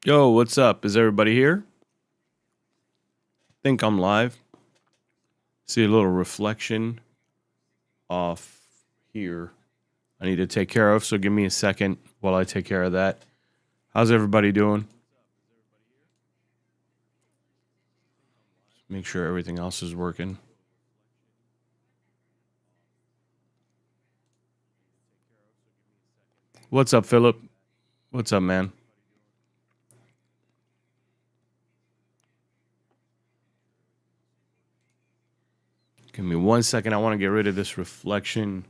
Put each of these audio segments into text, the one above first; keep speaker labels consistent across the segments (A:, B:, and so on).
A: Yo, what's up? Is everybody here? Think I'm live. See a little reflection off here I need to take care of, so give me a second while I take care of that. How's everybody doing? Make sure everything else is working. What's up, Philip? What's up, man? Give me 1 second. I want to get rid of this reflection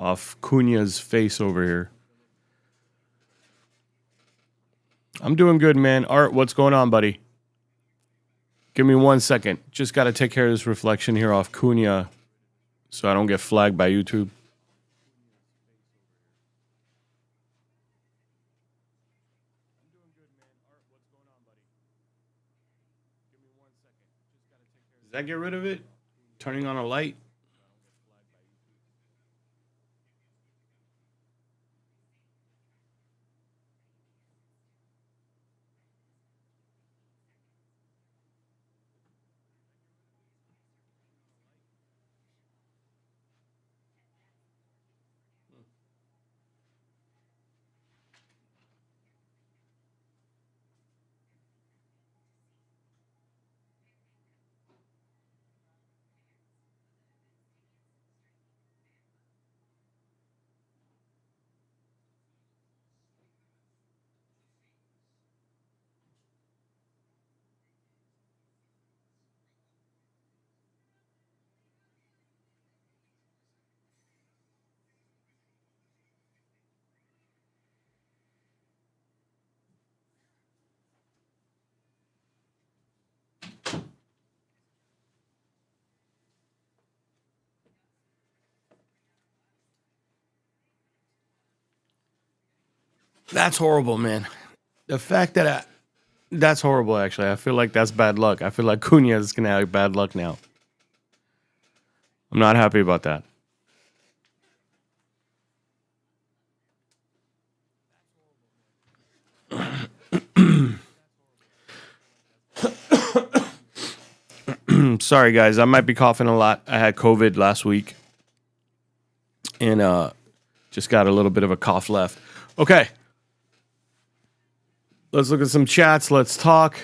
A: off Cunha's face over here. I'm doing good, man. Art, what's going on, buddy? Give me 1 second. Just got to take care of this reflection here off Cunha so I don't get flagged by YouTube. Does that get rid of it? Turning on a light? That's horrible, man. The fact that that's horrible, actually. I feel like that's bad luck. I feel like Cunha is going to have bad luck now. I'm not happy about that. Sorry, guys. I might be coughing a lot. I had COVID last week and just got a little bit of a cough left. Okay. Let's look at some chats. Let's talk.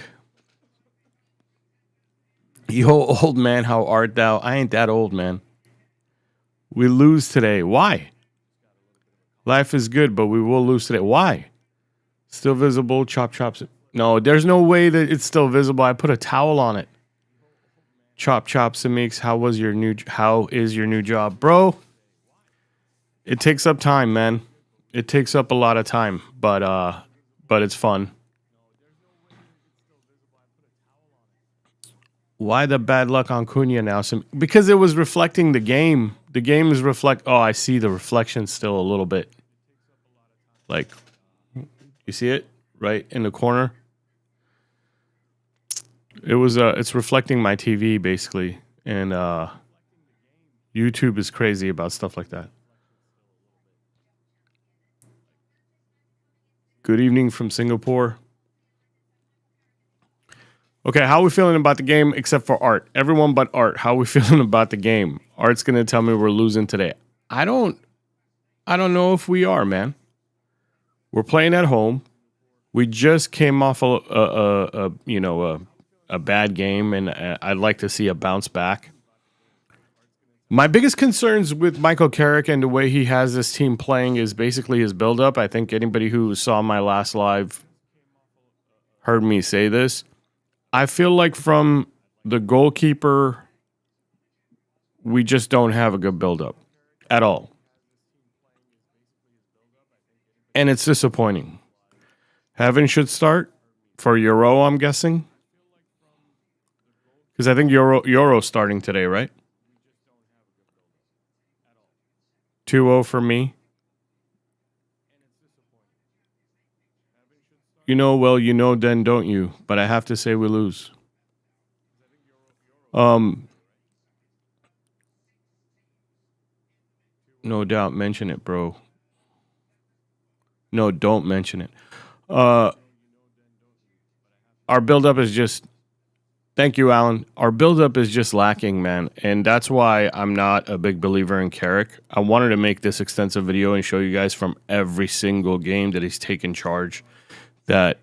A: Yo, old man, how art thou? I ain't that old, man. We lose today. Why? Life is good, but we will lose today. Why? Still visible. Chop chops. No, there's no way that it's still visible. I put a towel on it. Chop chop Samix. How is your new job, bro? It takes up time, man. It takes up a lot of time, but it's fun. Why the bad luck on Cunha now? Because it was reflecting the game. The game is Oh, I see the reflection still a little bit. Like, you see it right in the corner. It was it's reflecting my TV basically, and YouTube is crazy about stuff like that. Good evening from Singapore. Okay, how are we feeling about the game except for Art? Everyone but Art, how are we feeling about the game? Art's going to tell me we're losing today. I don't know if we are, man. We're playing at home. We just came off a bad game, and I'd like to see a bounce back. My biggest concerns with Michael Carrick and the way he has this team playing is basically his build-up. I think anybody who saw my last live heard me say this. I feel like from the goalkeeper, we just don't have a good build-up at all. And it's disappointing. Heaven should start for Euro, I'm guessing. Because I think Euro's starting today, right? 2-0 for me. Then don't you? But I have to say we lose. No doubt, mention it, bro. No, don't mention it. our buildup is just. Thank you, Alan. Our buildup is just lacking, man, and that's why I'm not a big believer in Carrick. I wanted to make this extensive video and show you guys from every single game that he's taken charge that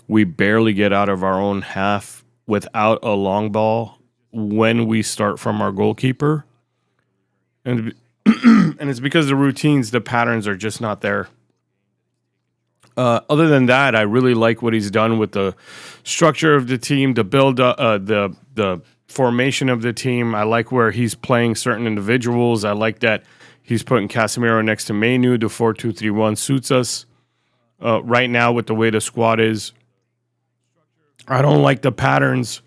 A: we barely get out of our own half without a long ball when we start from our goalkeeper, and and it's because the routines, the patterns are just not there. Other than that, I really like what he's done with the structure of the team, the build, the formation of the team. I like where he's playing certain individuals. I like that he's putting Casemiro next to Mainu. The 4-2-3-1 suits us right now with the way the squad is. I don't like the patterns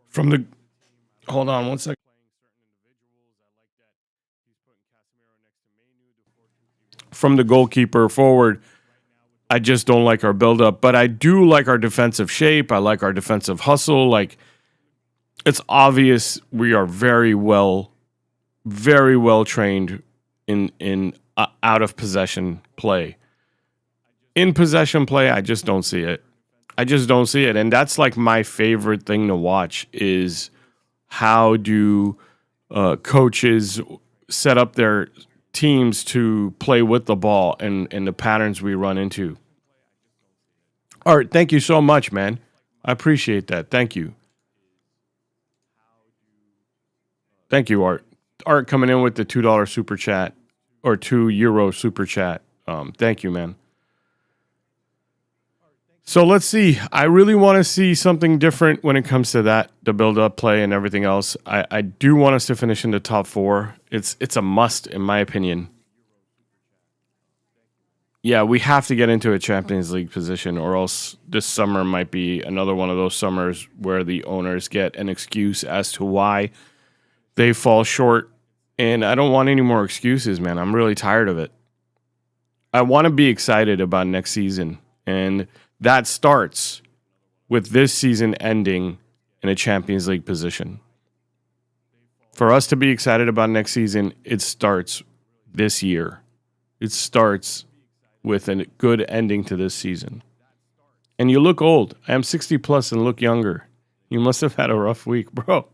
A: from the. Hold on one second. From the goalkeeper forward. I just don't like our buildup, but I do like our defensive shape. I like our defensive hustle. Like, it's obvious we are very well trained in out of possession play. In possession play, I just don't see it. And that's like my favorite thing to watch is how do coaches set up their teams to play with the ball and the patterns we run into. Art, thank you so much, man. I appreciate that. Thank you. Thank you, Art. Art coming in with the $2 super chat or €2 super chat. Thank you, man. So let's see. I really want to see something different when it comes to that, the build-up play and everything else. I do want us to finish in the top 4. It's a must, in my opinion. Yeah, we have to get into a Champions League position, or else this summer might be another one of those summers where the owners get an excuse as to why they fall short. And I don't want any more excuses, man. I'm really tired of it. I want to be excited about next season, and that starts with this season ending in a Champions League position. For us to be excited about next season, it starts this year. It starts with a good ending to this season. And you look old. I am 60 plus and look younger. You must have had a rough week, bro.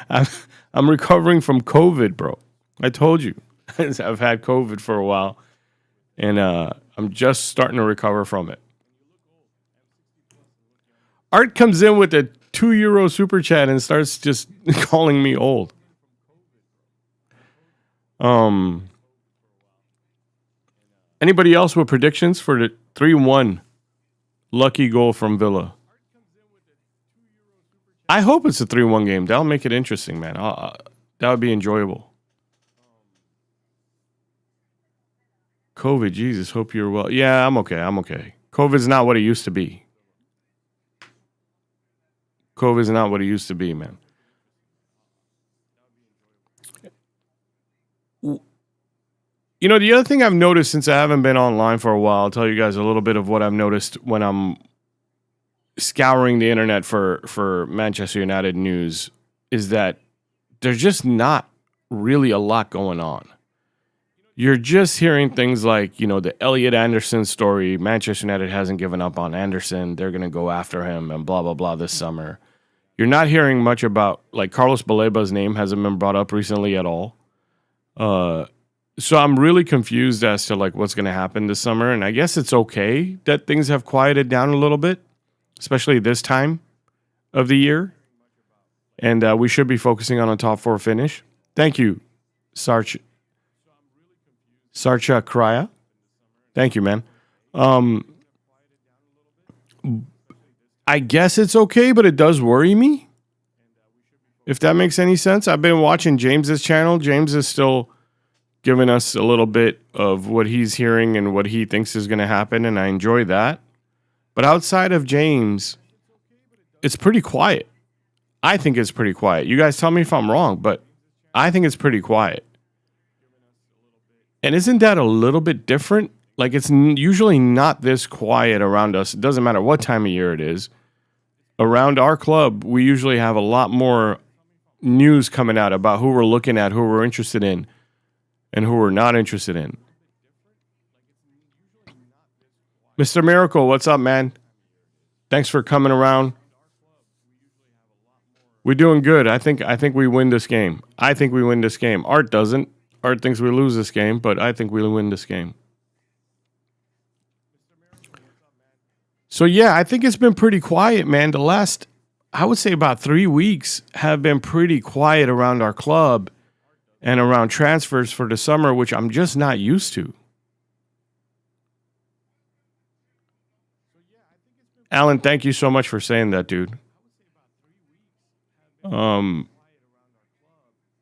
A: I'm recovering from COVID, bro. I told you. I've had COVID for a while, and I'm just starting to recover from it. Art comes in with a €2 super chat and starts just calling me old. Anybody else with predictions for the 3-1 lucky goal from Villa? I hope it's a 3-1 game. That'll make it interesting, man. That would be enjoyable. COVID, Jesus, hope you're well. Yeah, I'm okay. COVID's not what it used to be. COVID's not what it used to be, man. You know, the other thing I've noticed since I haven't been online for a while, I'll tell you guys a little bit of what I've noticed when I'm scouring the internet for Manchester United news, is that there's just not really a lot going on. You're just hearing things like, you know, the Elliot Anderson story. Manchester United hasn't given up on Anderson. They're going to go after him and blah, blah, blah this summer. You're not hearing much about, like, Carlos Baleba's name hasn't been brought up recently at all. So I'm really confused as to, like, what's going to happen this summer. And I guess it's okay that things have quieted down a little bit, especially this time of the year. And we should be focusing on a top 4 finish. Thank you, Sarcha Kraya. Thank you, man. I guess it's okay, but it does worry me. If that makes any sense. I've been watching James's channel. James is still giving us a little bit of what he's hearing and what he thinks is going to happen, and I enjoy that. But outside of James, it's pretty quiet. I think it's pretty quiet. You guys tell me if I'm wrong, but I think it's pretty quiet. And isn't that a little bit different? Like, it's usually not this quiet around us. It doesn't matter what time of year it is. Around our club, we usually have a lot more news coming out about who we're looking at, who we're interested in, and who we're not interested in. Mr. Miracle, what's up, man? Thanks for coming around. We're doing good. I think we win this game. I think we win this game. Art doesn't. Art thinks we lose this game, but I think we win this game. So yeah, I think it's been pretty quiet, man. The last, I would say, about 3 weeks have been pretty quiet around our club and around transfers for the summer, which I'm just not used to. Alan, thank you so much for saying that, dude. Um,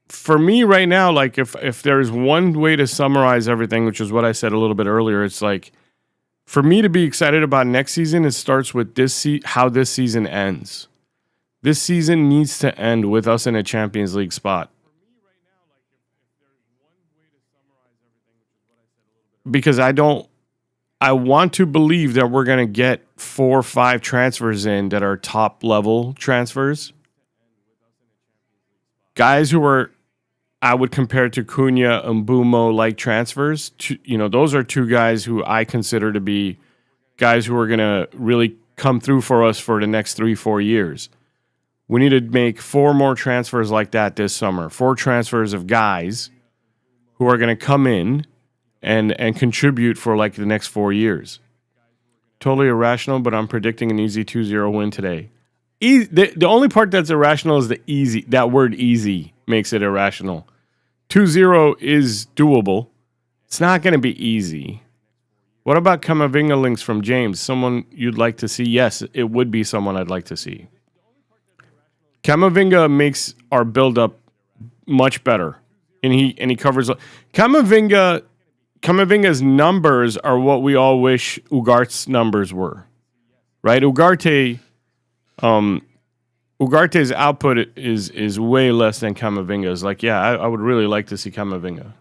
A: for me right now, like if there's one way to summarize everything, which is what I said a little bit earlier, it's like for me to be excited about next season, it starts with how this season ends. This season needs to end with us in a Champions League spot. Because I want to believe that we're going to get 4 or 5 transfers in that are top level transfers. Guys who are, I would compare to Cunha and Mbumo like transfers. Those are 2 guys who I consider to be guys who are going to really come through for us for the next 3-4 years. We need to make 4 more transfers like that this summer. 4 transfers of guys who are going to come in and contribute for like the next 4 years. Totally irrational, but I'm predicting an easy 2-0 win today. The only part that's irrational is the easy. That word easy makes it irrational. 2-0 is doable. It's not going to be easy. What about Kamavinga links from James? Someone you'd like to see? Yes, it would be someone I'd like to see. Kamavinga makes our build-up much better. And he covers... Kamavinga's numbers are what we all wish Ugarte's numbers were, right? Ugarte's output is way less than Kamavinga's. Like, yeah, I would really like to see Kamavinga.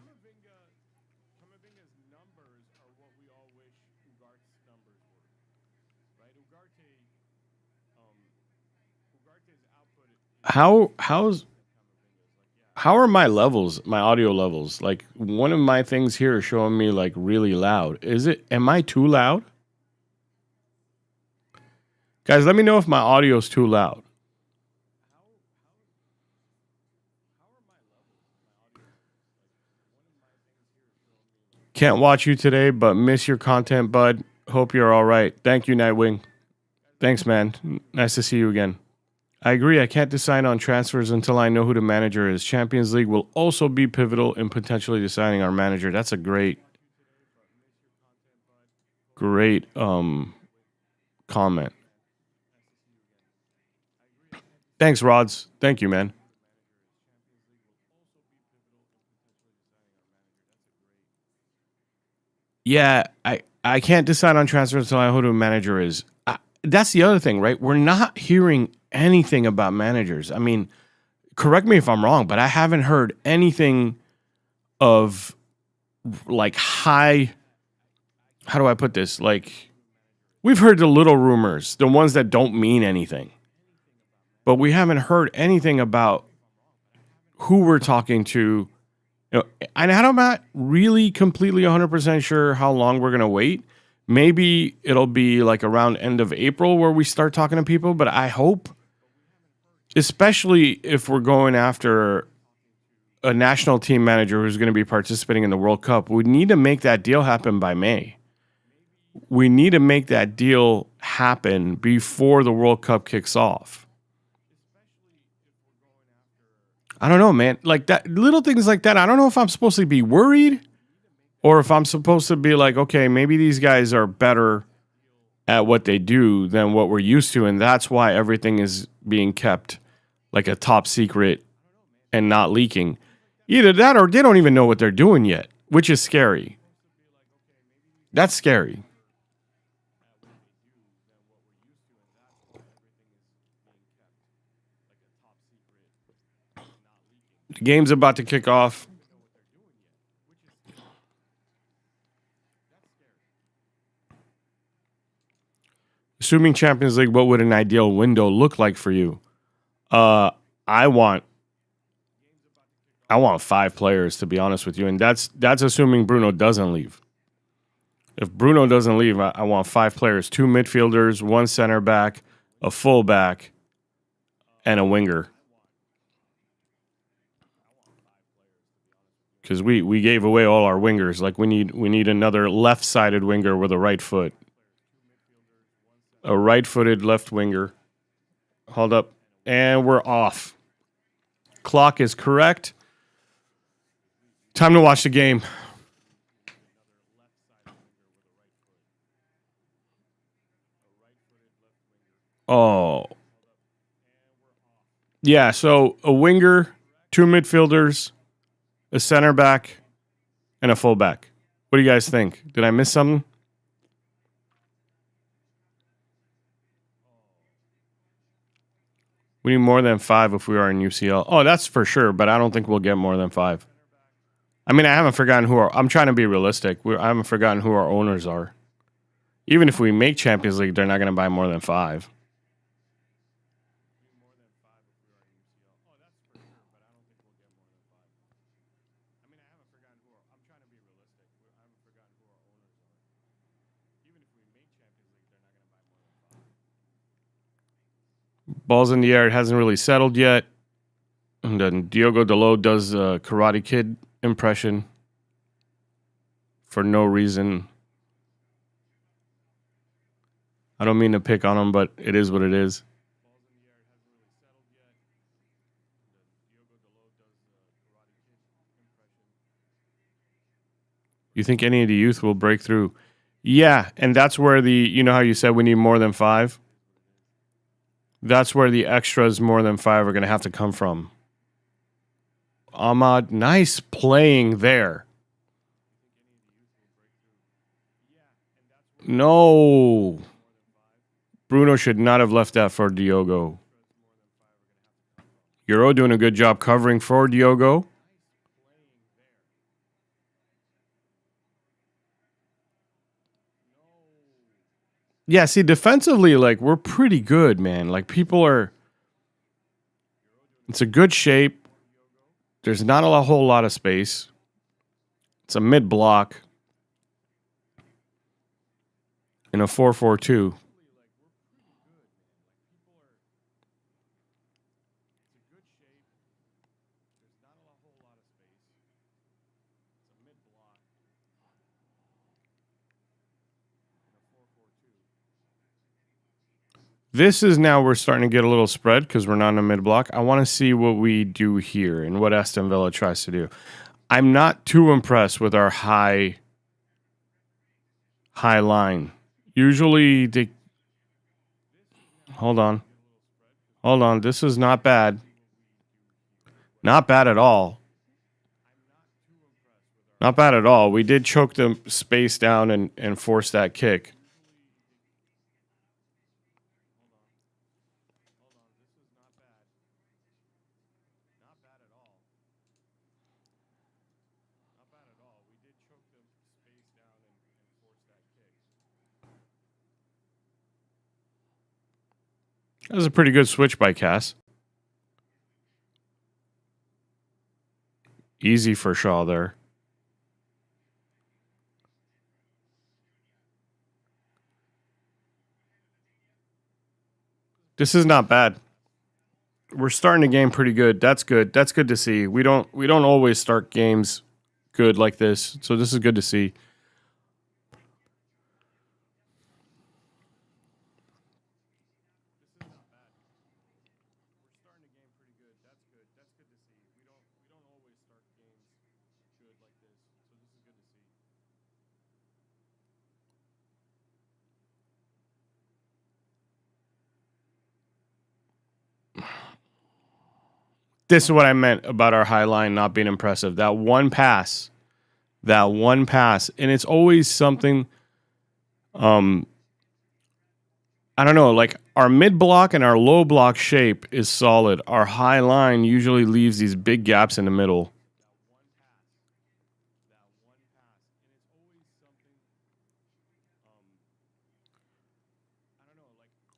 A: How are my levels, my audio levels? Like one of my things here is showing me like really loud. Am I too loud? Guys, let me know if my audio is too loud. Can't watch you today, but miss your content, bud. Hope you're all right. Thank you, Nightwing. Thanks, man. Nice to see you again. I agree. I can't decide on transfers until I know who the manager is. Champions League will also be pivotal in potentially deciding our manager. That's a great comment. Thanks, Rods. Thank you, man. Yeah, I can't decide on transfers until I know who the manager is. That's the other thing, right? We're not hearing anything about managers. I mean, correct me if I'm wrong, but I haven't heard anything of like high. How do I put this? Like, we've heard the little rumors, the ones that don't mean anything, but we haven't heard anything about who we're talking to. And I'm not really completely 100% sure how long we're going to wait. Maybe it'll be like around end of April where we start talking to people, but I hope, especially if we're going after a national team manager who's going to be participating in the World Cup, we need to make that deal happen by May. We need to make that deal happen before the World Cup kicks off. I don't know, man. Like that, little things like that. I don't know if I'm supposed to be worried or if I'm supposed to be like, okay, maybe these guys are better at what they do than what we're used to, and that's why everything is being kept like a top secret and not leaking. Either that or they don't even know what they're doing yet, which is scary. That's scary. The game's about to kick off. Assuming Champions League, what would an ideal window look like for you? I want 5 players, to be honest with you, and that's assuming Bruno doesn't leave. If Bruno doesn't leave, I want 5 players, 2 midfielders, 1 center back, a full back, and a winger. Because we gave away all our wingers. Like we need another left-sided winger with a right foot. A right-footed left winger. Hold up. And we're off. Clock is correct. Time to watch the game. Oh. Yeah, so a winger, 2 midfielders, a center back, and a full back. What do you guys think? Did I miss something? We need more than 5 if we are in UCL. Oh, that's for sure, but I don't think we'll get more than 5. I mean, I haven't forgotten I'm trying to be realistic. I haven't forgotten who our owners are. Even if we make Champions League, they're not going to buy more than 5. Ball's in the air. It hasn't really settled yet. And then Diogo Dalot does a Karate Kid impression for no reason. I don't mean to pick on him, but it is what it is. You think any of the youth will break through? Yeah, and that's where you know how you said we need more than 5? That's where the extras more than 5 are going to have to come from. Ahmad, nice playing there. No. Bruno should not have left that for Diogo. Euro doing a good job covering for Diogo. Yeah, see, defensively, like, we're pretty good, man. Like, it's a good shape. There's not a whole lot of space. It's a mid-block in a 4-4-2. This is now we're starting to get a little spread because we're not in a mid-block. I want to see what we do here and what Aston Villa tries to do. I'm not too impressed with our high line. Usually they... Hold on. This is not bad. Not bad at all. Not bad at all. We did choke the space down and force that kick. That was a pretty good switch by Cass. Easy for Shaw there. This is not bad. We're starting the game pretty good. That's good. That's good to see. We don't always start games good like this, so this is good to see. This is what I meant about our high line not being impressive. That one pass, and it's always something. I don't know. Like our mid block and our low block shape is solid. Our high line usually leaves these big gaps in the middle.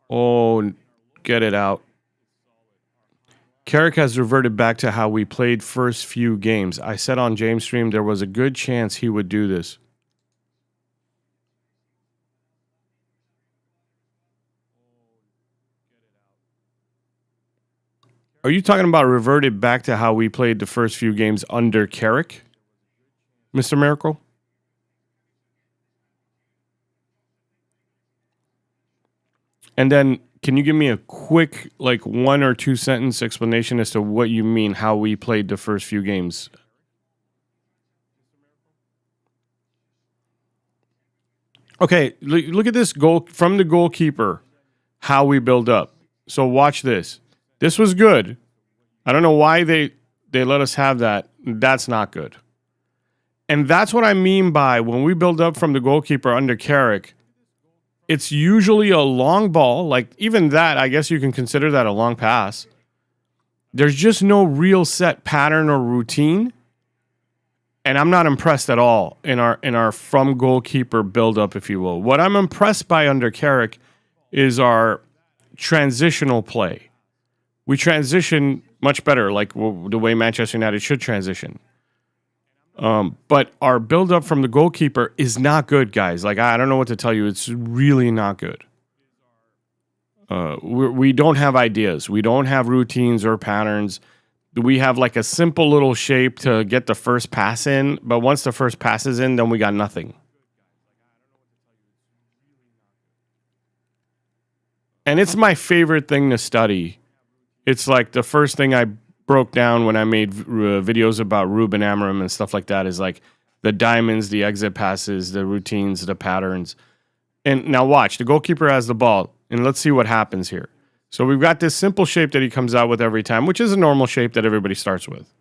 A: Oh, get it out. Carrick has reverted back to how we played first few games. I said on James' stream there was a good chance he would do this. Are you talking about reverted back to how we played the first few games under Carrick, Mr. Miracle? And then can you give me a quick, like 1 or 2 sentence explanation as to what you mean how we played the first few games? Okay, look at this goal from the goalkeeper, how we build up. So watch this. This was good. I don't know why they let us have that. That's not good. And that's what I mean by when we build up from the goalkeeper under Carrick, it's usually a long ball. Like even that, I guess you can consider that a long pass. There's just no real set pattern or routine. And I'm not impressed at all in our from goalkeeper build up, if you will. What I'm impressed by under Carrick is our transitional play. We transition much better, like the way Manchester United should transition. But our build up from the goalkeeper is not good, guys. Like I don't know what to tell you. It's really not good. We don't have ideas. We don't have routines or patterns. We have like a simple little shape to get the first pass in, but once the first pass is in, then we got nothing. And it's my favorite thing to study. It's like the first thing I broke down when I made videos about Ruben Amorim and stuff like that is like the diamonds, the exit passes, the routines, the patterns. And now watch, the goalkeeper has the ball, and let's see what happens here. So we've got this simple shape that he comes out with every time, which is a normal shape that everybody starts with.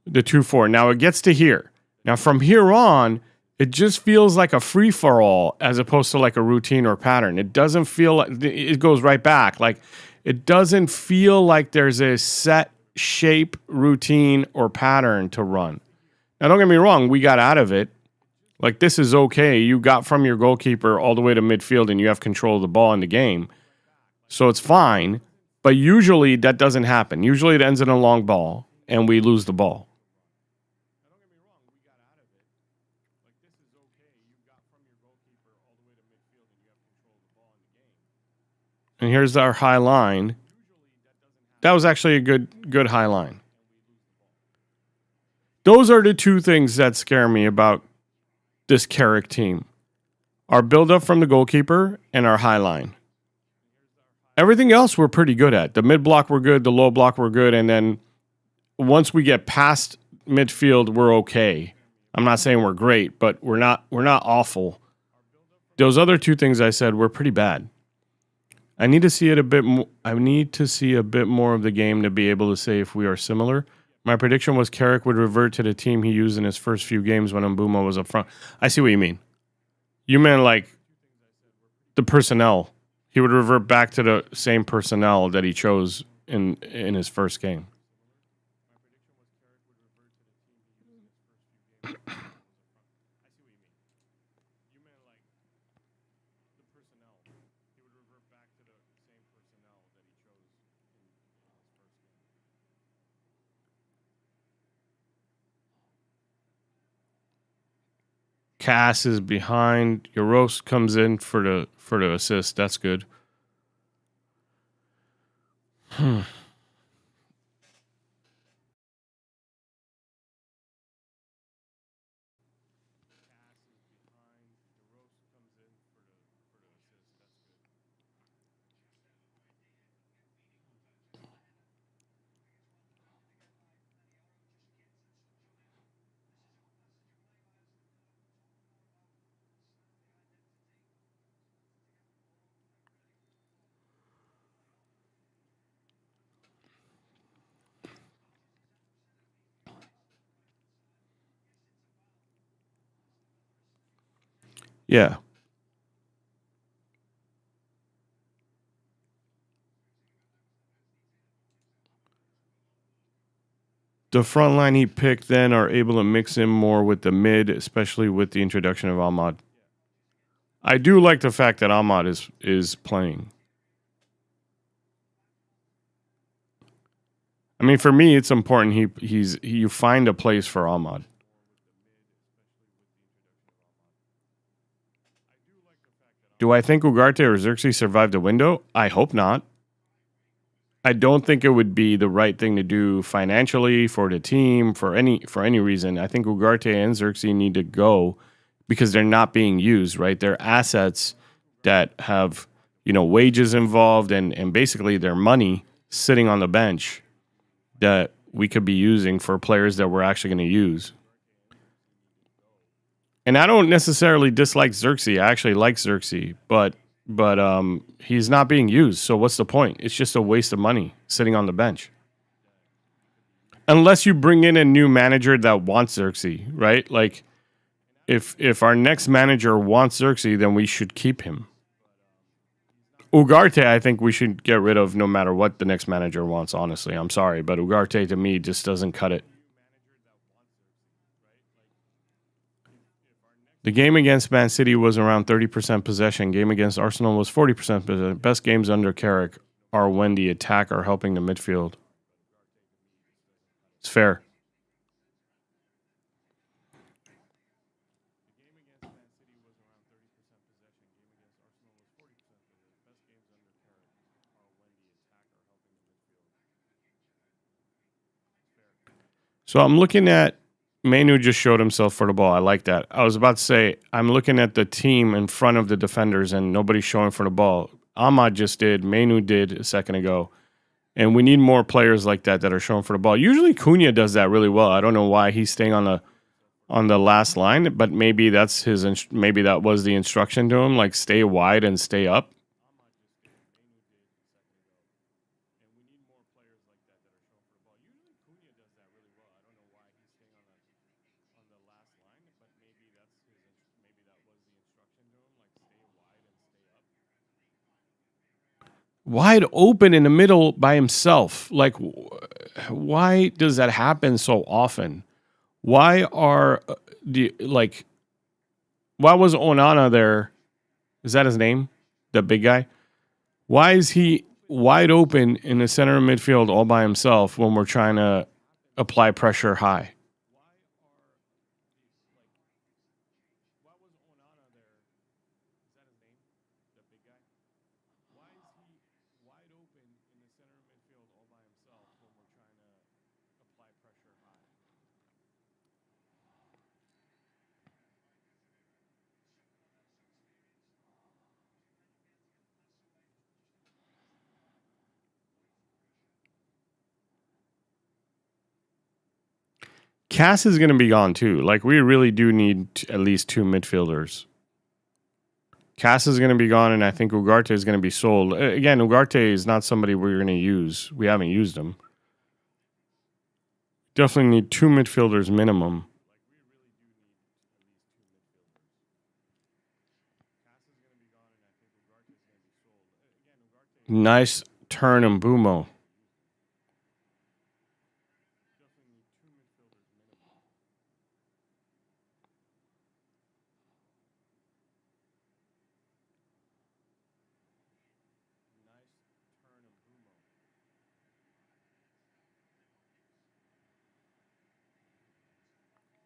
A: The 2-4. Now it gets to here. Now from here on, it just feels like a free-for-all as opposed to like a routine or pattern. It doesn't feel like it goes right back. Like it doesn't feel like there's a set shape, routine, or pattern to run. Now don't get me wrong, we got out of it. Like this is okay. You got from your goalkeeper all the way to midfield and you have control of the ball in the game. So it's fine, but usually that doesn't happen. Usually it ends in a long ball, and we lose the ball. And here's our high line. That was actually a good high line. Those are the two things that scare me about this Carrick team. Our build-up from the goalkeeper and our high line. Everything else we're pretty good at. The mid block we're good, the low block we're good, and then once we get past midfield, we're okay. I'm not saying we're great, but we're not awful. Those other two things I said were pretty bad. I need to see it a bit more. I need to see a bit more of the game to be able to say if we are similar. My prediction was Carrick would revert to the team he used in his first few games when Mbuma was up front. I see what you mean. You meant like the personnel. He would revert back to the same personnel that he chose in his first game. Cass is behind. Euros comes in for the assist. That's good. Yeah. The front line he picked then are able to mix in more with the mid, especially with the introduction of Ahmad. I do like the fact that Ahmad is playing. I mean, for me, it's important you find a place for Ahmad. Do I think Ugarte or Xerxes survived the window? I hope not. I don't think it would be the right thing to do financially for the team for any reason. I think Ugarte and Xerxes need to go because they're not being used, right? They're assets that have, wages involved and basically their money sitting on the bench that we could be using for players that we're actually going to use. And I don't necessarily dislike Xerxes. I actually like Xerxes, but he's not being used. So what's the point? It's just a waste of money sitting on the bench. Unless you bring in a new manager that wants Xerxes, right? Like if our next manager wants Xerxes, then we should keep him. Ugarte, I think we should get rid of no matter what the next manager wants, honestly. I'm sorry, but Ugarte to me just doesn't cut it. The game against Man City was around 30% possession. Game against Arsenal was 40% possession. Best games under Carrick are when the attack are helping the midfield. It's fair. So I'm looking at Mainu just showed himself for the ball. I like that. I was about to say, I'm looking at the team in front of the defenders and nobody's showing for the ball. Ahmad just did. Mainu did a second ago. And we need more players like that are showing for the ball. Usually Cunha does that really well. I don't know why he's staying on the last line, but maybe maybe that was the instruction to him, like stay wide and stay up. Wide open in the middle by himself. Like, why does that happen so often? Why are why was Onana there? Is that his name? The big guy? Why is he wide open in the center of midfield all by himself when we're trying to apply pressure high? Cass is going to be gone too. Like, we really do need at least two midfielders. Cass is going to be gone, and I think Ugarte is going to be sold. Again, Ugarte is not somebody we're going to use. We haven't used him. Definitely need two midfielders minimum. Nice turn, Mbumo.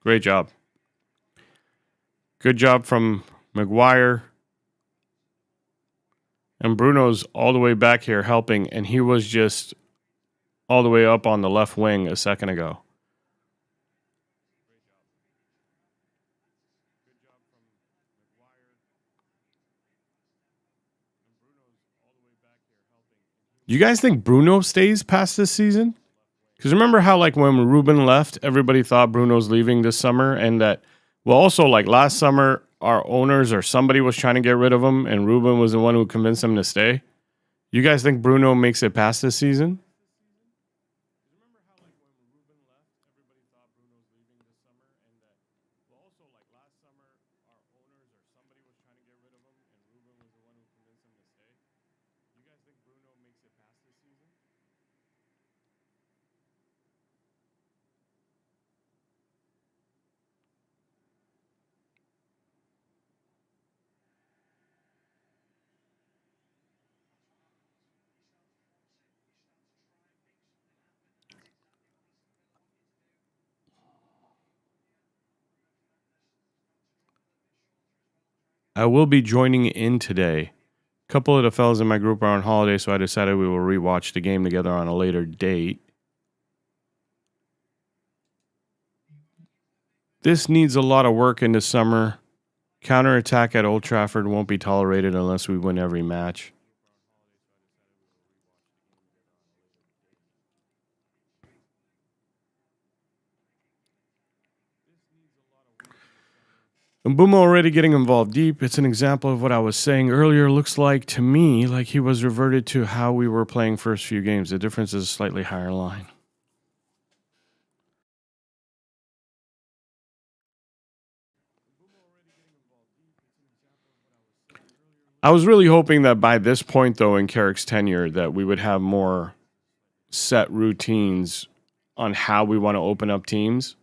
A: Great job. Good job from Maguire. And Bruno's all the way back here helping, and he was just all the way up on the left wing a second ago. You guys think Bruno stays past this season? Because remember how, like, when Ruben left, everybody thought Bruno's leaving this summer, and that, well, also, like, last summer, our owners or somebody was trying to get rid of him, and Ruben was the one who convinced him to stay. You guys think Bruno makes it past this season? I will be joining in today couple of the fellas in my group are on holiday, so I decided we will rewatch the game together on a later date. This needs a lot of work in the summer. Counterattack at Old Trafford won't be tolerated unless we win every match. Mbuma already getting involved deep. It's an example of what I was saying earlier. Looks like to me like he was reverted to how we were playing first few games. The difference is a slightly higher line. I was really hoping that by this point, though, in Carrick's tenure, that we would have more set routines on how we want to open up teams.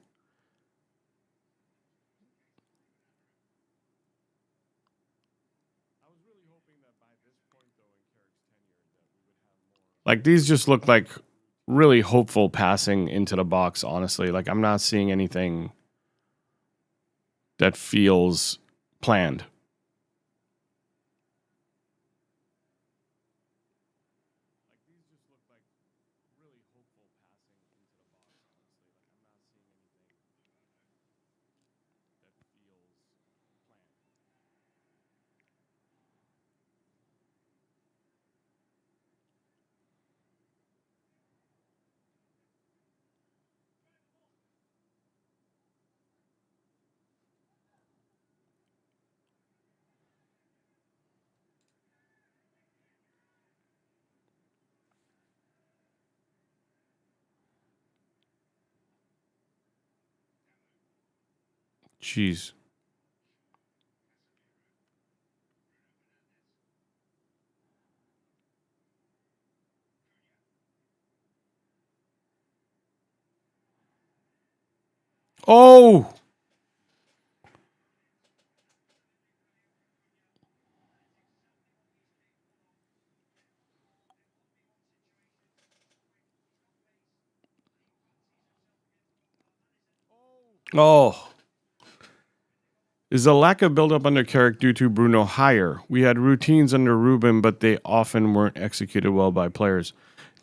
A: Like, these just look like really hopeful passing into the box, honestly. Like, I'm not seeing anything that feels planned. Jeez. Oh! Oh. Is the lack of build-up under Carrick due to Bruno higher? We had routines under Ruben, but they often weren't executed well by players.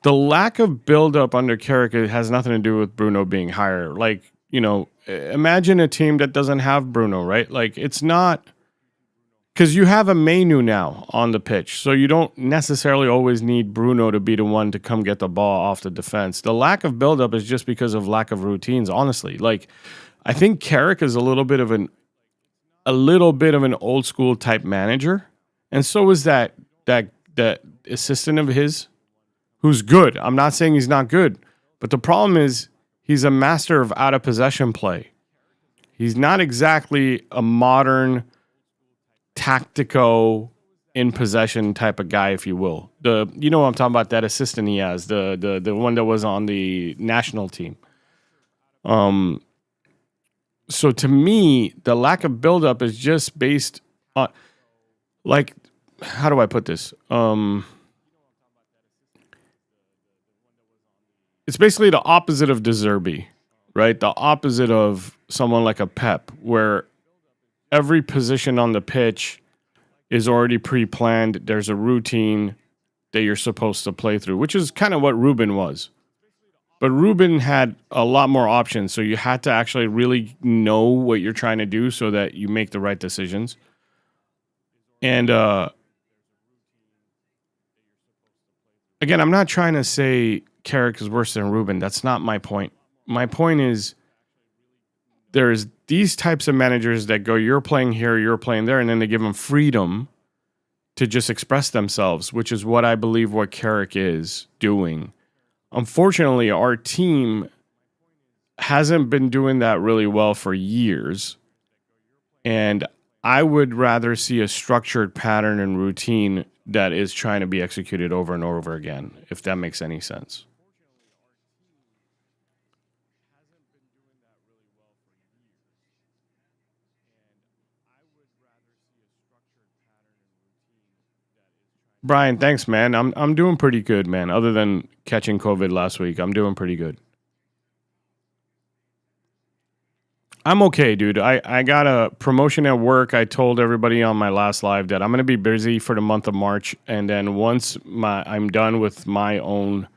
A: The lack of build-up under Carrick has nothing to do with Bruno being higher. Like, you know, imagine a team that doesn't have Bruno, right? Like, it's not... Because you have a Mainu now on the pitch, so you don't necessarily always need Bruno to be the one to come get the ball off the defense. The lack of build-up is just because of lack of routines, honestly. Like, I think Carrick is a little bit of an old school type manager, and so is that assistant of his, who's good. I'm not saying he's not good, but the problem is he's a master of out of possession play. He's not exactly a modern tactico in possession type of guy, if you will. You know what I'm talking about, that assistant he has, the one that was on the national team. So to me, the lack of buildup is just based on, like, how do I put this? It's basically the opposite of De Zerbi, right? The opposite of someone like a Pep, where every position on the pitch is already pre-planned. There's a routine that you're supposed to play through, which is kind of what Ruben was. But Ruben had a lot more options, so you had to actually really know what you're trying to do so that you make the right decisions. And again, I'm not trying to say Carrick is worse than Ruben. That's not my point. My point is there's these types of managers that go, you're playing here, you're playing there, and then they give them freedom to just express themselves, which is what I believe what Carrick is doing. Unfortunately, our team hasn't been doing that really well for years. And I would rather see a structured pattern and routine that is trying to be executed over and over again, if that makes any sense. Brian, thanks, man. I'm doing pretty good, man. Other than catching COVID last week, I'm doing pretty good. I'm okay, dude. I got a promotion at work. I told everybody on my last live that I'm going to be busy for the month of March, and then once I'm done with my own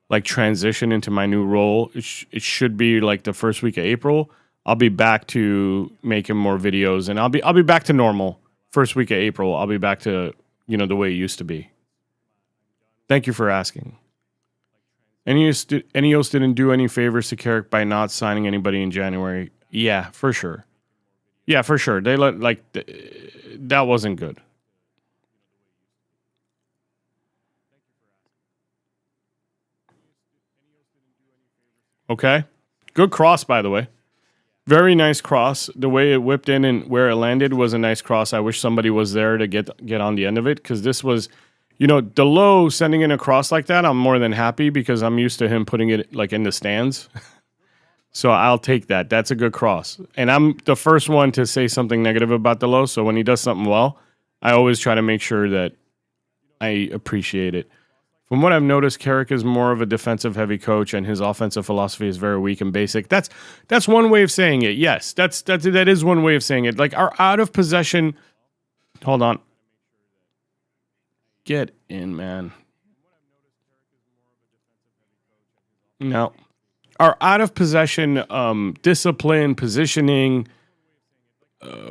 A: like transition into my new role, it should be like the first week of April. I'll be back to making more videos, and I'll be back to normal. First week of April, I'll be back to the way it used to be. Thank you for asking. NEOS didn't do any favors to Carrick by not signing anybody in January. Yeah, for sure. Yeah, for sure. They that wasn't good. Okay. Good cross, by the way. Very nice cross. The way it whipped in and where it landed was a nice cross. I wish somebody was there to get on the end of it, because this was, Delo sending in a cross like that, I'm more than happy because I'm used to him putting it like in the stands. So I'll take that. That's a good cross. And I'm the first one to say something negative about Delo. So when he does something well, I always try to make sure that I appreciate it. From what I've noticed, Carrick is more of a defensive-heavy coach, and his offensive philosophy is very weak and basic. That's one way of saying it. Yes, that is one way of saying it. Like our out of possession. Hold on. Get in, man. No, our out of possession, discipline, positioning,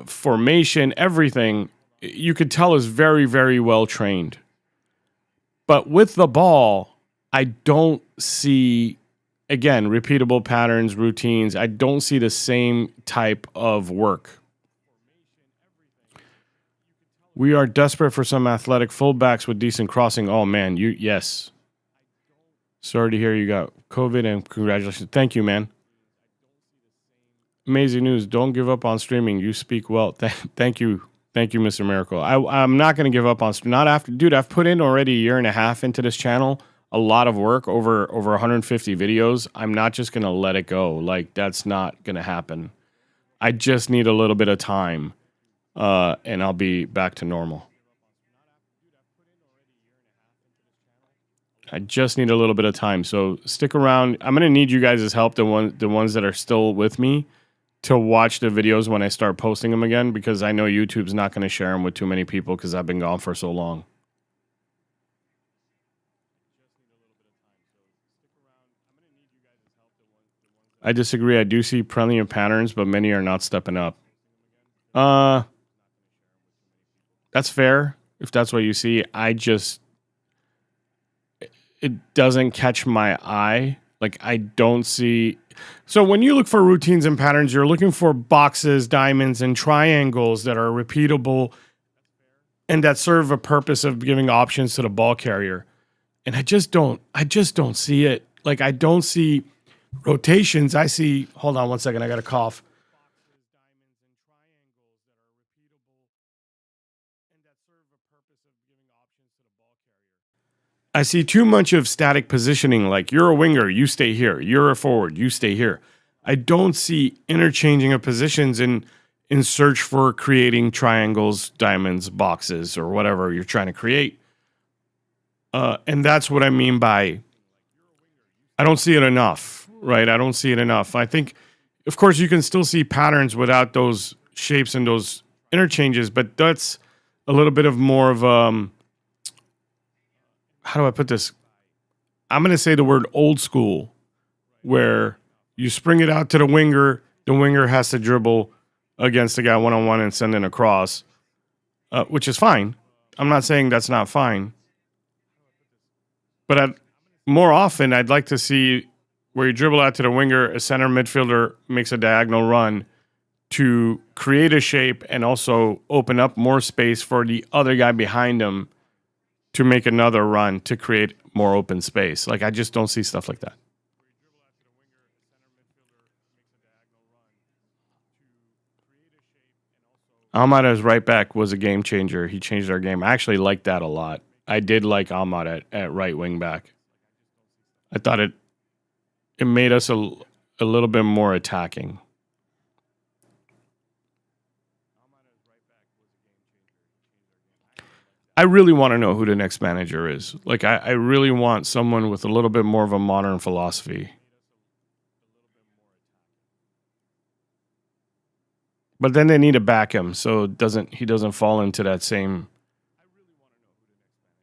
A: formation, everything. You could tell is very, very well trained. But with the ball, I don't see, again, repeatable patterns, routines. I don't see the same type of work. We are desperate for some athletic fullbacks with decent crossing. Oh, man, yes. Sorry to hear you got COVID, and congratulations. Thank you, man. Amazing news. Don't give up on streaming. You speak well. Thank you. Thank you, Mr. Miracle. I'm not going to give up on not after, dude. I've put in already a year and a half into this channel, a lot of work, over 150 videos. I'm not just going to let it go. Like, that's not going to happen. I just need a little bit of time, and I'll be back to normal. I just need a little bit of time, so stick around. I'm going to need you guys' help, the ones that are still with me, to watch the videos when I start posting them again, because I know YouTube's not going to share them with too many people because I've been gone for so long. I disagree. I do see plenty of patterns, but many are not stepping up. That's fair if that's what you see. It doesn't catch my eye. Like, I don't see. So when you look for routines and patterns, you're looking for boxes, diamonds, and triangles that are repeatable and that serve a purpose of giving options to the ball carrier. And I just don't see it. Like, I don't see rotations. I see, hold on one second, I got a cough. I see too much of static positioning, like you're a winger, you stay here. You're a forward, you stay here. I don't see interchanging of positions in search for creating triangles, diamonds, boxes, or whatever you're trying to create. And that's what I mean by I don't see it enough, right? I don't see it enough. I think, of course, you can still see patterns without those shapes and those interchanges, but that's a little bit of more of how do I put this? I'm going to say the word old school, where you spring it out to the winger has to dribble against the guy one-on-one and send in a cross, which is fine. I'm not saying that's not fine. But more often, I'd like to see where you dribble out to the winger, a center midfielder makes a diagonal run to create a shape and also open up more space for the other guy behind him to make another run to create more open space. Like, I just don't see stuff like that. Ahmad as right back was a game changer. He changed our game. I actually liked that a lot. I did like Ahmad at right wing back. I thought it made us a little bit more attacking. I really want to know who the next manager is. Like, I really want someone with a little bit more of a modern philosophy. But then they need to back him so he doesn't fall into that same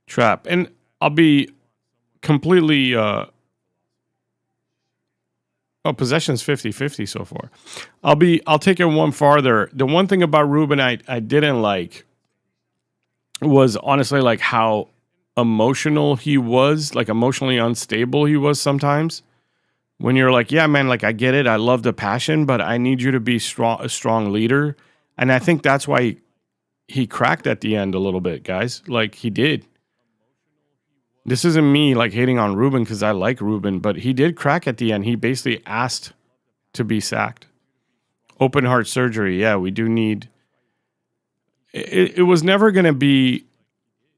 A: trap. And I'll be completely possession's 50-50 so far. I'll take it one farther. The one thing about Ruben I didn't like was honestly like how emotional he was, like emotionally unstable he was sometimes. When you're like, yeah, man, like I get it. I love the passion, but I need you to be a strong leader. And I think that's why he cracked at the end a little bit, guys. Like he did. This isn't me like hating on Ruben because I like Ruben, but he did crack at the end. He basically asked to be sacked. Open heart surgery. Yeah, we do need. It was never going to be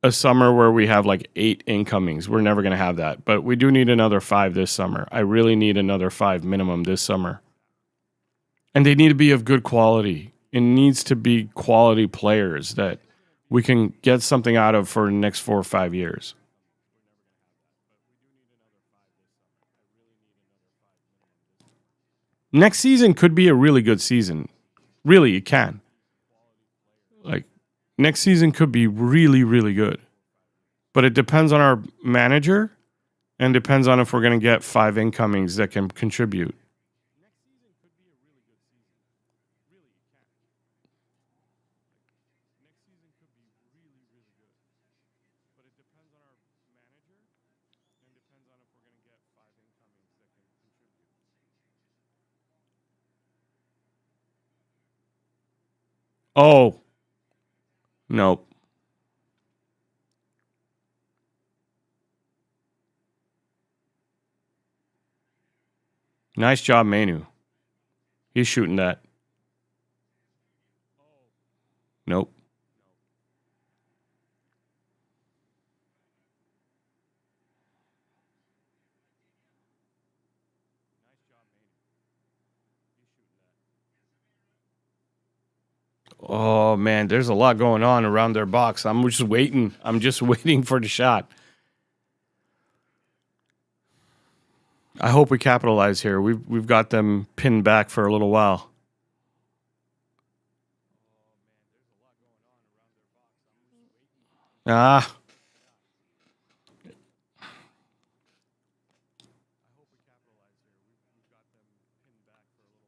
A: a summer where we have like 8 incomings. We're never going to have that, but we do need another 5 this summer. I really need another 5 minimum this summer. And they need to be of good quality. It needs to be quality players that we can get something out of for the next 4 or 5 years. Next season could be a really good season. Really, it can. Like, next season could be really, really good. But it depends on our manager and depends on if we're going to get 5 incomings that can contribute. Oh, no. Nice job, Manu. He's shooting that. Nope. Oh man, there's a lot going on around their box. I'm just waiting. I'm just waiting for the shot. I hope we capitalize here. We've got them pinned back for a little while. Ah.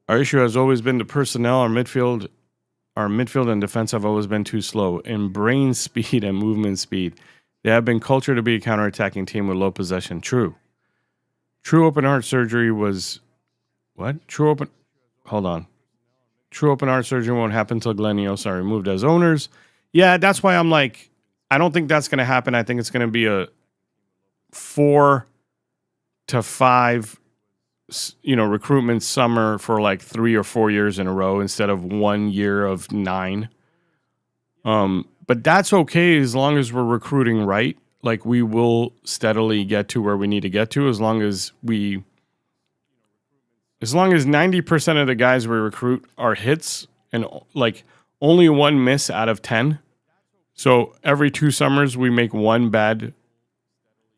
A: Our issue has always been the personnel. Our midfield and defense have always been too slow in brain speed and movement speed. They have been cultured to be a counterattacking team with low possession. True. True open heart surgery was what? Hold on. True open heart surgery won't happen until Glenn and Yost are removed as owners. Yeah, that's why I'm like, I don't think that's going to happen. I think it's going to be a 4 to 5, recruitment summer for like 3 or 4 years in a row instead of 1 year of 9. But that's okay as long as we're recruiting right. Like we will steadily get to where we need to get to as long as 90% of the guys we recruit are hits and like only 1 miss out of 10. So every 2 summers we make 1 bad.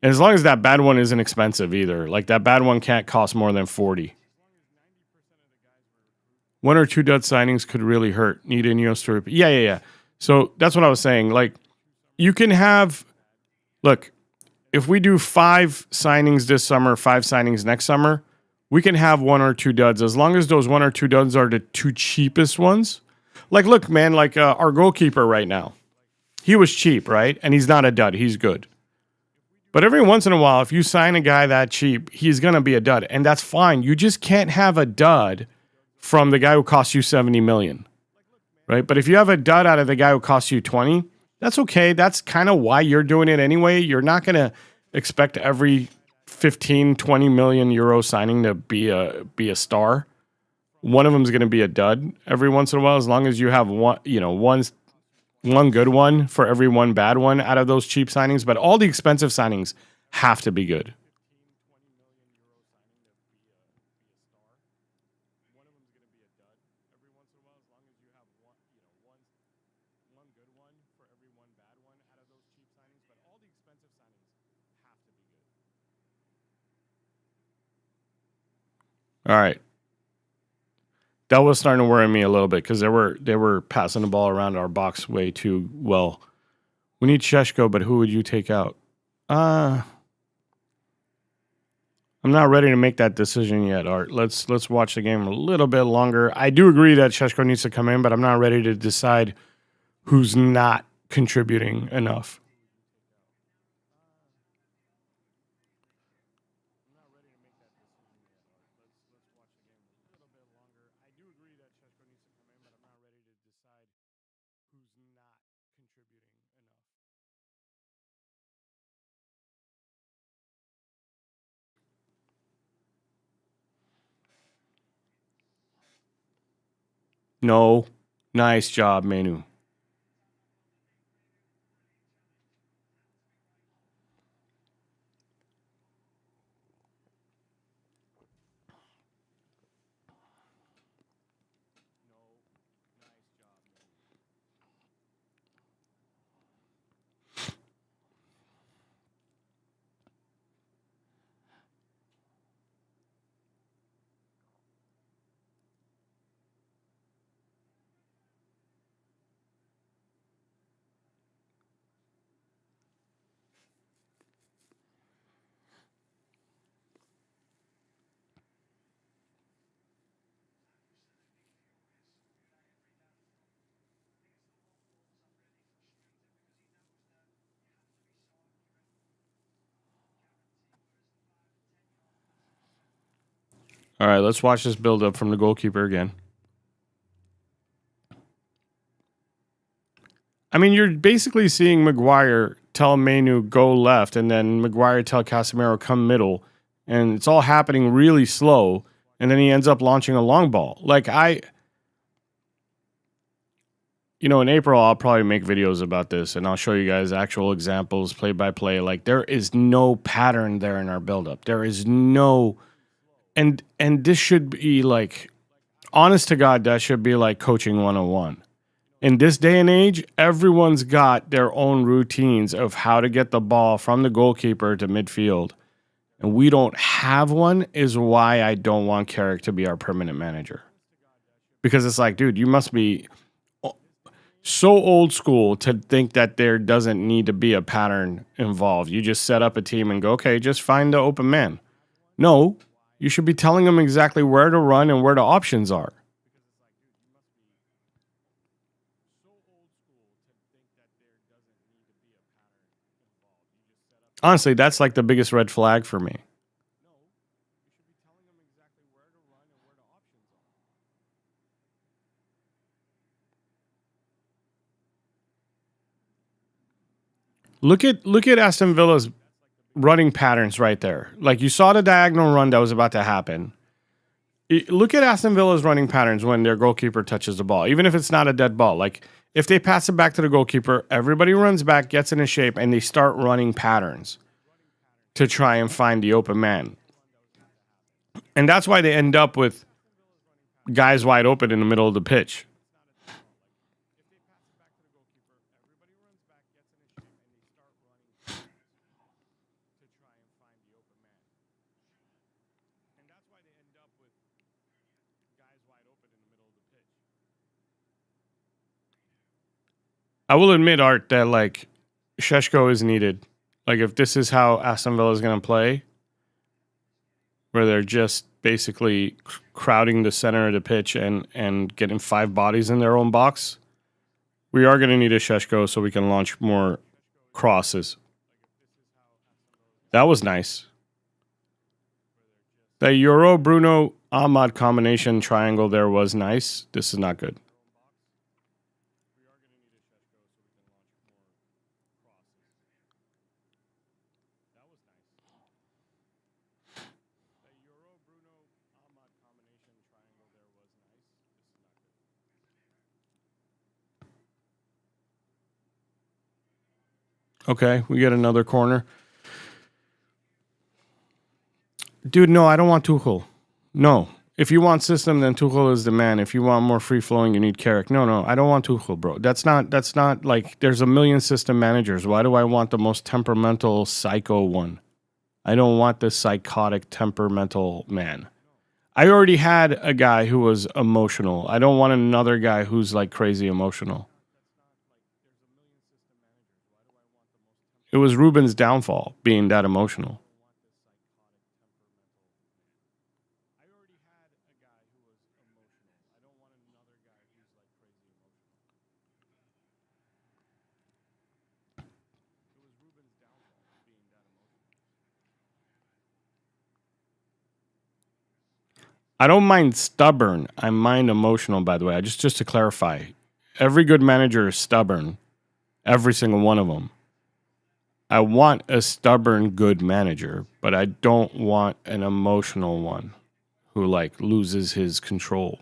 A: And as long as that bad one isn't expensive either. Like that bad one can't cost more than 40. 1 or 2 dud signings could really hurt. Need Ineos to repeat. Yeah. So that's what I was saying. Like you can have, look, if we do 5 signings this summer, 5 signings next summer, we can have 1 or 2 duds as long as those 1 or 2 duds are the 2 cheapest ones. Like, look, man, like our goalkeeper right now, he was cheap, right? And he's not a dud. He's good. But every once in a while, if you sign a guy that cheap, he's going to be a dud. And that's fine. You just can't have a dud from the guy who costs you 70 million, right? But if you have a dud out of the guy who costs you 20, that's okay. That's kind of why you're doing it anyway. You're not going to expect every 15, 20 million euro signing to be a star. One of them is going to be a dud every once in a while, as long as you have one good one for every 1 bad one out of those cheap signings. But all the expensive signings have to be good. All right. That was starting to worry me a little bit because they were passing the ball around our box way too well. We need Sheshko, but who would you take out? I'm not ready to make that decision yet, Art. Let's watch the game a little bit longer. I do agree that Sheshko needs to come in, but I'm not ready to decide who's not contributing enough. No. Nice job, Menu. All right, let's watch this build up from the goalkeeper again. I mean, you're basically seeing Maguire tell Menu go left, and then Maguire tell Casemiro come middle, and it's all happening really slow, and then he ends up launching a long ball. Like in April, I'll probably make videos about this, and I'll show you guys actual examples, play by play. Like there is no pattern there in our buildup. There is no, and this should be like, honest to God, that should be like coaching 101. In this day and age, everyone's got their own routines of how to get the ball from the goalkeeper to midfield. And we don't have one, is why I don't want Carrick to be our permanent manager. Because it's like, dude, you must be so old school to think that there doesn't need to be a pattern involved. You just set up a team and go, okay, just find the open man. No, you should be telling them exactly where to run and where the options are. Honestly, that's like the biggest red flag for me. Look at Aston Villa's running patterns right there. Like you saw the diagonal run that was about to happen. Look at Aston Villa's running patterns when their goalkeeper touches the ball, even if it's not a dead ball. Like if they pass it back to the goalkeeper, everybody runs back, gets in a shape, and they start running patterns to try and find the open man. And that's why they end up with guys wide open in the middle of the pitch. I will admit, Art, that like Sheshko is needed. Like if this is how Aston Villa is going to play, where they're just basically crowding the center of the pitch and getting 5 bodies in their own box, we are going to need a Sheshko so we can launch more crosses. That was nice. The Euro Bruno Ahmad combination triangle there was nice. This is not good. Okay, we get another corner. Dude, no, I don't want Tuchel. No. If you want system, then Tuchel is the man. If you want more free flowing, you need Carrick. No, I don't want Tuchel, bro. That's not like there's a million system managers. Why do I want the most temperamental psycho one? I don't want the psychotic temperamental man. I already had a guy who was emotional. I don't want another guy who's like crazy emotional. It was Ruben's downfall being that emotional. I don't mind stubborn. I mind emotional, by the way. Just to clarify. Every good manager is stubborn. Every single one of them. I want a stubborn good manager, but I don't want an emotional one who like loses his control.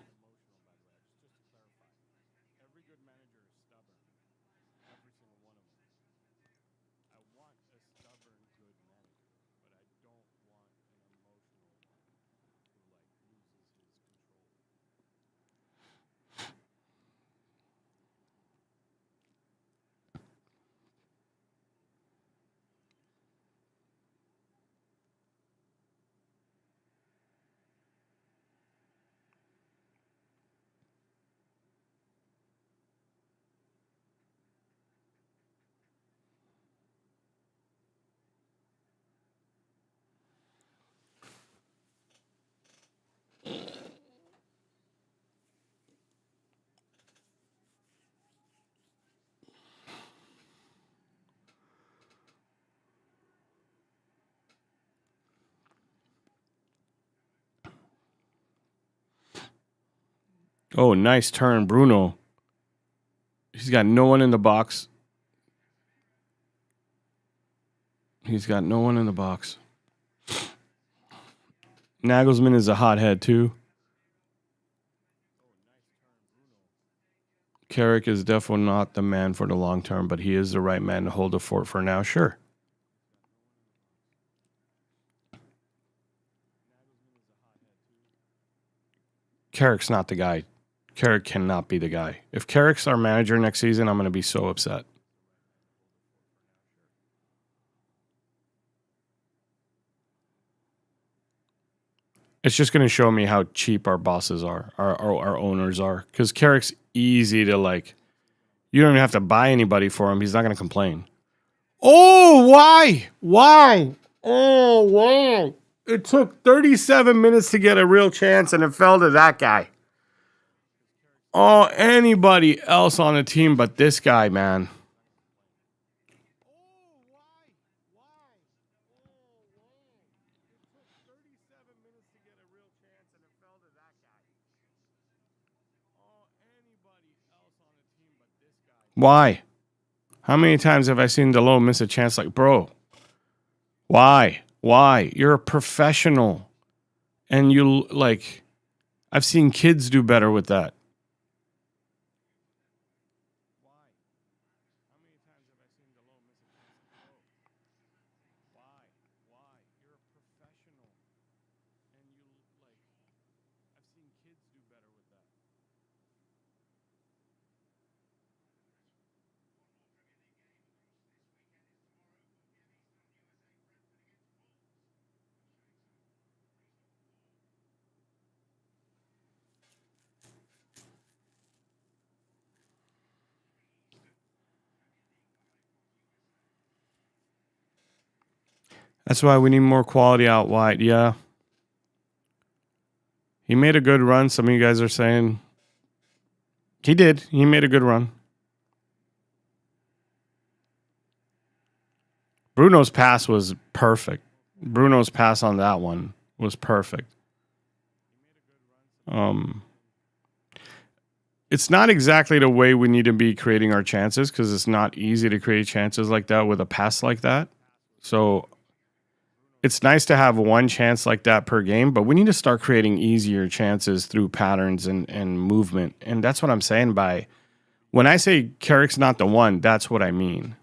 A: Oh, nice turn, Bruno. He's got no one in the box. He's got no one in the box. Nagelsmann is a hothead too. Carrick is definitely not the man for the long term, but he is the right man to hold the fort for now. Sure. Carrick's not the guy. Carrick cannot be the guy. If Carrick's our manager next season, I'm going to be so upset. It's just going to show me how cheap our bosses are, our owners are. Because Carrick's easy to like. You don't even have to buy anybody for him. He's not going to complain. Oh, why? Why? Oh, wow. It took 37 minutes to get a real chance, and it fell to that guy. Oh, anybody else on the team but this guy, man. Why? How many times have I seen Delo miss a chance like, bro? Why? Why? You're a professional. And you, like, I've seen kids do better with that. That's why we need more quality out wide. Yeah. He made a good run. Some of you guys are saying he did. He made a good run. Bruno's pass was perfect. Bruno's pass on that one was perfect. It's not exactly the way we need to be creating our chances because it's not easy to create chances like that with a pass like that. So it's nice to have one chance like that per game, but we need to start creating easier chances through patterns and movement. And that's what I'm saying by when I say Carrick's not the one, that's what I mean.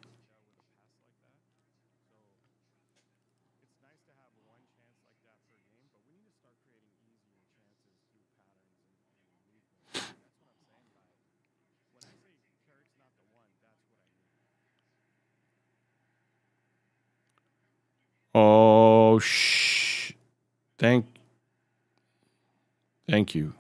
A: Oh, shh. Thank Thank you.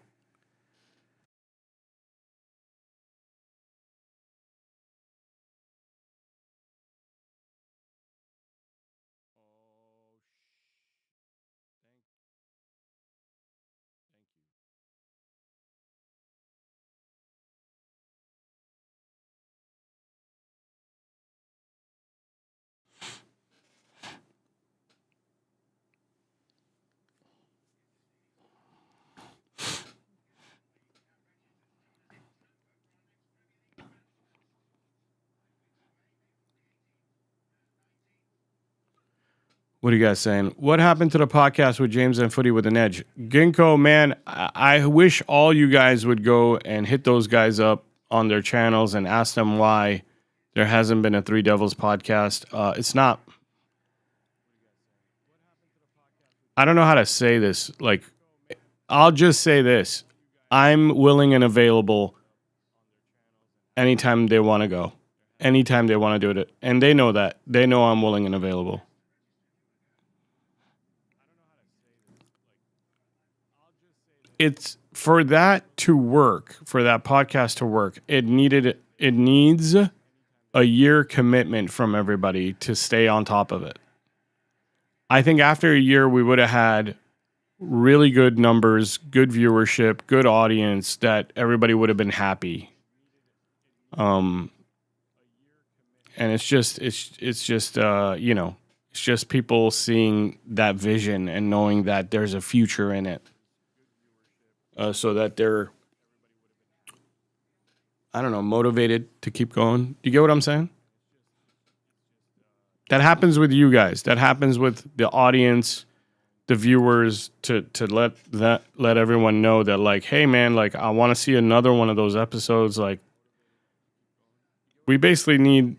A: What are you guys saying? What happened to the podcast with James and Footy with an Edge? Ginkgo, man, I wish all you guys would go and hit those guys up on their channels and ask them why there hasn't been a Three Devils podcast. It's not. I don't know how to say this. Like, I'll just say this. I'm willing and available anytime they want to go, anytime they want to do it. And they know that. They know I'm willing and available. It's for that to work, for that podcast to work, it needs a year commitment from everybody to stay on top of it. I think after a year we would have had really good numbers, good viewership, good audience that everybody would have been happy. And it's just it's just people seeing that vision and knowing that there's a future in it. So that they're, I don't know, motivated to keep going. Do you get what I'm saying? That happens with you guys. That happens with the audience, the viewers, to let everyone know that, like, hey man, like, I want to see another one of those episodes. Like, we basically need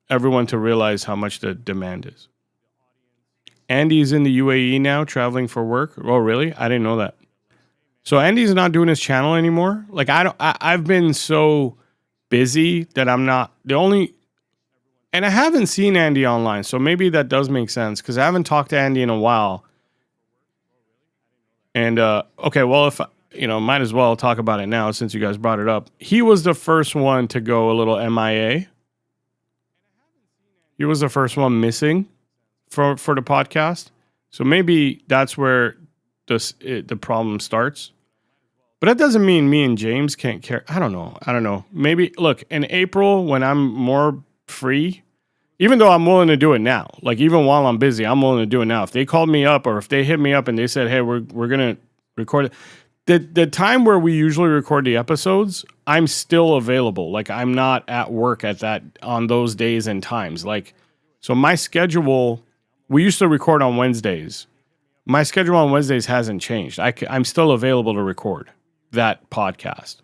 A: everyone to realize how much the demand is. Andy's in the UAE now, traveling for work. Oh, really? I didn't know that. So Andy's not doing his channel anymore. Like, I've been so busy that I'm not the only, and I haven't seen Andy online. So maybe that does make sense because I haven't talked to Andy in a while. And okay, well, if might as well talk about it now since you guys brought it up. He was the first one to go a little MIA. He was the first one missing for the podcast. So maybe that's where the problem starts. But that doesn't mean me and James can't care. I don't know. Maybe, look, in April when I'm more free, even though I'm willing to do it now, like even while I'm busy, I'm willing to do it now. If they called me up or if they hit me up and they said, hey, we're going to record it. The time where we usually record the episodes, I'm still available. Like, I'm not at work on those days and times. Like, so my schedule, we used to record on Wednesdays. My schedule on Wednesdays hasn't changed. I'm still available to record that podcast.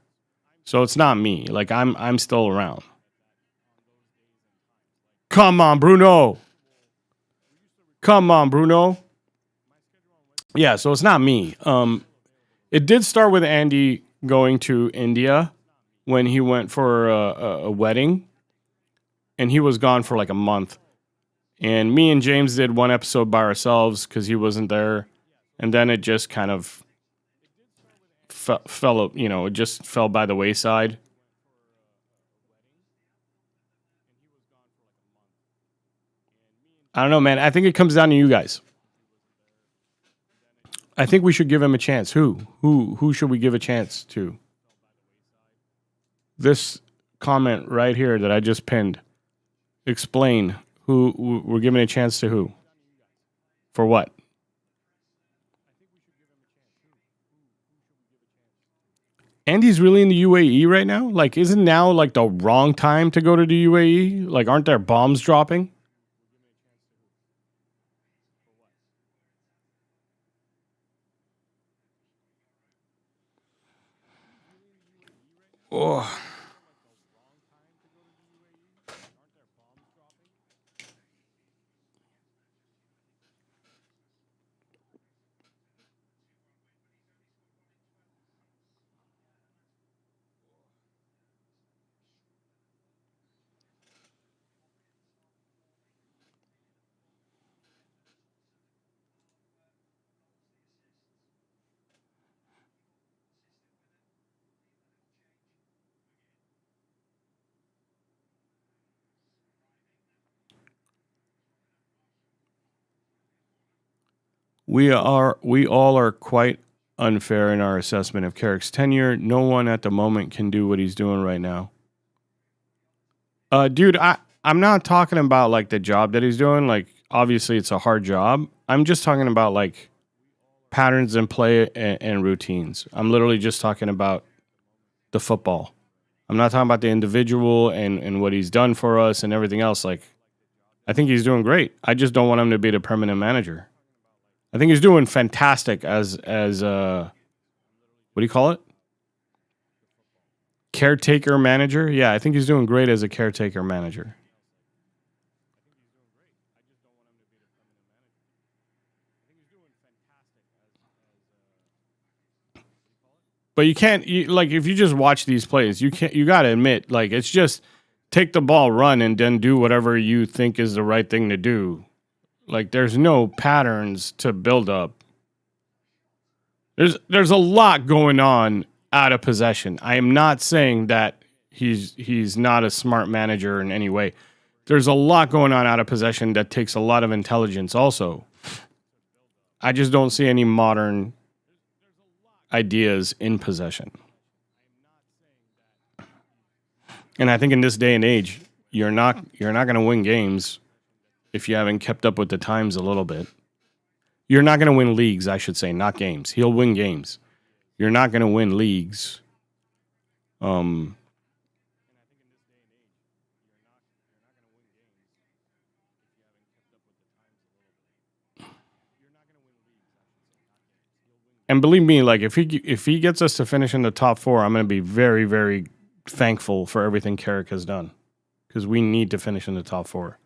A: So it's not me. Like, I'm still around. Come on, Bruno. Yeah, so it's not me. It did start with Andy going to India when he went for a wedding, and he was gone for like a month. And me and James did one episode by ourselves because he wasn't there, and then it just kind of fell. It just fell by the wayside. I don't know, man. I think it comes down to you guys. I think we should give him a chance. Who should we give a chance to? This comment right here that I just pinned. Explain who we're giving a chance to who? For what? Andy's really in the UAE right now? Like, isn't now like the wrong time to go to the UAE? Like, aren't there bombs dropping? Oh. We all are quite unfair in our assessment of Carrick's tenure. No one at the moment can do what he's doing right now. Dude, I'm not talking about like the job that he's doing. Like, obviously, it's a hard job. I'm just talking about like patterns in play and routines. I'm literally just talking about the football. I'm not talking about the individual and what he's done for us and everything else. Like, I think he's doing great. I just don't want him to be the permanent manager. I think he's doing fantastic as what do you call it? Caretaker manager? Yeah, I think he's doing great as a caretaker manager. But like if you just watch these plays, you got to admit, like, it's just take the ball, run, and then do whatever you think is the right thing to do. Like, there's no patterns to build up. There's a lot going on out of possession. I am not saying that he's not a smart manager in any way. There's a lot going on out of possession that takes a lot of intelligence also. I just don't see any modern ideas in possession. And I think in this day and age, you're not going to win games if you haven't kept up with the times a little bit. You're not going to win leagues, I should say, not games. He'll win games. You're not going to win leagues. And believe me, like if he gets us to finish in the top 4, I'm going to be very, very thankful for everything Carrick has done, because we need to finish in the top 4.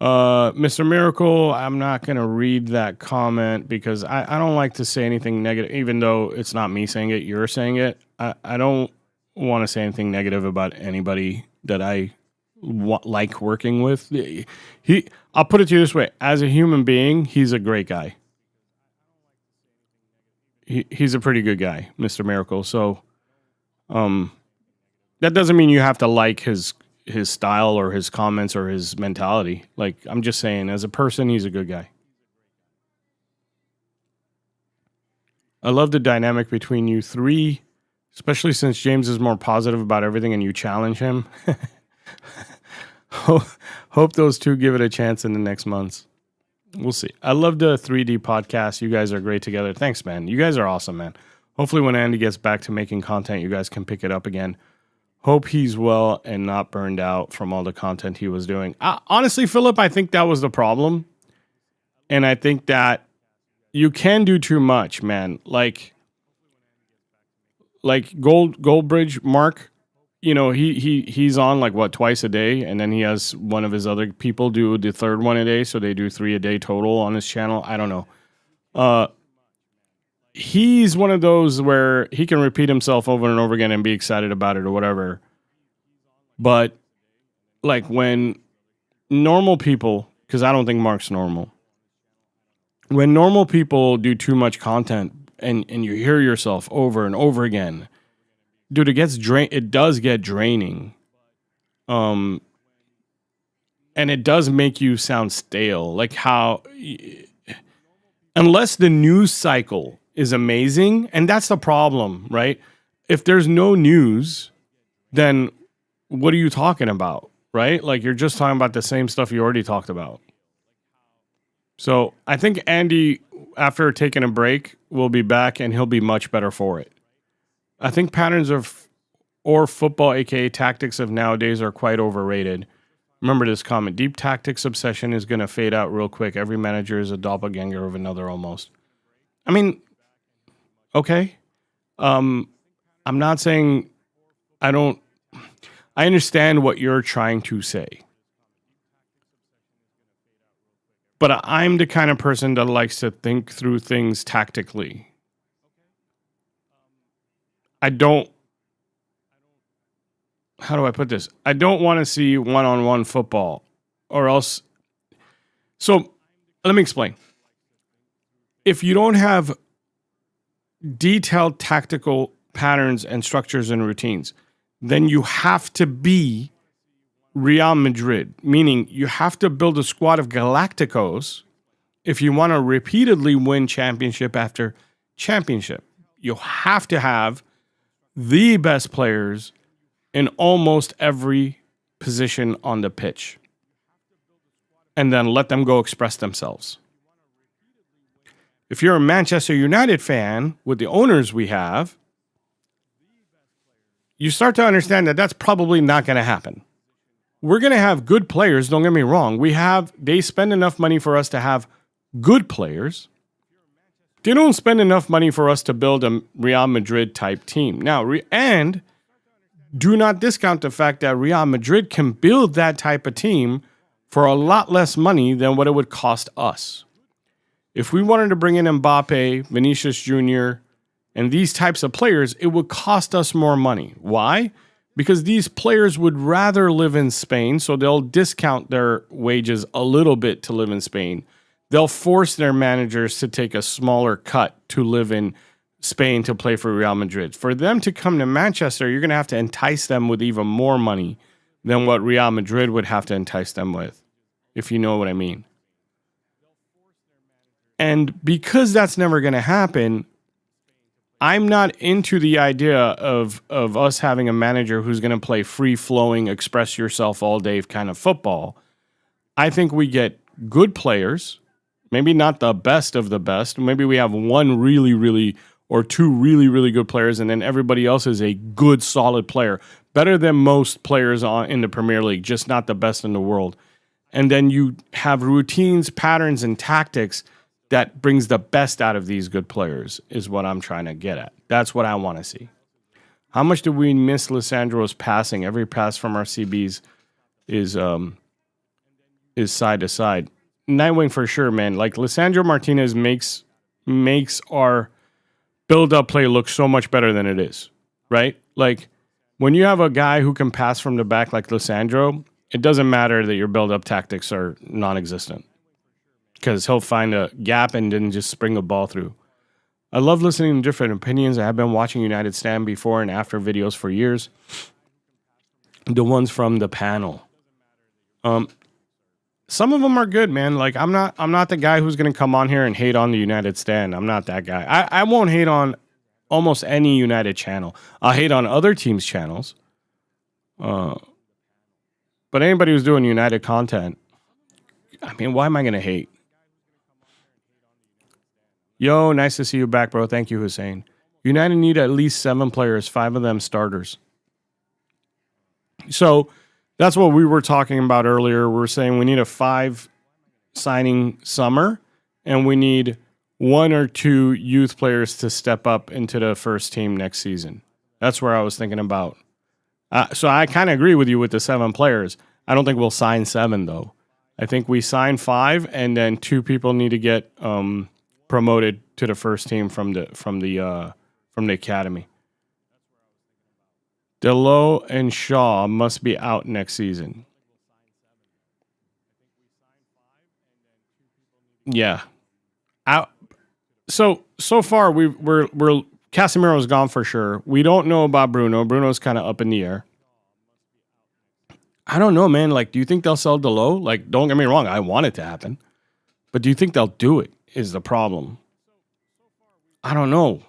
A: Mr. Miracle, I'm not going to read that comment because I don't like to say anything negative, even though it's not me saying it, you're saying it. I don't want to say anything negative about anybody that I like working with. I'll put it to you this way. As a human being, he's a great guy. He's a pretty good guy, Mr. Miracle. So, that doesn't mean you have to like his style or his comments or his mentality. Like, I'm just saying, as a person, he's a good guy. I love the dynamic between you three, especially since James is more positive about everything and you challenge him. Hope those two give it a chance in the next months. We'll see. I love the 3D podcast. You guys are great together. Thanks, man. You guys are awesome, man. Hopefully when Andy gets back to making content, you guys can pick it up again. Hope he's well and not burned out from all the content he was doing. Honestly, Philip, I think that was the problem. And I think that you can do too much, man. Like Goldbridge, Mark, you know, he's on like what, twice a day, and then he has one of his other people do the third one a day, so they do 3 a day total on his channel. I don't know. He's one of those where he can repeat himself over and over again and be excited about it or whatever. But like when normal people, because I don't think Mark's normal, when normal people do too much content and you hear yourself over and over again, dude, it does get draining. And it does make you sound stale. Like how, unless the news cycle is amazing, and that's the problem, right? If there's no news, then what are you talking about, right? Like you're just talking about the same stuff you already talked about. So I think Andy, after taking a break, will be back and he'll be much better for it. I think patterns or football, aka tactics of nowadays, are quite overrated. Remember this comment: deep tactics obsession is going to fade out real quick. Every manager is a doppelganger of another almost. I mean, okay. I'm not saying I understand what you're trying to say. But I'm the kind of person that likes to think through things tactically. How do I put this? I don't want to see one-on-one football or else. So let me explain. If you don't have detailed tactical patterns and structures and routines, then you have to be Real Madrid, meaning you have to build a squad of Galacticos if you want to repeatedly win championship after championship, you have to have the best players in almost every position on the pitch, and then let them go express themselves. If you're a Manchester United fan with the owners we have, you start to understand that that's probably not going to happen. We're going to have good players, don't get me wrong. They spend enough money for us to have good players. They don't spend enough money for us to build a Real Madrid type team. Now, and do not discount the fact that Real Madrid can build that type of team for a lot less money than what it would cost us. If we wanted to bring in Mbappe, Vinicius Jr., and these types of players, it would cost us more money. Why? Because these players would rather live in Spain, so they'll discount their wages a little bit to live in Spain. They'll force their managers to take a smaller cut to live in Spain to play for Real Madrid. For them to come to Manchester, you're going to have to entice them with even more money than what Real Madrid would have to entice them with, if you know what I mean. And because that's never going to happen, I'm not into the idea of us having a manager who's going to play free-flowing, express yourself all day kind of football. I think we get good players, maybe not the best of the best. Maybe we have one really, really, or two really, really good players, and then everybody else is a good, solid player. Better than most players in the Premier League, just not the best in the world. And then you have routines, patterns, and tactics that brings the best out of these good players is what I'm trying to get at. That's what I want to see. How much do we miss Lisandro's passing? Every pass from our CBs is side to side. Nightwing for sure, man. Like Lisandro Martinez makes our build-up play look so much better than it is, right? Like when you have a guy who can pass from the back like Lisandro, it doesn't matter that your build-up tactics are non-existent, because he'll find a gap and then just spring a ball through. I love listening to different opinions. I have been watching United stand before and after videos for years. The ones from the panel. Some of them are good, man. Like I'm not the guy who's going to come on here and hate on the United stand. I'm not that guy. I won't hate on almost any United channel. I'll hate on other teams' channels. But anybody who's doing United content, I mean, why am I going to hate? Yo, nice to see you back, bro. Thank you, Hussein. United need at least 7 players, 5 of them starters. So that's what we were talking about earlier. We were saying we need a 5 signing summer, and we need 1 or 2 youth players to step up into the first team next season. That's where I was thinking about. So I kind of agree with you with the 7 players. I don't think we'll sign 7, though. I think we sign 5, and then 2 people need to get promoted to the first team from the academy. Delo and Shaw must be out next season. Yeah, out. So far we're Casemiro's gone for sure. We don't know about Bruno. Bruno's kind of up in the air. I don't know, man. Like, do you think they'll sell Delo? Like, don't get me wrong, I want it to happen, but do you think they'll do it? Is the problem. I don't know.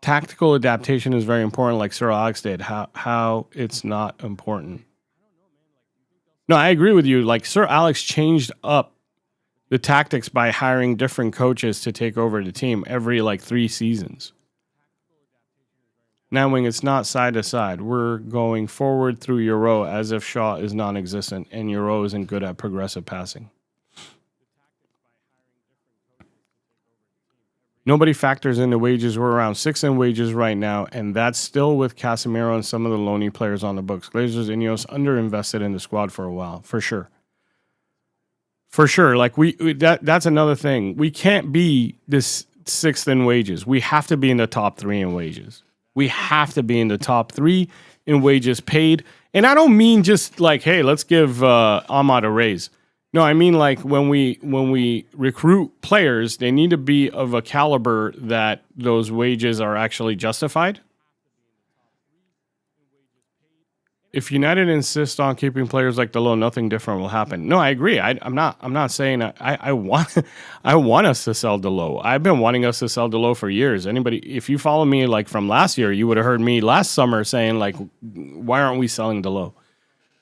A: Tactical adaptation is very important, like Sir Alex did. How it's not important. No, I agree with you. Like Sir Alex changed up the tactics by hiring different coaches to take over the team every 3 seasons. Now, when it's not side to side, we're going forward through Euro as if Shaw is non-existent and Euro isn't good at progressive passing. Nobody factors in the wages. We're around 6 in wages right now, and that's still with Casemiro and some of the loaney players on the books. Glazers, Ineos underinvested in the squad for a while, for sure. For sure. Like that's another thing. We can't be this 6th in wages. We have to be in the top 3 in wages. We have to be in the top 3 in wages paid. And I don't mean just like, hey, let's give Ahmad a raise. No, I mean like when we recruit players, they need to be of a caliber that those wages are actually justified. if United insists on keeping players like Delo, nothing different will happen. No, I agree. I'm not saying I want I want us to sell Delo. I've been wanting us to sell Delo for years. Anybody, if you follow me like from last year, you would have heard me last summer saying like, why aren't we selling Delo?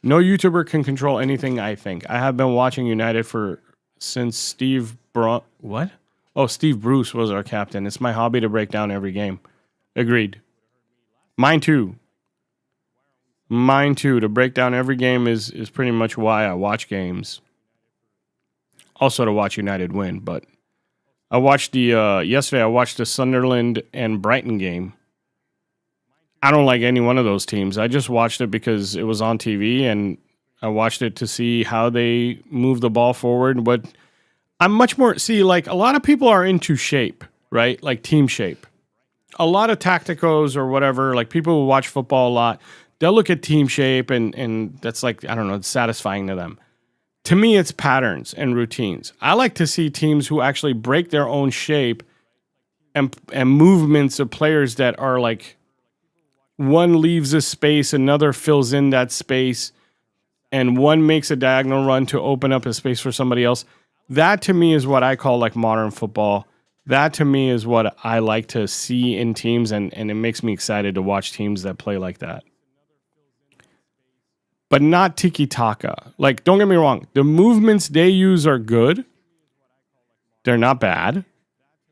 A: No YouTuber can control anything. I think I have been watching United since Steve what? Oh, Steve Bruce was our captain. It's my hobby to break down every game. Agreed. Mine too. Mine too. To break down every game is pretty much why I watch games. Also to watch United win, but I watched yesterday I watched the Sunderland and Brighton game. I don't like any one of those teams. I just watched it because it was on TV and I watched it to see how they move the ball forward. But I'm much more like a lot of people are into shape, right? Like team shape. A lot of tacticos or whatever, like people who watch football a lot, they'll look at team shape and that's like, I don't know, it's satisfying to them. To me, it's patterns and routines. I like to see teams who actually break their own shape and movements of players that are like one leaves a space, another fills in that space, and one makes a diagonal run to open up a space for somebody else. That to me is what I call like modern football. That to me is what I like to see in teams, and it makes me excited to watch teams that play like that. But not tiki-taka. Like, don't get me wrong. The movements they use are good. They're not bad.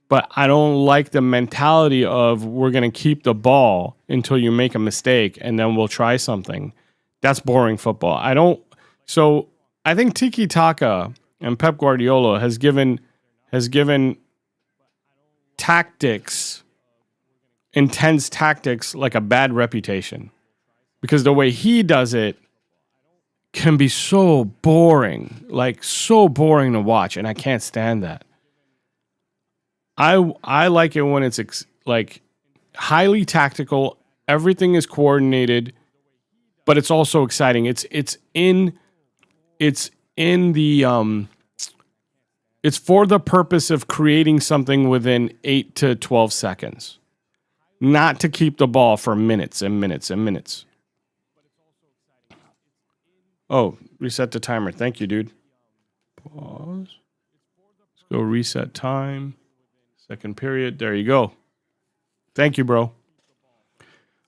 A: But I don't like the mentality of we're going to keep the ball until you make a mistake and then we'll try something. That's boring football. So I think tiki-taka and Pep Guardiola has given tactics, intense tactics, like a bad reputation. Because the way he does it can be so boring, like so boring to watch, and I can't stand that. I like it when it's like highly tactical, everything is coordinated, but it's also exciting. It's for the purpose of creating something within 8 to 12 seconds, not to keep the ball for minutes and minutes and minutes. Oh, reset the timer. Thank you, dude. Pause. Let's go reset time. Second period. There you go. Thank you, bro.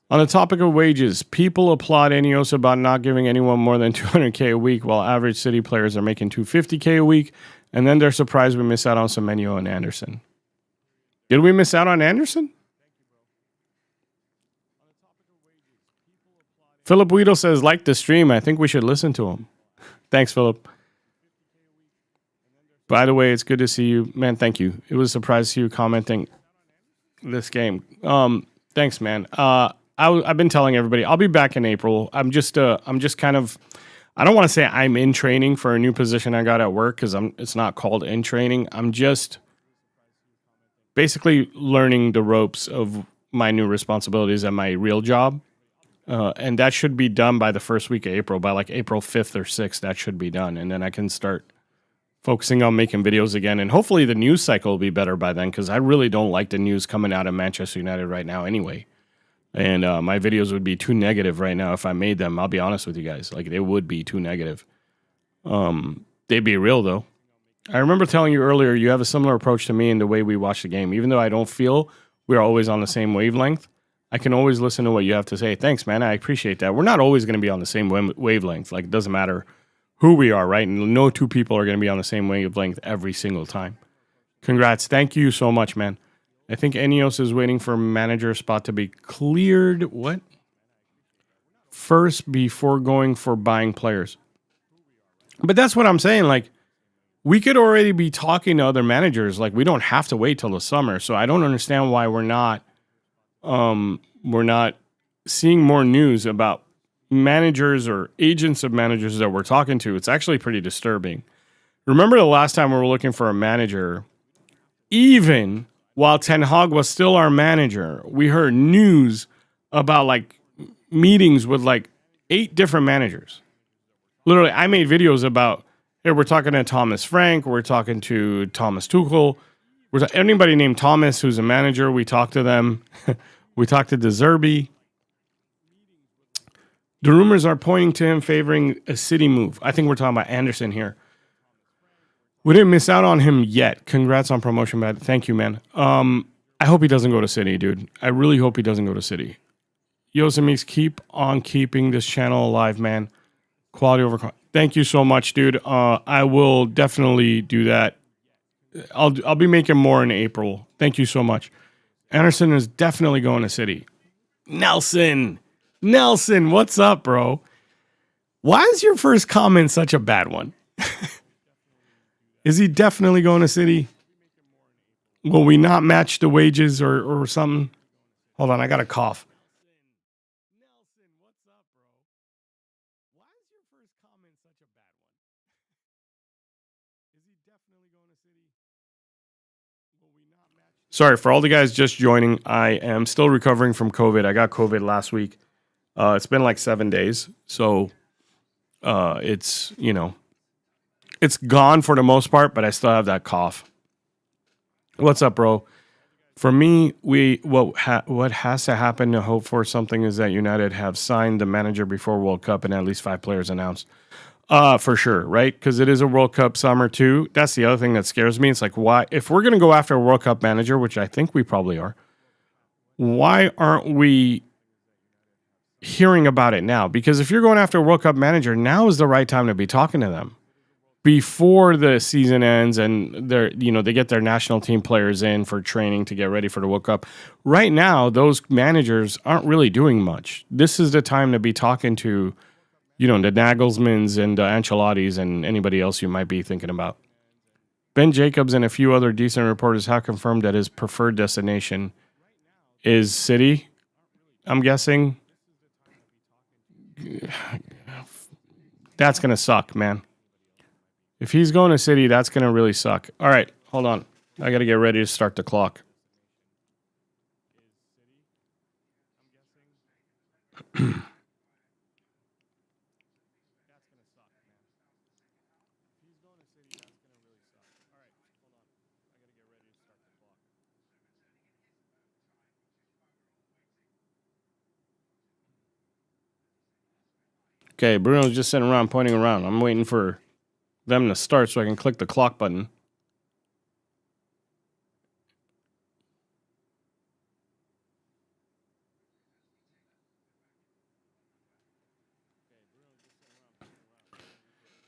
A: On the topic of wages, people applaud Ineos about not giving anyone more than $200K a week, while average City players are making $250K a week, and then they're surprised we miss out on Semenyo and Anderson. Did we miss out on Anderson? Philip Weedle says, like the stream. I think we should listen to him. Thanks, Philip. By the way, it's good to see you. Man, thank you. It was a surprise to see you commenting this game. Thanks, man. I've been telling everybody, I'll be back in April. I'm just kind of, I don't want to say I'm in training for a new position I got at work because it's not called in training. I'm just basically learning the ropes of my new responsibilities at my real job. And that should be done by the first week of April. By like April 5th or 6th, that should be done. And then I can start focusing on making videos again. And hopefully the news cycle will be better by then because I really don't like the news coming out of Manchester United right now anyway. And my videos would be too negative right now if I made them. I'll be honest with you guys. Like, they would be too negative. They'd be real, though. I remember telling you earlier, you have a similar approach to me in the way we watch the game. Even though I don't feel we're always on the same wavelength, I can always listen to what you have to say. Thanks, man. I appreciate that. We're not always going to be on the same wavelength. Like, it doesn't matter who we are, right? And no two people are going to be on the same wavelength every single time. Congrats. Thank you so much, man. I think Ineos is waiting for manager spot to be cleared. What? First before going for buying players. But that's what I'm saying. Like, we could already be talking to other managers. Like, we don't have to wait till the summer. So I don't understand why we're not seeing more news about managers or agents of managers that we're talking to. It's actually pretty disturbing. Remember the last time we were looking for a manager, even while Ten Hag was still our manager, we heard news about like meetings with like 8 different managers. Literally, I made videos about, hey, we're talking to Thomas Frank, we're talking to Thomas Tuchel, anybody named Thomas who's a manager, we talked to them. We talked to De Zerbi. The rumors are pointing to him favoring a City move. I think we're talking about Anderson here. We didn't miss out on him yet. Congrats on promotion, man. Thank you, man. I hope he doesn't go to City, dude. I really hope he doesn't go to City. Yosemite, keep on keeping this channel alive, man. Quality over. Thank you so much, dude. I will definitely do that. I'll be making more in April. Thank you so much. Anderson is definitely going to City. Nelson, what's up, bro? Why is your first comment such a bad one? Is he definitely going to City? Will we not match the wages or something? Hold on, I got a cough. Sorry, for all the guys just joining, I am still recovering from COVID. I got COVID last week. It's been like 7 days. So it's, it's gone for the most part, but I still have that cough. What's up, bro? For me, what has to happen to hope for something is that United have signed the manager before World Cup and at least 5 players announced. For sure, right? Because it is a World Cup summer too. That's the other thing that scares me. It's like, why, if we're going to go after a World Cup manager, which I think we probably are, why aren't we hearing about it now? Because if you're going after a World Cup manager, now is the right time to be talking to them before the season ends and they get their national team players in for training to get ready for the World Cup. Right now, those managers aren't really doing much. This is the time to be talking to the Nagelsmans and Ancelottis and anybody else you might be thinking about. Ben Jacobs and a few other decent reporters have confirmed that his preferred destination is City, I'm guessing. That's going to suck, man. If he's going to City, that's going to really suck. All right, hold on. I got to get ready to start the clock. Okay, Bruno's just sitting around pointing around. I'm waiting for them to start so I can click the clock button.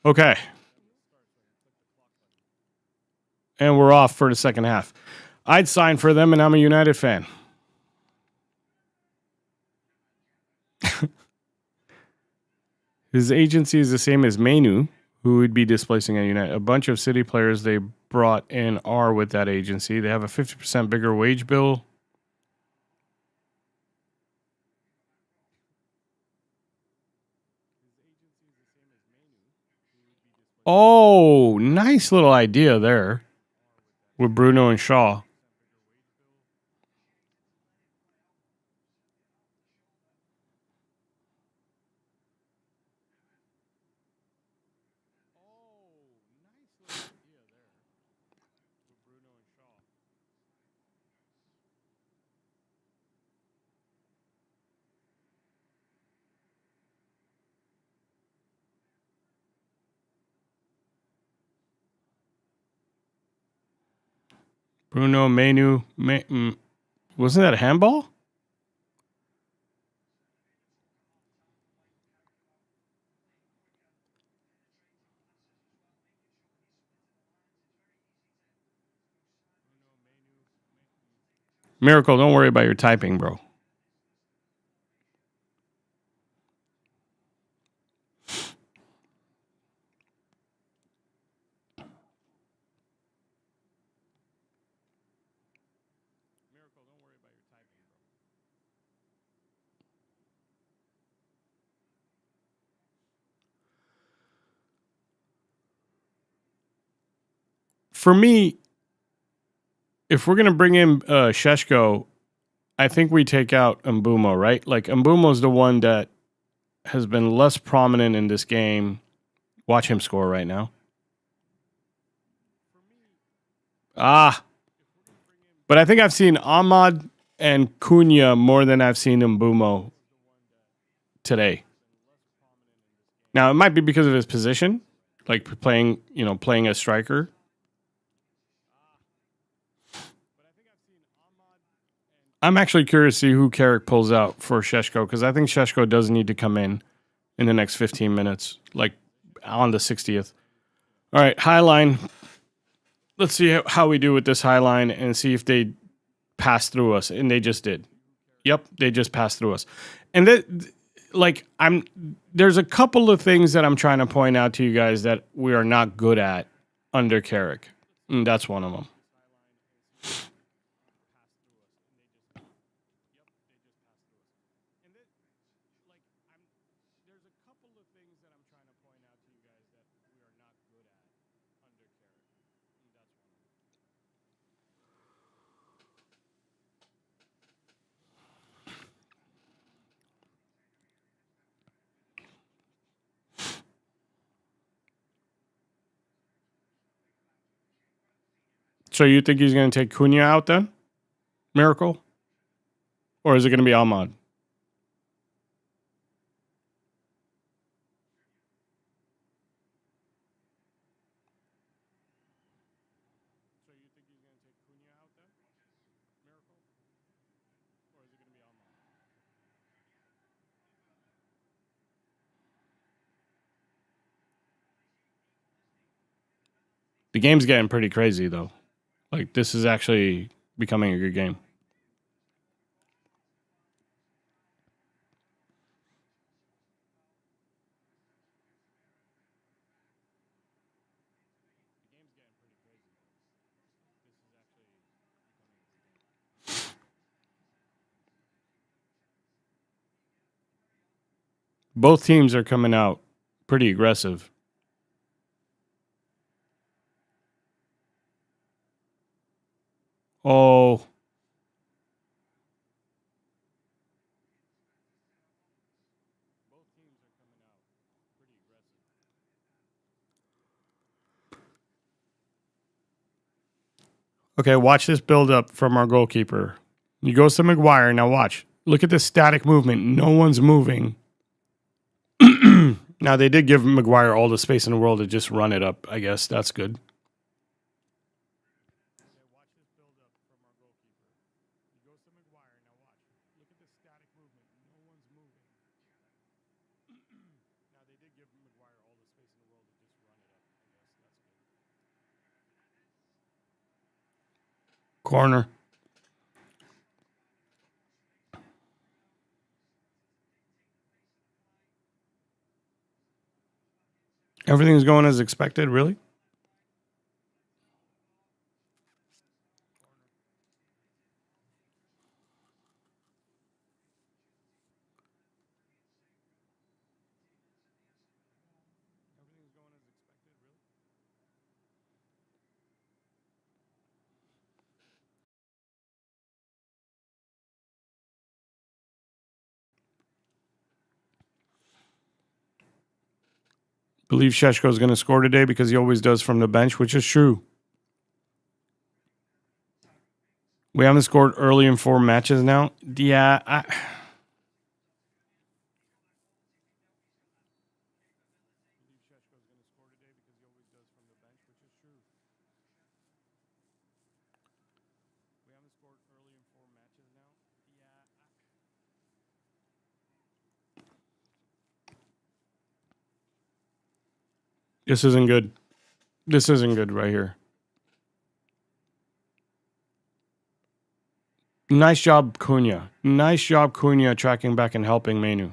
A: Okay. And we're off for the second half. I'd sign for them, and I'm a United fan. His agency is the same as Mainu, who would be displacing at United. A bunch of City players they brought in are with that agency. They have a 50% bigger wage bill. Oh, nice little idea there with Bruno and Shaw. Bruno, Mainu. Wasn't that a handball? Miracle, don't worry about your typing, bro. For me, if we're going to bring in Sheshko, I think we take out Mbumo, right? Like, Mbumo's the one that has been less prominent in this game. Watch him score right now. But I think I've seen Ahmad and Cunha more than I've seen Mbumo today. Now, it might be because of his position, like playing a striker. I'm actually curious to see who Carrick pulls out for Šeško, because I think Šeško does need to come in the next 15 minutes, like on the 60th. All right, high line. Let's see how we do with this high line and see if they pass through us. And they just did. Yep, they just passed through us. And there's a couple of things that I'm trying to point out to you guys that we are not good at under Carrick. And that's one of them. So you think he's going to take Cunha out then? Miracle? Or is it going to be Ahmad? The game's getting pretty crazy, though. Like, this is actually becoming a good game. Both teams are coming out pretty aggressive. Oh. Okay, watch this build up from our goalkeeper. He goes to Maguire. Now watch. Look at the static movement. No one's moving. Now, they did give Maguire all the space in the world to just run it up. I guess that's good. Corner. Everything's going as expected, really? Believe Šeško is going to score today because he always does from the bench, which is true. We haven't scored early in 4 matches now. Yeah, this isn't good. This isn't good right here. Nice job, Cunha. Nice job, Cunha, tracking back and helping Menu.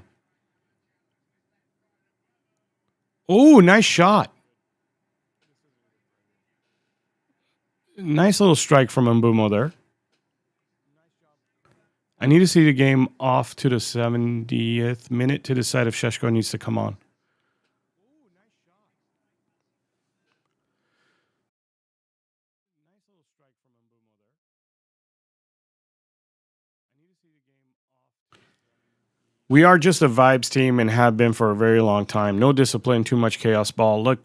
A: Oh, nice shot. Nice little strike from Mbumo there. I need to see the game off to the 70th minute to decide if Šeško needs to come on. We are just a vibes team and have been for a very long time. No discipline, too much chaos ball. Look,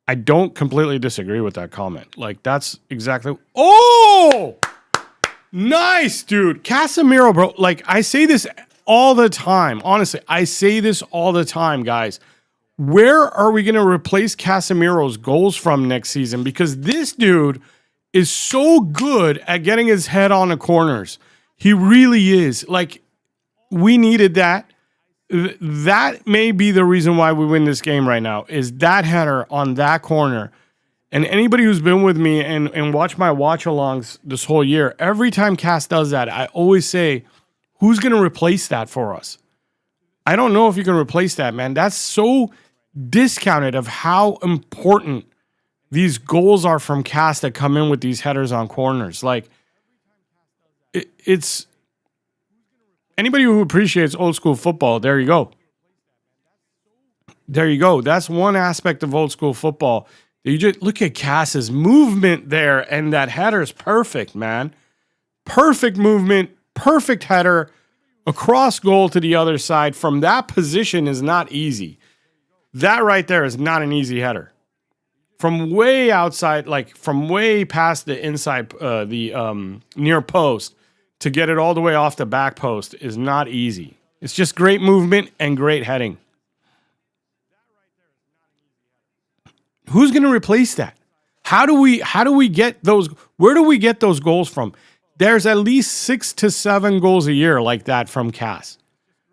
A: I don't completely disagree with that comment. Like, that's exactly... Oh! Nice, dude. Casemiro, bro. Like, I say this all the time. Honestly, I say this all the time, guys. Where are we going to replace Casemiro's goals from next season? Because this dude is so good at getting his head on the corners. He really is. Like, we needed that. That may be the reason why we win this game right now, is that header on that corner. And anybody who's been with me and watched my watch-alongs this whole year, every time Cass does that, I always say, who's going to replace that for us? I don't know if you can replace that, man. That's so discounted of how important these goals are from Cass that come in with these headers on corners. Like, it's anybody who appreciates old school football, there you go. There you go. That's one aspect of old school football. You just look at Cass's movement there, and that header is perfect, man. Perfect movement, perfect header across goal to the other side from that position is not easy. That right there is not an easy header. From way outside, like from way past the inside, the near post, to get it all the way off the back post is not easy. It's just great movement and great heading. Who's going to replace that? How do we get those? Where do we get those goals from? There's at least 6 to 7 goals a year like that from Cass.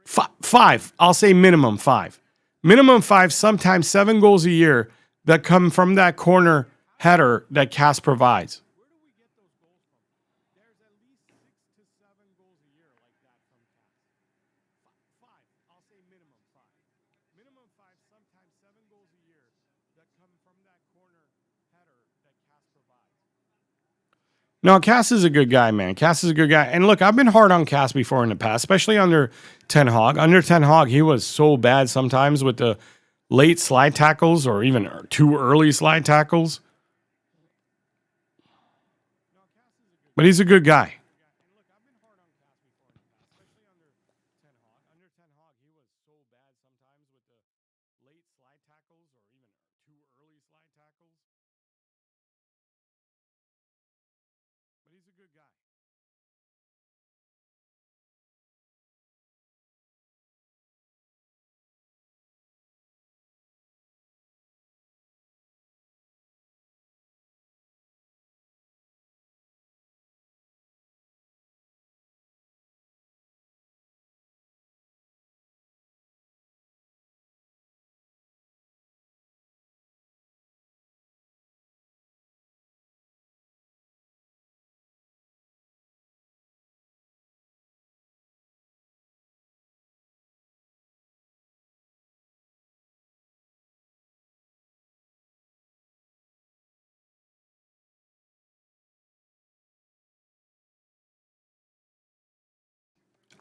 A: Five. I'll say minimum 5. Minimum 5, sometimes 7 goals a year that come from that corner header that Cass provides. No, Cass is a good guy, man. Cass is a good guy. And look, I've been hard on Cass before in the past, especially under Ten Hag. Under Ten Hag, he was so bad sometimes with the late slide tackles or even too early slide tackles. But he's a good guy.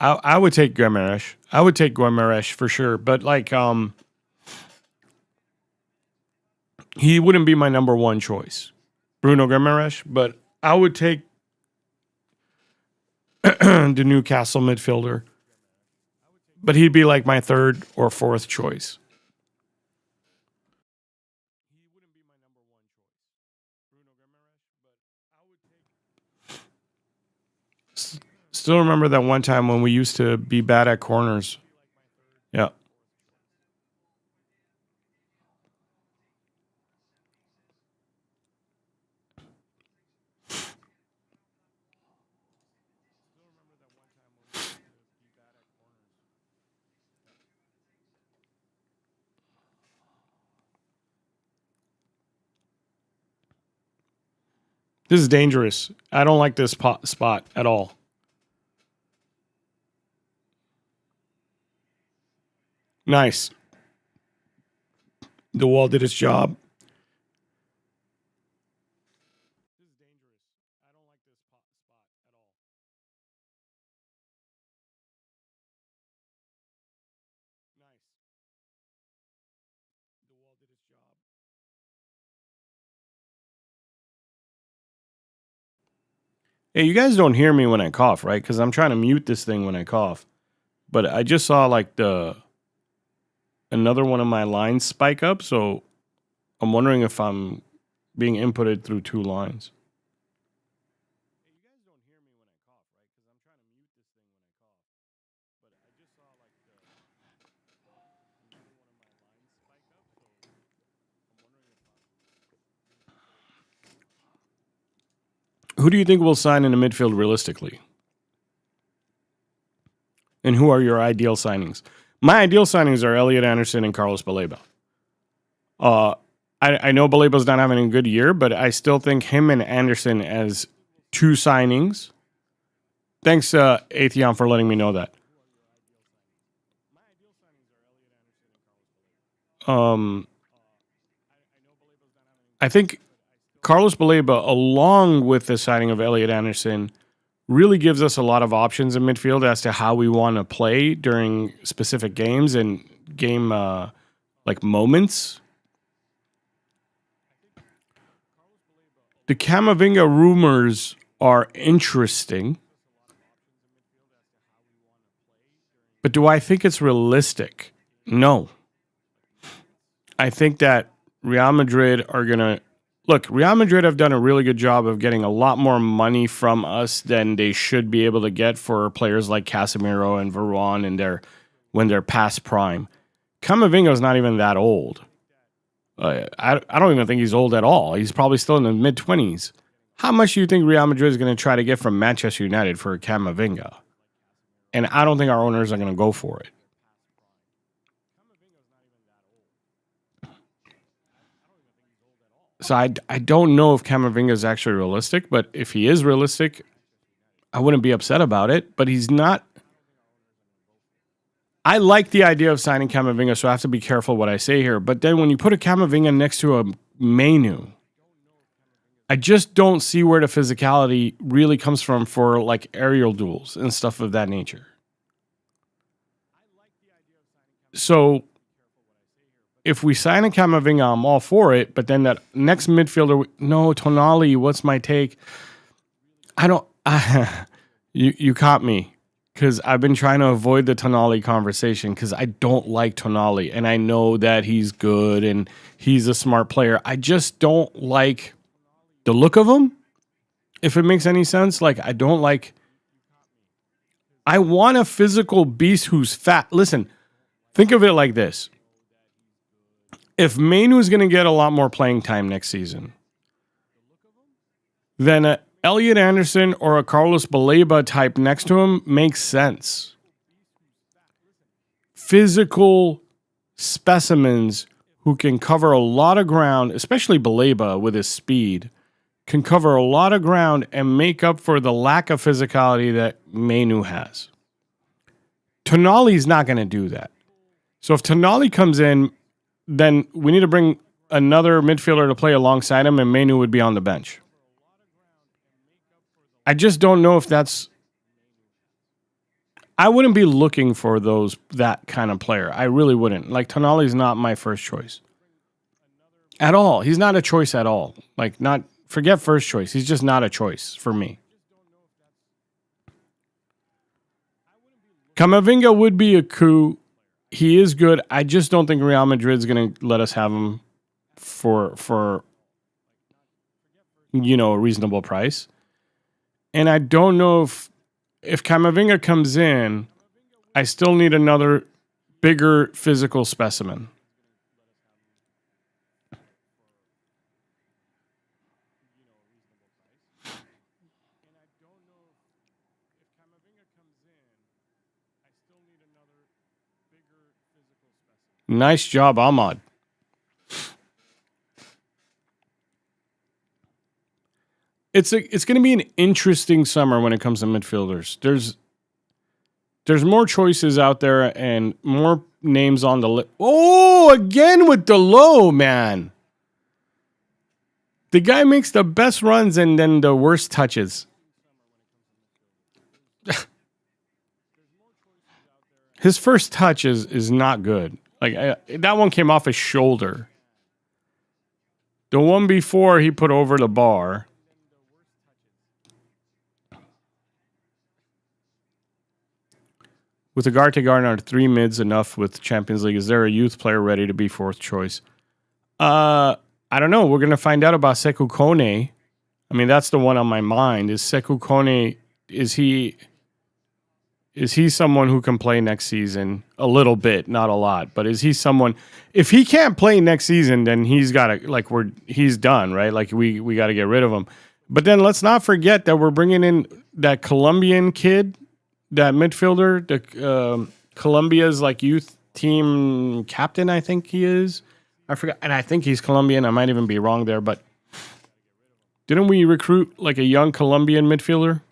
A: I would take Guimaraes. I would take Guimaraes for sure. But like he wouldn't be my number one choice. Bruno Guimaraes, but I would take the Newcastle midfielder. But he'd be like my third or fourth choice. Still remember that one time when we used to be bad at corners. Yeah. This is dangerous. I don't like this spot at all. Nice. The wall did its job. Hey, you guys don't hear me when I cough, right? Because I'm trying to mute this thing when I cough. But I just saw like another one of my lines spike up, so I'm wondering if I'm being inputted through 2 lines. Who do you think will sign in the midfield realistically? And who are your ideal signings? My ideal signings are Elliot Anderson and Carlos Baleba. I know Baleba's not having a good year, but I still think him and Anderson as two signings. Thanks, Atheon, for letting me know that. I think Carlos Baleba, along with the signing of Elliot Anderson, really gives us a lot of options in midfield as to how we want to play during specific games and game like moments. The Camavinga rumors are interesting, but do I think it's realistic? No. I think that Real Madrid are going to... Look, Real Madrid have done a really good job of getting a lot more money from us than they should be able to get for players like Casemiro and Varane when they're past prime. Camavinga is not even that old. I don't even think he's old at all. He's probably still in the mid-20s. How much do you think Real Madrid is going to try to get from Manchester United for Camavinga? And I don't think our owners are going to go for it. So I don't know if Camavinga is actually realistic, but if he is realistic, I wouldn't be upset about it. But he's not. I like the idea of signing Camavinga, so I have to be careful what I say here. But then when you put a Camavinga next to a Menu, I just don't see where the physicality really comes from for like aerial duels and stuff of that nature. So if we sign a Camavinga, I'm all for it. But then that next midfielder, no, Tonali, what's my take? You caught me. Because I've been trying to avoid the Tonali conversation because I don't like Tonali. And I know that he's good and he's a smart player. I just don't like the look of him, if it makes any sense. Like, I don't like... I want a physical beast who's fat. Listen, think of it like this. If Manu is going to get a lot more playing time next season, then a Elliot Anderson or a Carlos Baleba type next to him makes sense. Physical specimens who can cover a lot of ground, especially Baleba with his speed, can cover a lot of ground and make up for the lack of physicality that Manu has. Tonali's not going to do that. So if Tonali comes in, then we need to bring another midfielder to play alongside him, and Manu would be on the bench. I just don't know if that's... I wouldn't be looking for that kind of player. I really wouldn't. Like, Tonali's not my first choice. At all. He's not a choice at all. Like, forget first choice. He's just not a choice for me. Camavinga would be a coup. He is good. I just don't think Real Madrid's going to let us have him for a reasonable price. And I don't know if Camavinga comes in, I still need another bigger physical specimen. Nice job, Ahmad. It's going to be an interesting summer when it comes to midfielders. There's more choices out there and more names on the list. Oh, again with the low, man. The guy makes the best runs and then the worst touches. His first touch is not good. Like that one came off his shoulder. The one before he put over the bar. With Ugarte Gardner, 3 mids enough with Champions League? Is there a youth player ready to be fourth choice? I don't know. We're going to find out about Sekou Kone. I mean, that's the one on my mind. Is Sekou Kone, is he someone who can play next season? A little bit, not a lot. But is he someone... If he can't play next season, then he's got to... Like, he's done, right? Like, we got to get rid of him. But then let's not forget that we're bringing in that Colombian kid, that midfielder, the Colombia's like youth team captain, I think he is. I forgot, and I think he's Colombian. I might even be wrong there, but didn't we recruit like a young Colombian midfielder?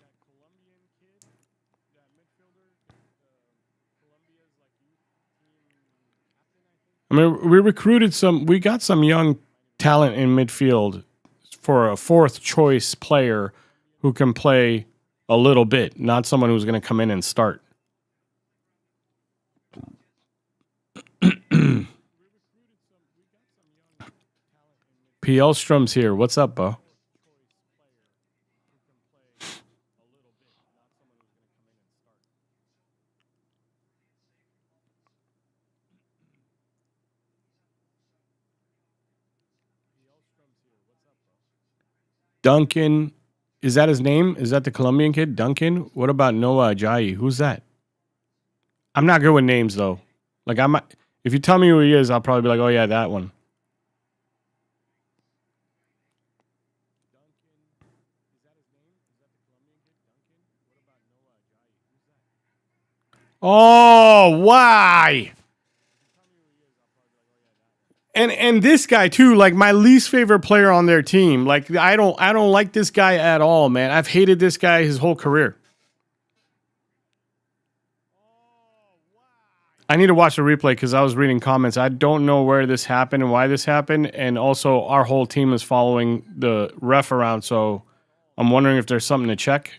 A: I mean, we got some young talent in midfield for a fourth choice player who can play a little bit, not someone who's going to come in and start. PL Strum's here. What's up, Bo? Duncan, is that his name? Is that the Colombian kid, Duncan? What about Noah Ajayi? Who's that? I'm not good with names though. Like if you tell me who he is, I'll probably be like, oh yeah, that one. Oh, why? And this guy too, like my least favorite player on their team. Like I don't like this guy at all, man. I've hated this guy his whole career. I need to watch the replay because I was reading comments. I don't know where this happened and why this happened, and also our whole team is following the ref around, so I'm wondering if there's something to check.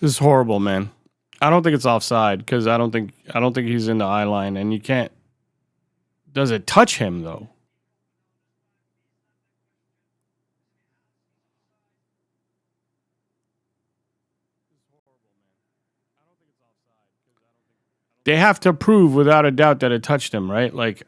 A: This is horrible, man. I don't think it's offside because I don't think he's in the eye line, and you can't. Does it touch him though? They have to prove without a doubt that it touched him, right? Like,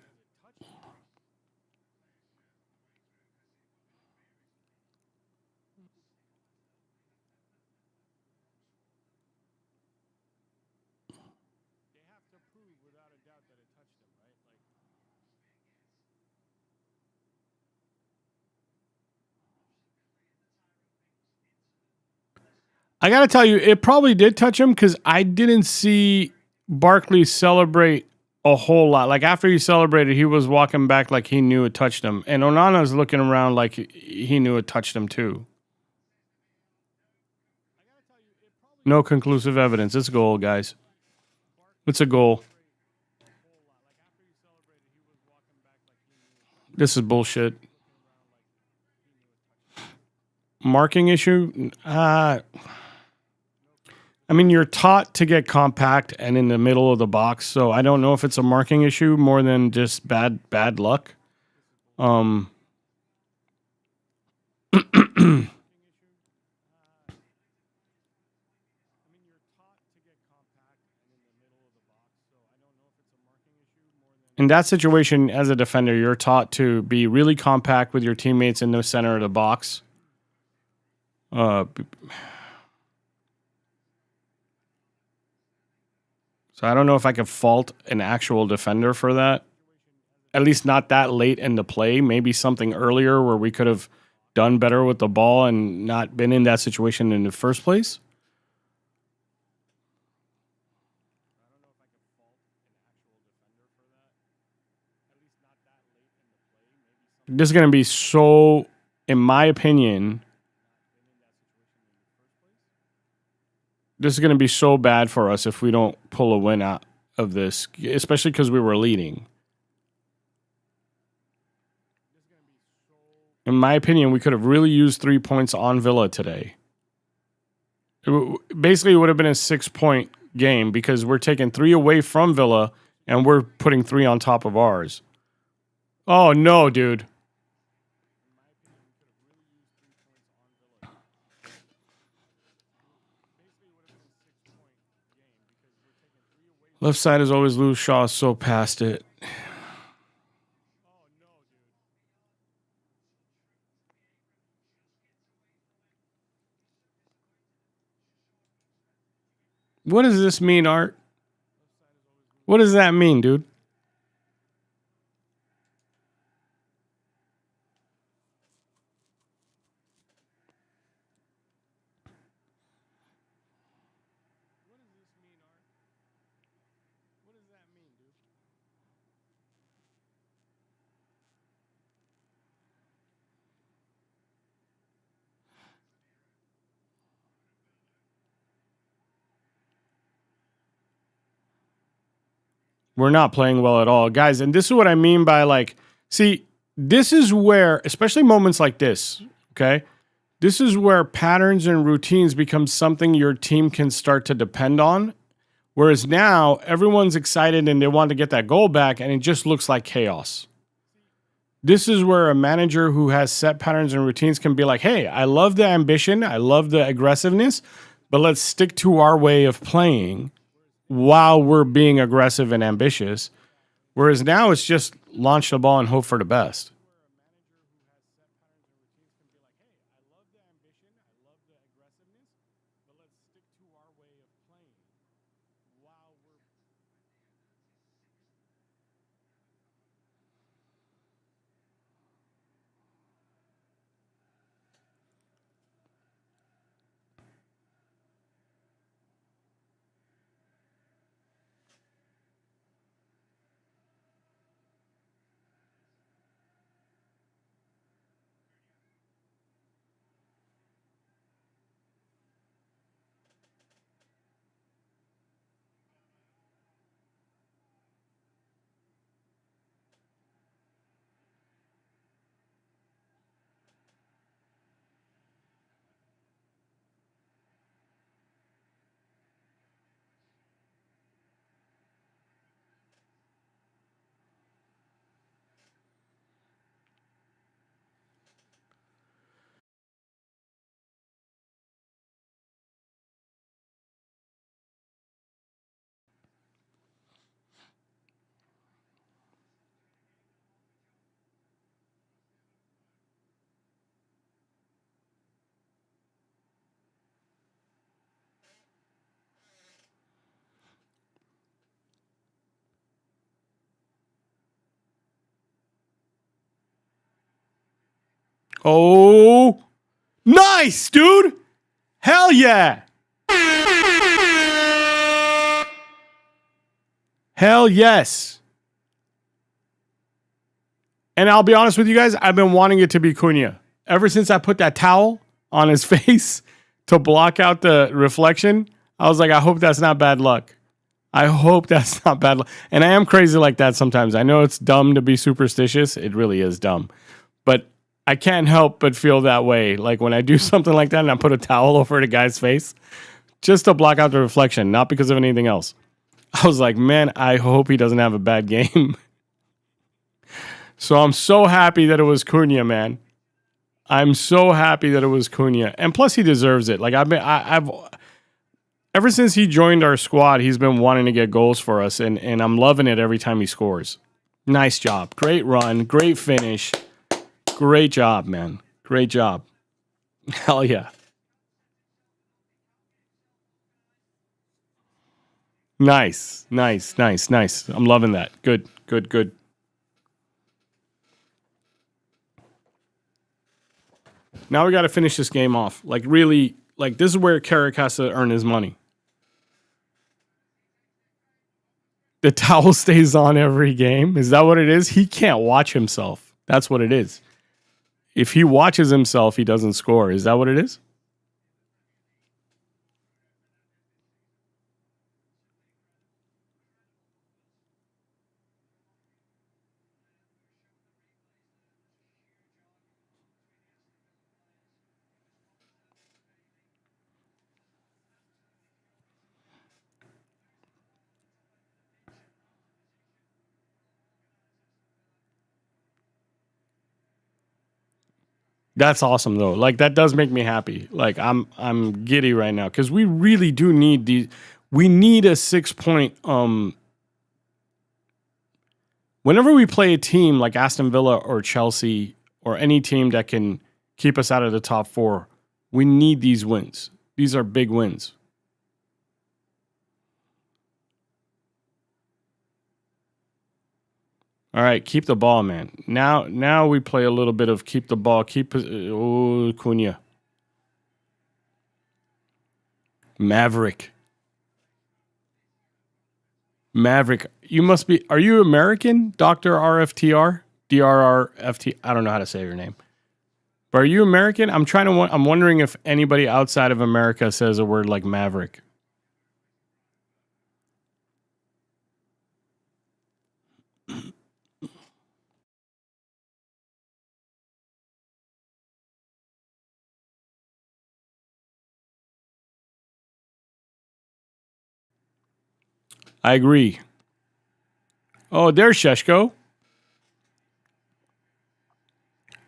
A: I gotta tell you, it probably did touch him because I didn't see Barkley celebrate a whole lot. Like after he celebrated, he was walking back like he knew it touched him, and Onana's looking around like he knew it touched him too. No conclusive evidence. It's a goal, guys. It's a goal. This is bullshit. Marking issue? I mean, you're taught to get compact and in the middle of the box, so I don't know if it's a marking issue more than just bad luck. In that situation, as a defender, you're taught to be really compact with your teammates in the center of the box. So I don't know if I could fault an actual defender for that. At least not that late in the play. Maybe something earlier where we could have done better with the ball and not been in that situation in the first place. This is going to be so, in my opinion, this is going to be so bad for us if we don't pull a win out of this, especially because we were leading. In my opinion, we could have really used 3 points on Villa today. Basically, it would have been a 6-point game because we're taking 3 away from Villa and we're putting 3 on top of ours. Oh, no, dude. Left side is always loose. Shaw's so past it. What does this mean, Art? What does that mean, dude? We're not playing well at all, guys. And this is what I mean by like, see, this is where, especially moments like this, okay? This is where patterns and routines become something your team can start to depend on. Whereas now everyone's excited and they want to get that goal back and it just looks like chaos. This is where a manager who has set patterns and routines can be like, hey, I love the ambition, I love the aggressiveness, but let's stick to our way of playing while we're being aggressive and ambitious. Whereas now it's just launch the ball and hope for the best. Oh, nice, dude. Hell yeah. Hell yes. And I'll be honest with you guys, I've been wanting it to be Cunha. Ever since I put that towel on his face to block out the reflection, I was like, I hope that's not bad luck. I hope that's not bad luck. And I am crazy like that sometimes. I know it's dumb to be superstitious. It really is dumb. But I can't help but feel that way. Like when I do something like that and I put a towel over the guy's face just to block out the reflection, not because of anything else. I was like, man, I hope he doesn't have a bad game. So I'm so happy that it was Cunha, man. I'm so happy that it was Cunha. And plus he deserves it. Like I've ever since he joined our squad, he's been wanting to get goals for us, and I'm loving it every time he scores. Nice job. Great run. Great finish. Great job, man. Great job. Hell yeah. Nice. Nice. Nice. Nice. I'm loving that. Good. Good. Good. Now we got to finish this game off. Like, really, like, this is where Carrick has to earn his money. The towel stays on every game. Is that what it is? He can't watch himself. That's what it is. If he watches himself, he doesn't score. Is that what it is? That's awesome though. Like that does make me happy. Like I'm giddy right now because we really do need these. We need a 6 point. Whenever we play a team like Aston Villa or Chelsea or any team that can keep us out of the top four, we need these wins. These are big wins. All right, keep the ball, man. Now we play a little bit of keep the ball. Cunha. Maverick. You must be. Are you American, Doctor RFTR? DRRFT. I don't know how to say your name. But are you American? I'm wondering if anybody outside of America says a word like Maverick. I agree. Oh, there's Sheshko,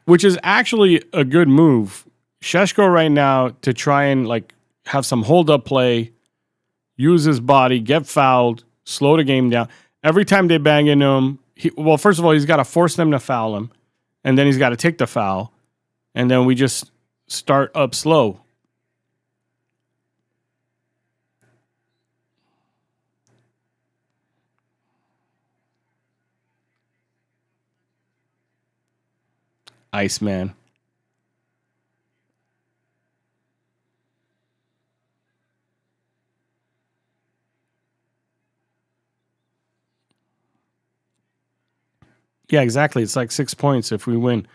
A: which is actually a good move. Sheshko right now to try and like have some hold up play, use his body, get fouled, slow the game down. Every time they bang into him, well, first of all, he's got to force them to foul him, and then he's got to take the foul, and then we just start up slow. Iceman. Yeah, exactly. It's like 6 points if we win.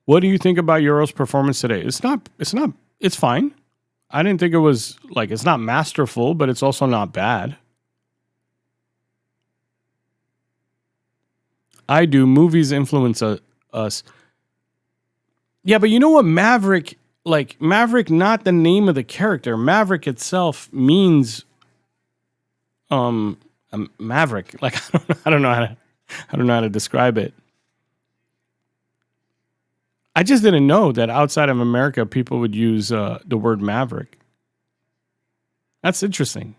A: What do you think about Euro's performance today? It's fine. I didn't think it was like, it's not masterful, but it's also not bad. I do. Movies influence us. Yeah, but you know what? Maverick, not the name of the character. Maverick itself means, a maverick. Like, I don't know how to describe it. I just didn't know that outside of America, people would use the word maverick. That's interesting.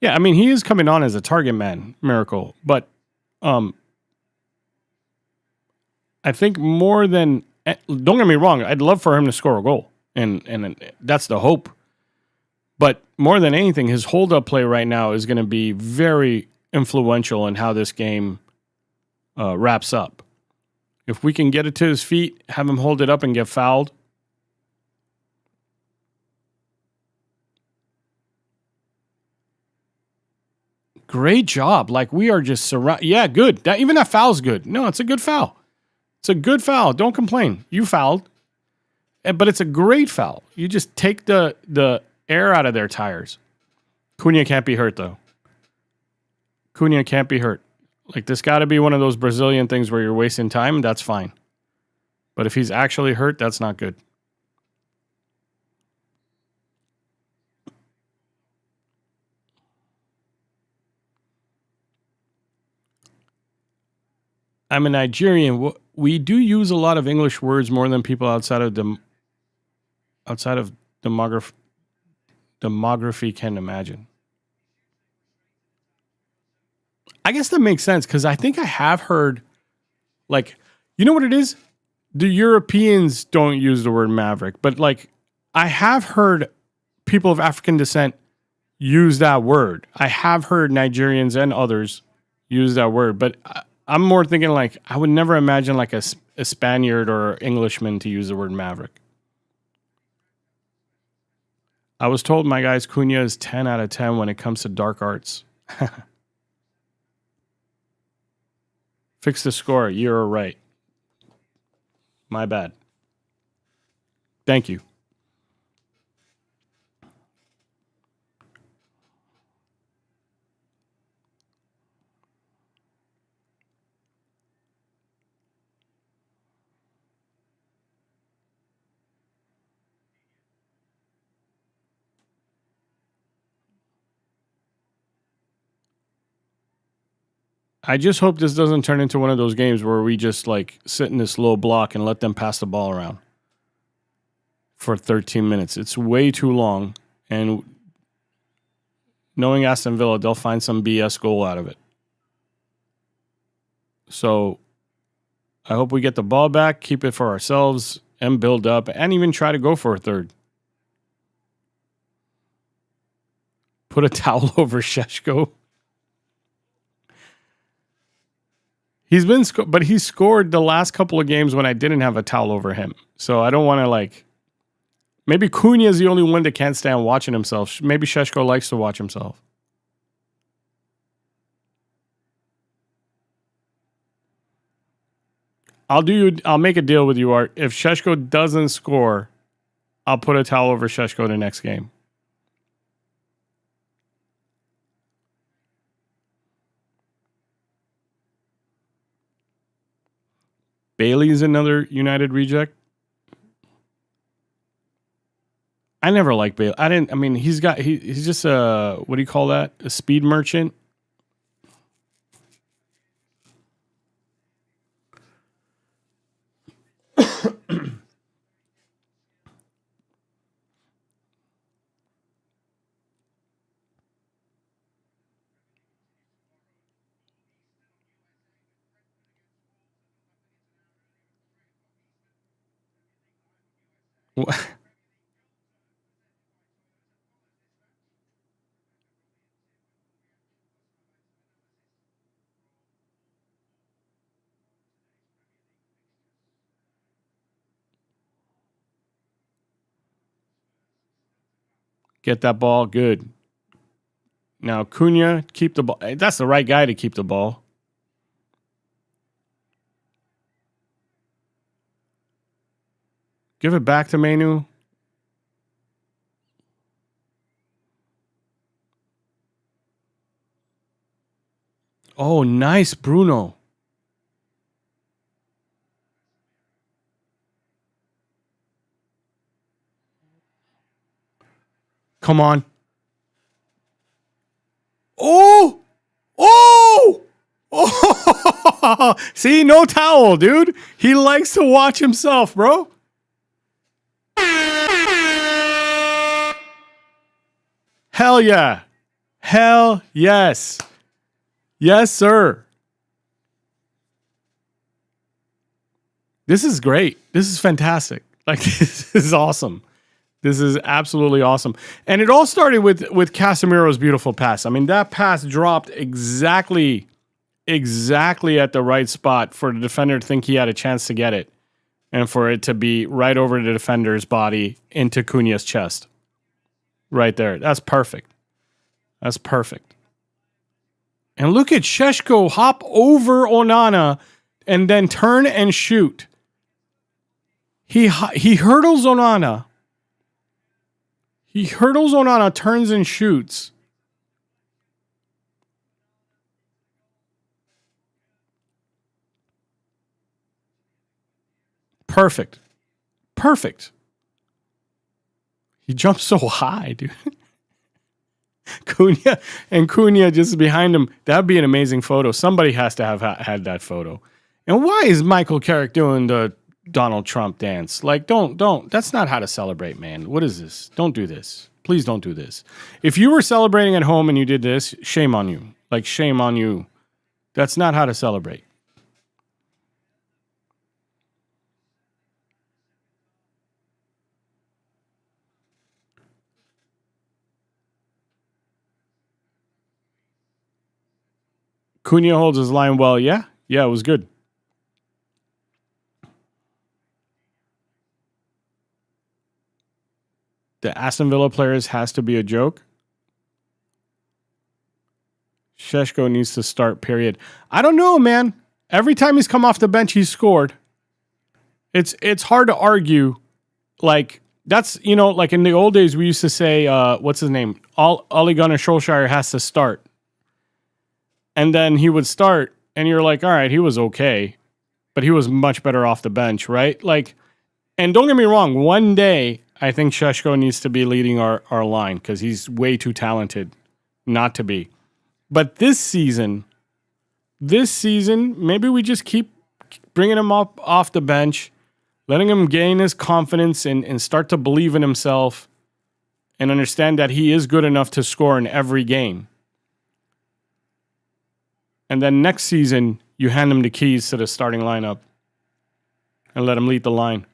A: Yeah, I mean, he is coming on as a target man, Miracle, but um, I think more than don't get me wrong, I'd love for him to score a goal, and that's the hope. But more than anything, his hold up play right now is going to be very influential in how this game wraps up. If we can get it to his feet, have him hold it up and get fouled. Great job. Like we are just surround. Yeah, good. Even that foul's good. No, it's a good foul. It's a good foul. Don't complain. You fouled, but it's a great foul. You just take the air out of their tires. Cunha can't be hurt though. Cunha can't be hurt. Like this got to be one of those Brazilian things where you're wasting time. That's fine. But if he's actually hurt, that's not good. I'm a Nigerian. We do use a lot of English words more than people outside of demography can imagine. I guess that makes sense because I think I have heard, like, you know what it is? The Europeans don't use the word maverick, but like, I have heard people of African descent use that word. I have heard Nigerians and others use that word, but I'm more thinking like, I would never imagine like a Spaniard or Englishman to use the word maverick. I was told my guy's Cunha is 10 out of 10 when it comes to dark arts. Fix the score. You're right. My bad. Thank you. I just hope this doesn't turn into one of those games where we just like sit in this low block and let them pass the ball around for 13 minutes. It's way too long. And knowing Aston Villa, they'll find some BS goal out of it. So I hope we get the ball back, keep it for ourselves, and build up, and even try to go for a third. Put a towel over Šeško. He's been, but he scored the last couple of games when I didn't have a towel over him. So I don't want to like. Maybe Cunha is the only one that can't stand watching himself. Maybe Šeško likes to watch himself. I'll make a deal with you, Art. If Šeško doesn't score, I'll put a towel over Šeško the next game. Bailey's another United reject. I never liked Bailey. He's just a, what do you call that? A speed merchant. Get that ball. Good. Now, Cunha, keep the ball. That's the right guy to keep the ball. Give it back to Manu. Oh, nice, Bruno. Come on. Oh! Oh! Oh! See, no towel, dude. He likes to watch himself, bro. Hell yeah. Hell yes. Yes, sir. This is great. This is fantastic. Like, this is awesome. This is absolutely awesome. And it all started with Casemiro's beautiful pass. I mean, that pass dropped exactly at the right spot for the defender to think he had a chance to get it. And for it to be right over the defender's body into Cunha's chest. Right there. That's perfect. That's perfect. And look at Šeško hop over Onana and then turn and shoot. He hurdles Onana. He hurdles Onana, turns and shoots. Perfect. Perfect. He jumps so high, dude. Cunha just behind him. That'd be an amazing photo. Somebody has to have had that photo. And why is Michael Carrick doing the Donald Trump dance? Like, don't. That's not how to celebrate, man. What is this? Don't do this. Please don't do this. If you were celebrating at home and you did this, shame on you. Like, shame on you. That's not how to celebrate. Cunha holds his line well. Yeah, it was good. The Aston Villa players has to be a joke. Šeško needs to start, period. I don't know, man. Every time he's come off the bench, he's scored. It's hard to argue. Like, that's, like in the old days, we used to say, what's his name? Ole Gunnar Solskjaer has to start. And then he would start, and you're like, all right, he was okay. But he was much better off the bench, right? Like, and don't get me wrong, one day, I think Šeško needs to be leading our line because he's way too talented not to be. But this season, This season, maybe we just keep bringing him up off the bench, letting him gain his confidence and start to believe in himself and understand that he is good enough to score in every game. And then next season, you hand him the keys to the starting lineup and let him lead the line.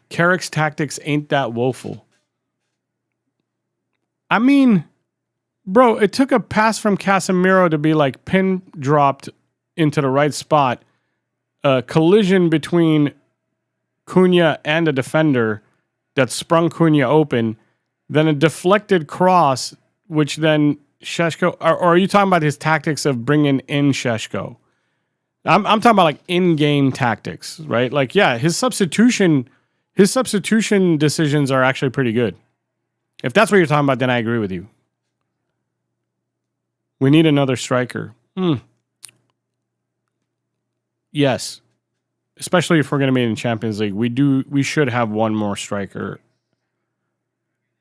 A: Carrick's tactics ain't that woeful. I mean, bro, it took a pass from Casemiro to be like pin dropped into the right spot. A collision between Cunha and a defender that sprung Cunha open. Then a deflected cross, which then Šeško... Or are you talking about his tactics of bringing in Šeško? I'm talking about like in-game tactics, right? Like, yeah, his substitution decisions are actually pretty good. If that's what you're talking about, then I agree with you. We need another striker. Yes. Especially if we're going to be in Champions League. We should have one more striker.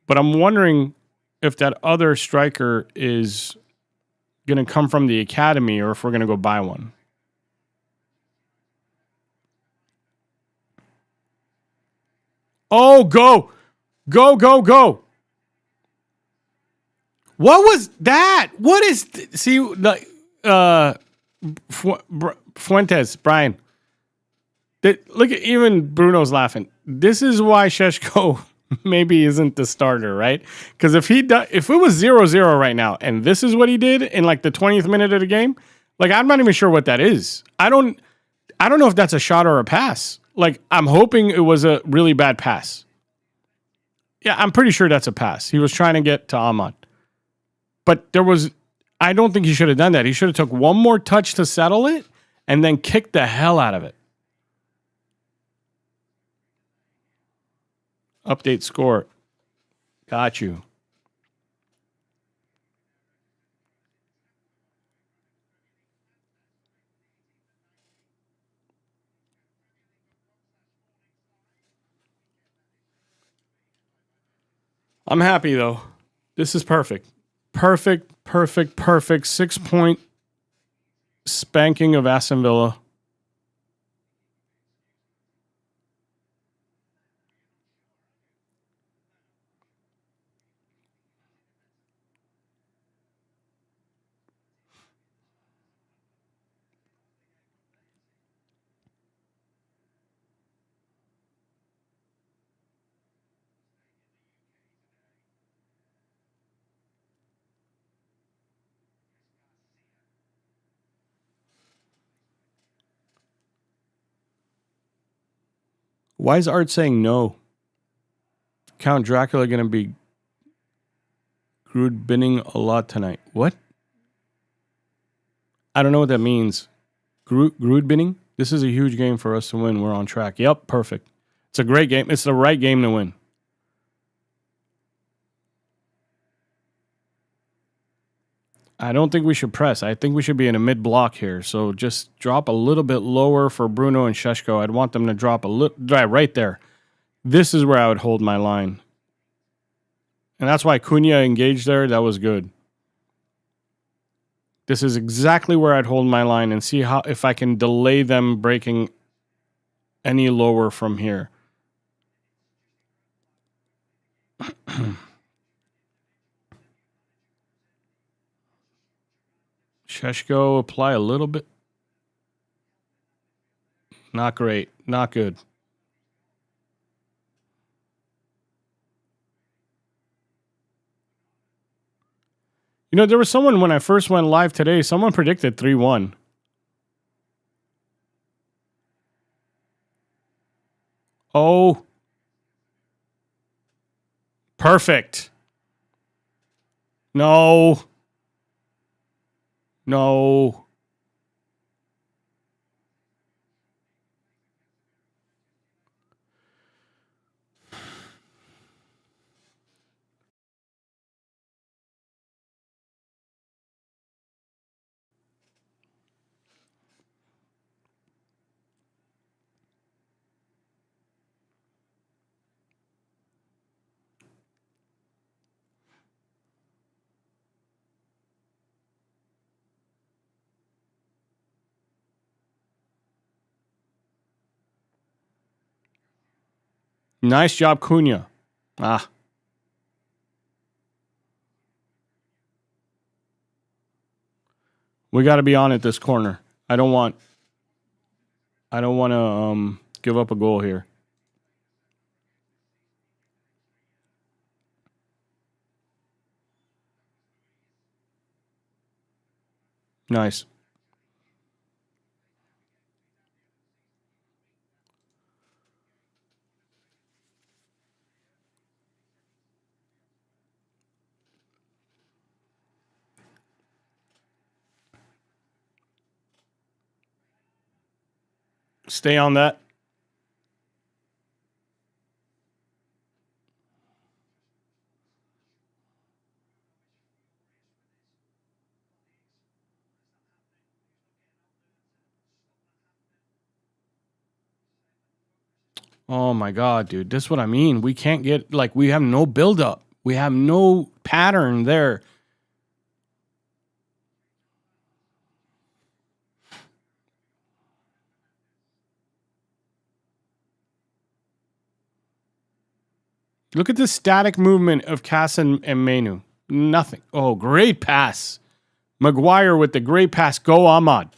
A: But I'm wondering if that other striker is going to come from the academy or if we're going to go buy one. Oh, go. Go, go, go. What was that? What is... See, Fuentes, Brian. Look at... Even Bruno's laughing. This is why Šeško maybe isn't the starter, right? Because if it was 0-0 right now, and this is what he did in like the 20th minute of the game, like I'm not even sure what that is. I don't know if that's a shot or a pass. Like I'm hoping it was a really bad pass. Yeah, I'm pretty sure that's a pass. He was trying to get to Ahmad. But I don't think he should have done that. He should have took one more touch to settle it and then kicked the hell out of it. Update score. Got you. I'm happy though. This is perfect. Perfect. 6-point spanking of Aston Villa. Why is Art saying no? Count Dracula going to be Groot binning a lot tonight. What? I don't know what that means. Groot binning? This is a huge game for us to win. We're on track. Yep, perfect. It's a great game. It's the right game to win. I don't think we should press. I think we should be in a mid block here. So just drop a little bit lower for Bruno and Šeško. I'd want them to drop a little right there. This is where I would hold my line. And that's why Cunha engaged there. That was good. This is exactly where I'd hold my line and see if I can delay them breaking any lower from here. Šeško, apply a little bit. Not great. Not good. You know, there was someone when I first went live today, someone predicted 3-1. Oh. Perfect. No. No. Nice job, Cunha. Ah. We got to be on it this corner. I don't want to give up a goal here. Nice. Stay on that. Oh my god, dude. This is what I mean. We can't get like we have no build up. We have no pattern there. Look at the static movement of Cass and Menu. Nothing. Oh, great pass. Maguire with the great pass. Go Ahmad.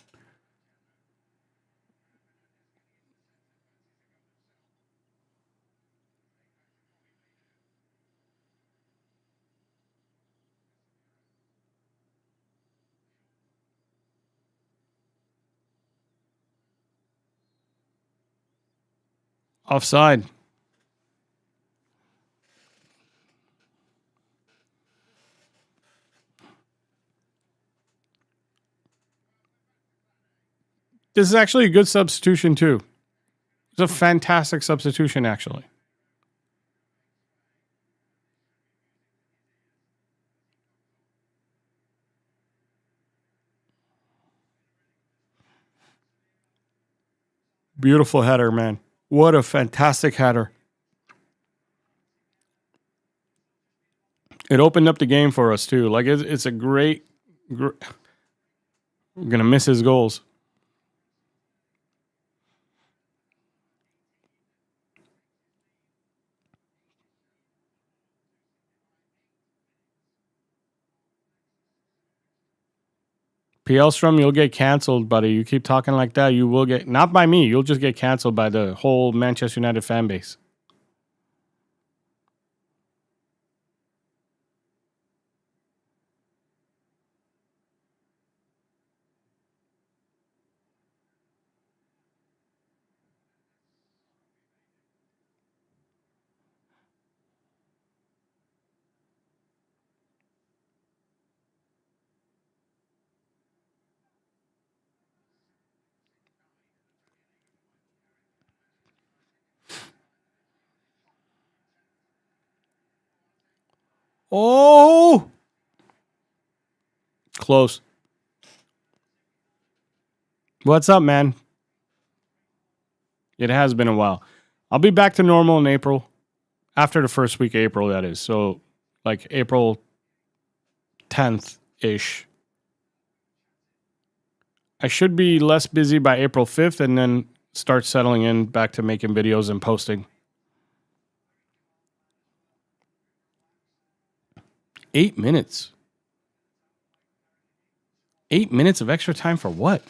A: Offside. This is actually a good substitution too. It's a fantastic substitution, actually. Beautiful header, man. What a fantastic header. It opened up the game for us too. Like it's a great. We're gonna miss his goals. Pielstrom, you'll get canceled, buddy. You keep talking like that, you will get not by me. You'll just get canceled by the whole Manchester United fan base. Oh, close. What's up, man? It has been a while. I'll be back to normal in April. After the first week of April, that is. So, like April 10th ish. I should be less busy by April 5th and then start settling in back to making videos and posting. 8 minutes. 8 minutes of extra time for what?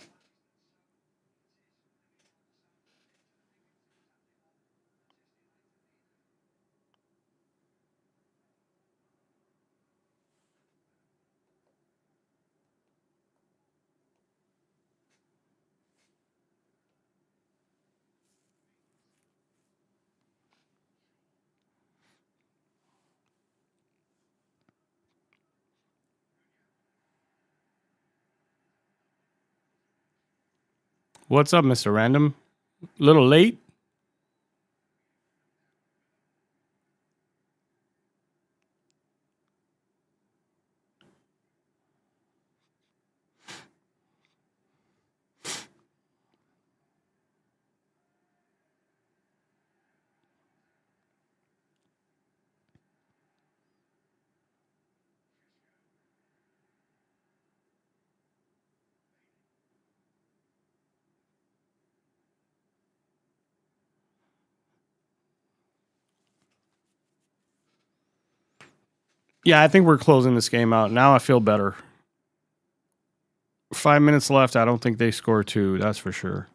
A: What's up, Mr. Random? Little late? Yeah, I think we're closing this game out. Now I feel better. 5 minutes left. I don't think they score two. That's for sure.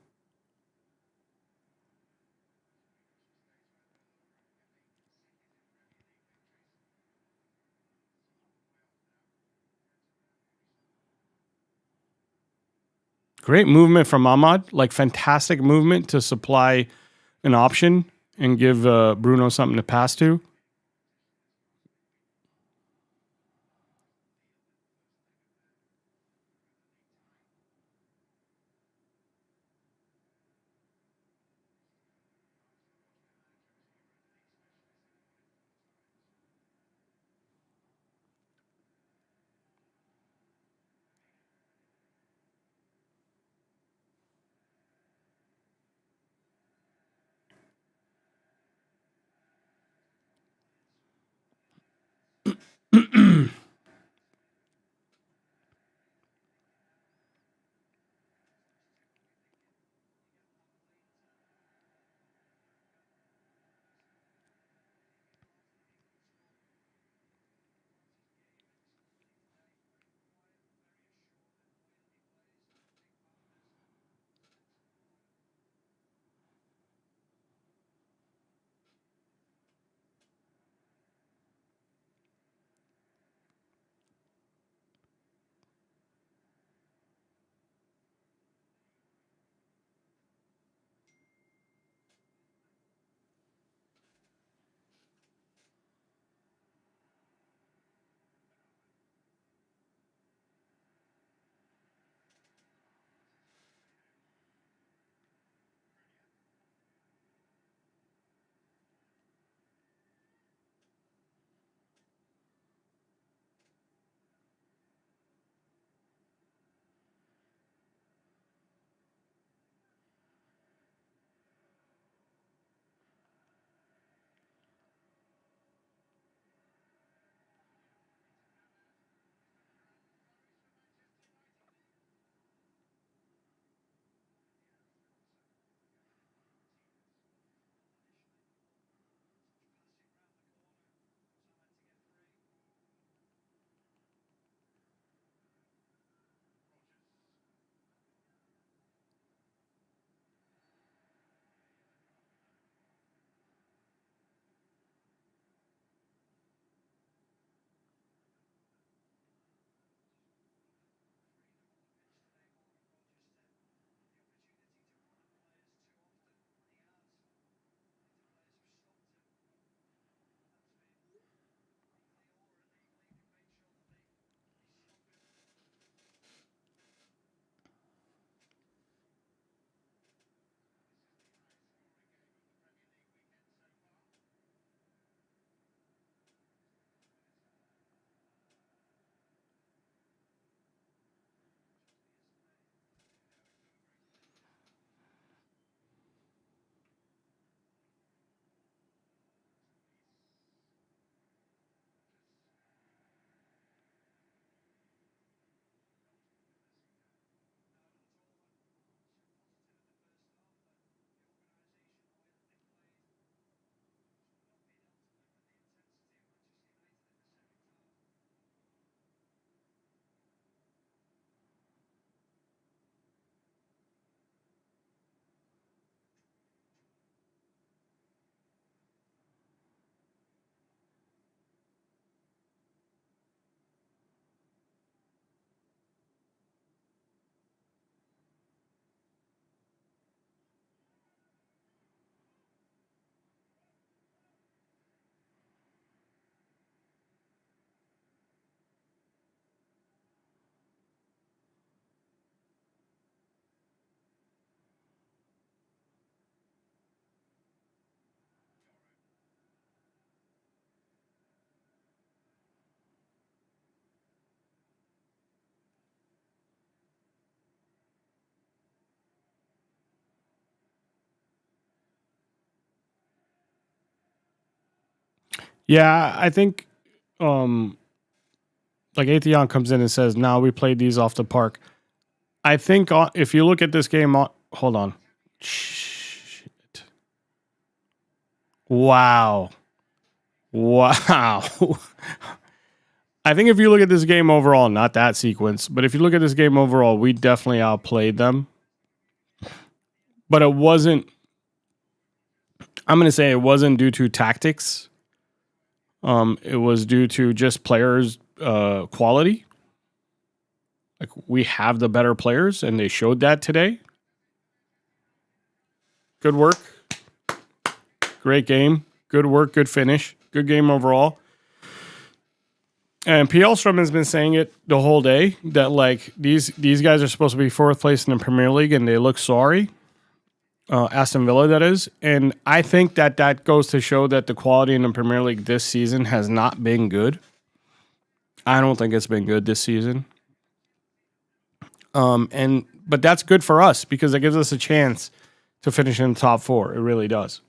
A: Great movement from Ahmad. Like fantastic movement to supply an option and give Bruno something to pass to. Yeah, I think um like Atheon comes in and says, "Now we played these off the park." I think if you look at this game, hold on. Shit. Wow. Wow. I think if you look at this game overall, not that sequence, but if you look at this game overall, we definitely outplayed them. But it wasn't, I'm going to say it wasn't due to tactics. It was due to just players' quality. Like, we have the better players, and they showed that today. Good work. Great game. Good work. Good finish. Good game overall. And Pielstrom has been saying it the whole day that, like, these guys are supposed to be fourth place in the Premier League, and they look sorry. Aston Villa, that is. And I think that goes to show that the quality in the Premier League this season has not been good. I don't think it's been good this season. But that's good for us because it gives us a chance to finish in the top 4. It really does.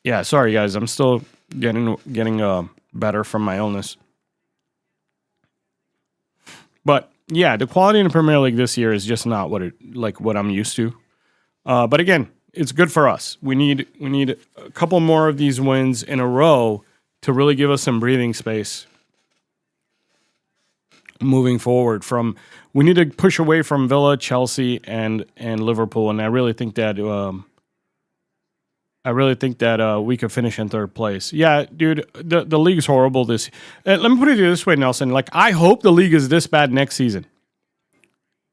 A: Yeah, sorry guys, I'm still getting better from my illness. But yeah, the quality in the Premier League this year is just not what I'm used to. But again, it's good for us. We need a couple more of these wins in a row to really give us some breathing space moving forward. We need to push away from Villa, Chelsea, and Liverpool, and I really think that we could finish in third place. Yeah, dude, the league's horrible this. Let me put it this way, Nelson. Like, I hope the league is this bad next season.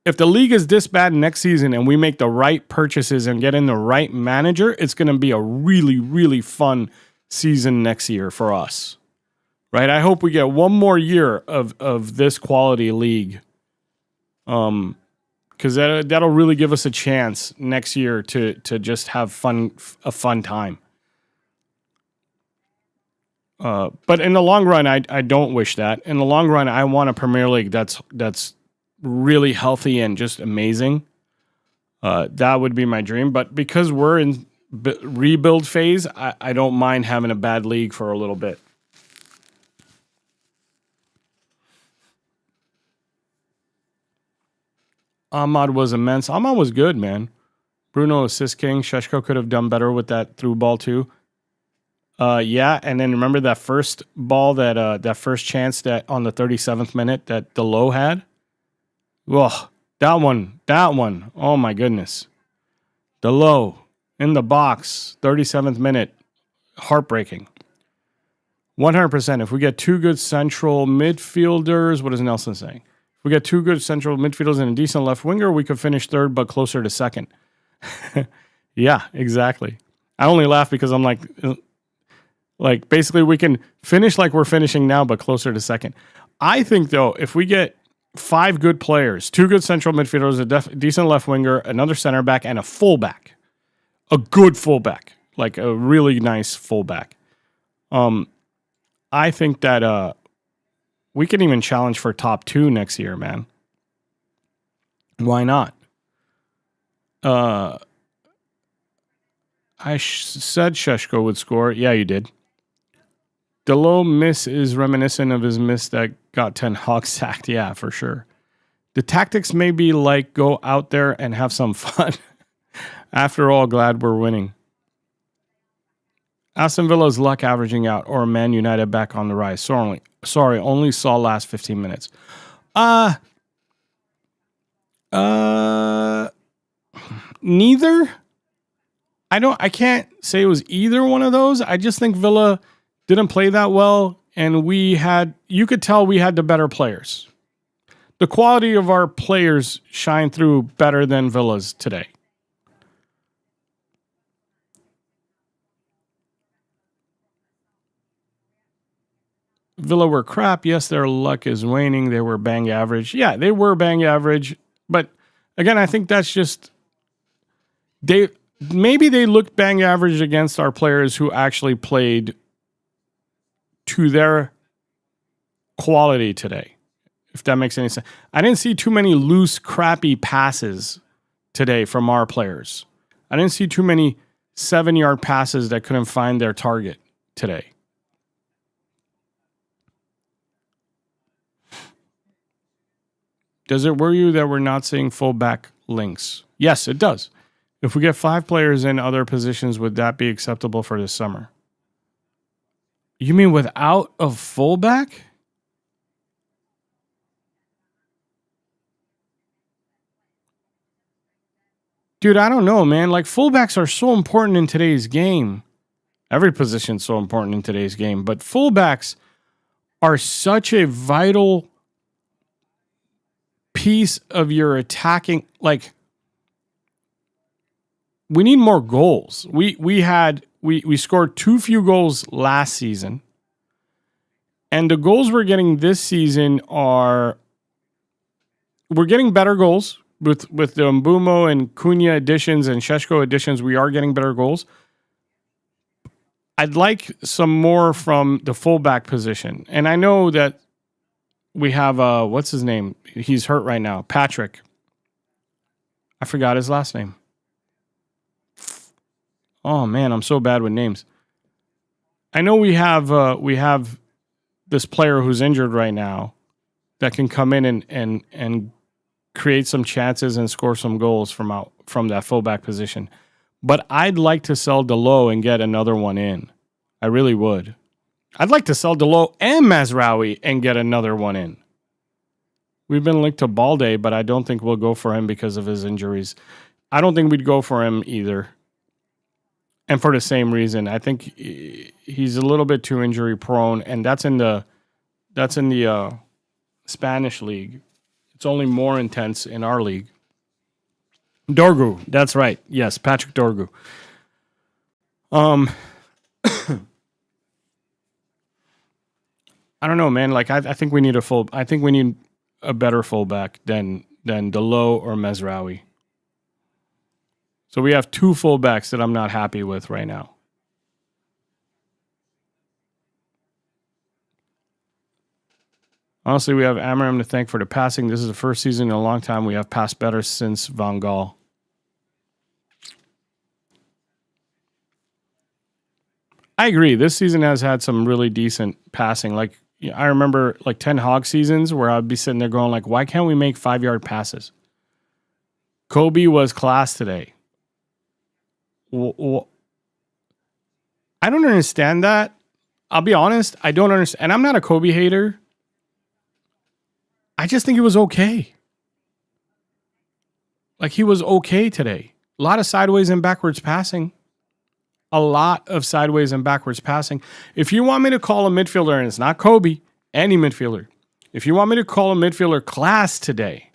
A: If the league is this bad next season and we make the right purchases and get in the right manager, it's going to be a really, really fun season next year for us. Right? I hope we get one more year of this quality league. Because that'll really give us a chance next year to just have a fun time. But in the long run, I don't wish that. In the long run, I want a Premier League that's really healthy and just amazing. That would be my dream. But because we're in rebuild phase, I don't mind having a bad league for a little bit. Ahmad was immense. Ahmad was good, man. Bruno assist king. Sheshko could have done better with that through ball too. Yeah, and then remember that first ball that first chance that on the 37th minute that Delo had? Ugh, that one. Oh my goodness. Delo in the box, 37th minute. Heartbreaking. 100%. If we get two good central midfielders, what is Nelson saying? If we get two good central midfielders and a decent left winger, we could finish third but closer to second. Yeah, exactly. I only laugh because I'm like basically we can finish like we're finishing now but closer to second. I think though, if we get 5 good players, 2 good central midfielders, a decent left winger, another center back, and a fullback, a good fullback, like a really nice fullback, I think that we can even challenge for top 2 next year, man. Why not? I said Sheshko would score. Yeah, you did. The low miss is reminiscent of his miss that got Ten Hag sacked. Yeah, for sure. The tactics may be like go out there and have some fun. After all, glad we're winning. Aston Villa's luck averaging out, or Man United back on the rise. Sorry, only saw last 15 minutes. Neither. I can't say it was either one of those. I just think Villa didn't play that well, and you could tell we had the better players. The quality of our players shine through better than Villa's today. Villa were crap. Yes, their luck is waning. They were bang average. Yeah, they were bang average. But again, I think that's just maybe they looked bang average against our players who actually played to their quality today. If that makes any sense. I didn't see too many loose, crappy passes today from our players. I didn't see too many 7-yard passes that couldn't find their target today. Does it worry you that we're not seeing fullback links? Yes, it does. If we get 5 players in other positions, would that be acceptable for this summer? You mean without a fullback? Dude, I don't know, man. Like, fullbacks are so important in today's game. Every position's so important in today's game, but fullbacks are such a vital piece of your attacking. Like, we need more goals. We scored too few goals last season, and the goals we're getting this season we're getting better goals with the Mbumo and Cunha additions and Šeško additions. We are getting better goals. I'd like some more from the fullback position. And I know that we have, what's his name? He's hurt right now. Patrick. I forgot his last name. Oh, man, I'm so bad with names. I know we have this player who's injured right now that can come in and create some chances and score some goals from that fullback position. But I'd like to sell Delo and get another one in. I really would. I'd like to sell Delo and Mazraoui and get another one in. We've been linked to Balde, but I don't think we'll go for him because of his injuries. I don't think we'd go for him either. And for the same reason, I think he's a little bit too injury prone, and that's in the Spanish league. It's only more intense in our league. Dorgu, that's right. Yes, Patrick Dorgu. I don't know, man. Like I think we need a better fullback than Delo or Mazraoui. So we have 2 fullbacks that I'm not happy with right now. Honestly, we have Amarim to thank for the passing. This is the first season in a long time we have passed better since Van Gaal. I agree. This season has had some really decent passing. Like, I remember like 10 Hog seasons where I'd be sitting there going like, why can't we make 5-yard passes? Kobe was class today. I don't understand that. I'll be honest. I don't understand. And I'm not a Kobe hater. I just think it was okay. Like, he was okay today. A lot of sideways and backwards passing. A lot of sideways and backwards passing. If you want me to call a midfielder, and it's not Kobe, any midfielder, if you want me to call a midfielder class today,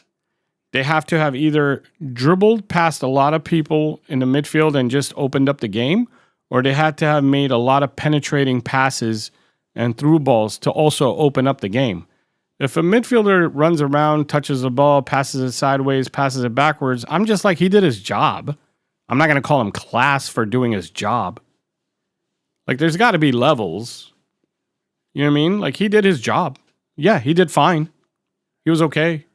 A: they have to have either dribbled past a lot of people in the midfield and just opened up the game, or they had to have made a lot of penetrating passes and through balls to also open up the game. If a midfielder runs around, touches the ball, passes it sideways, passes it backwards, I'm just like, he did his job. I'm not going to call him class for doing his job. Like, there's got to be levels. You know what I mean? Like, he did his job. Yeah, he did fine. He was okay.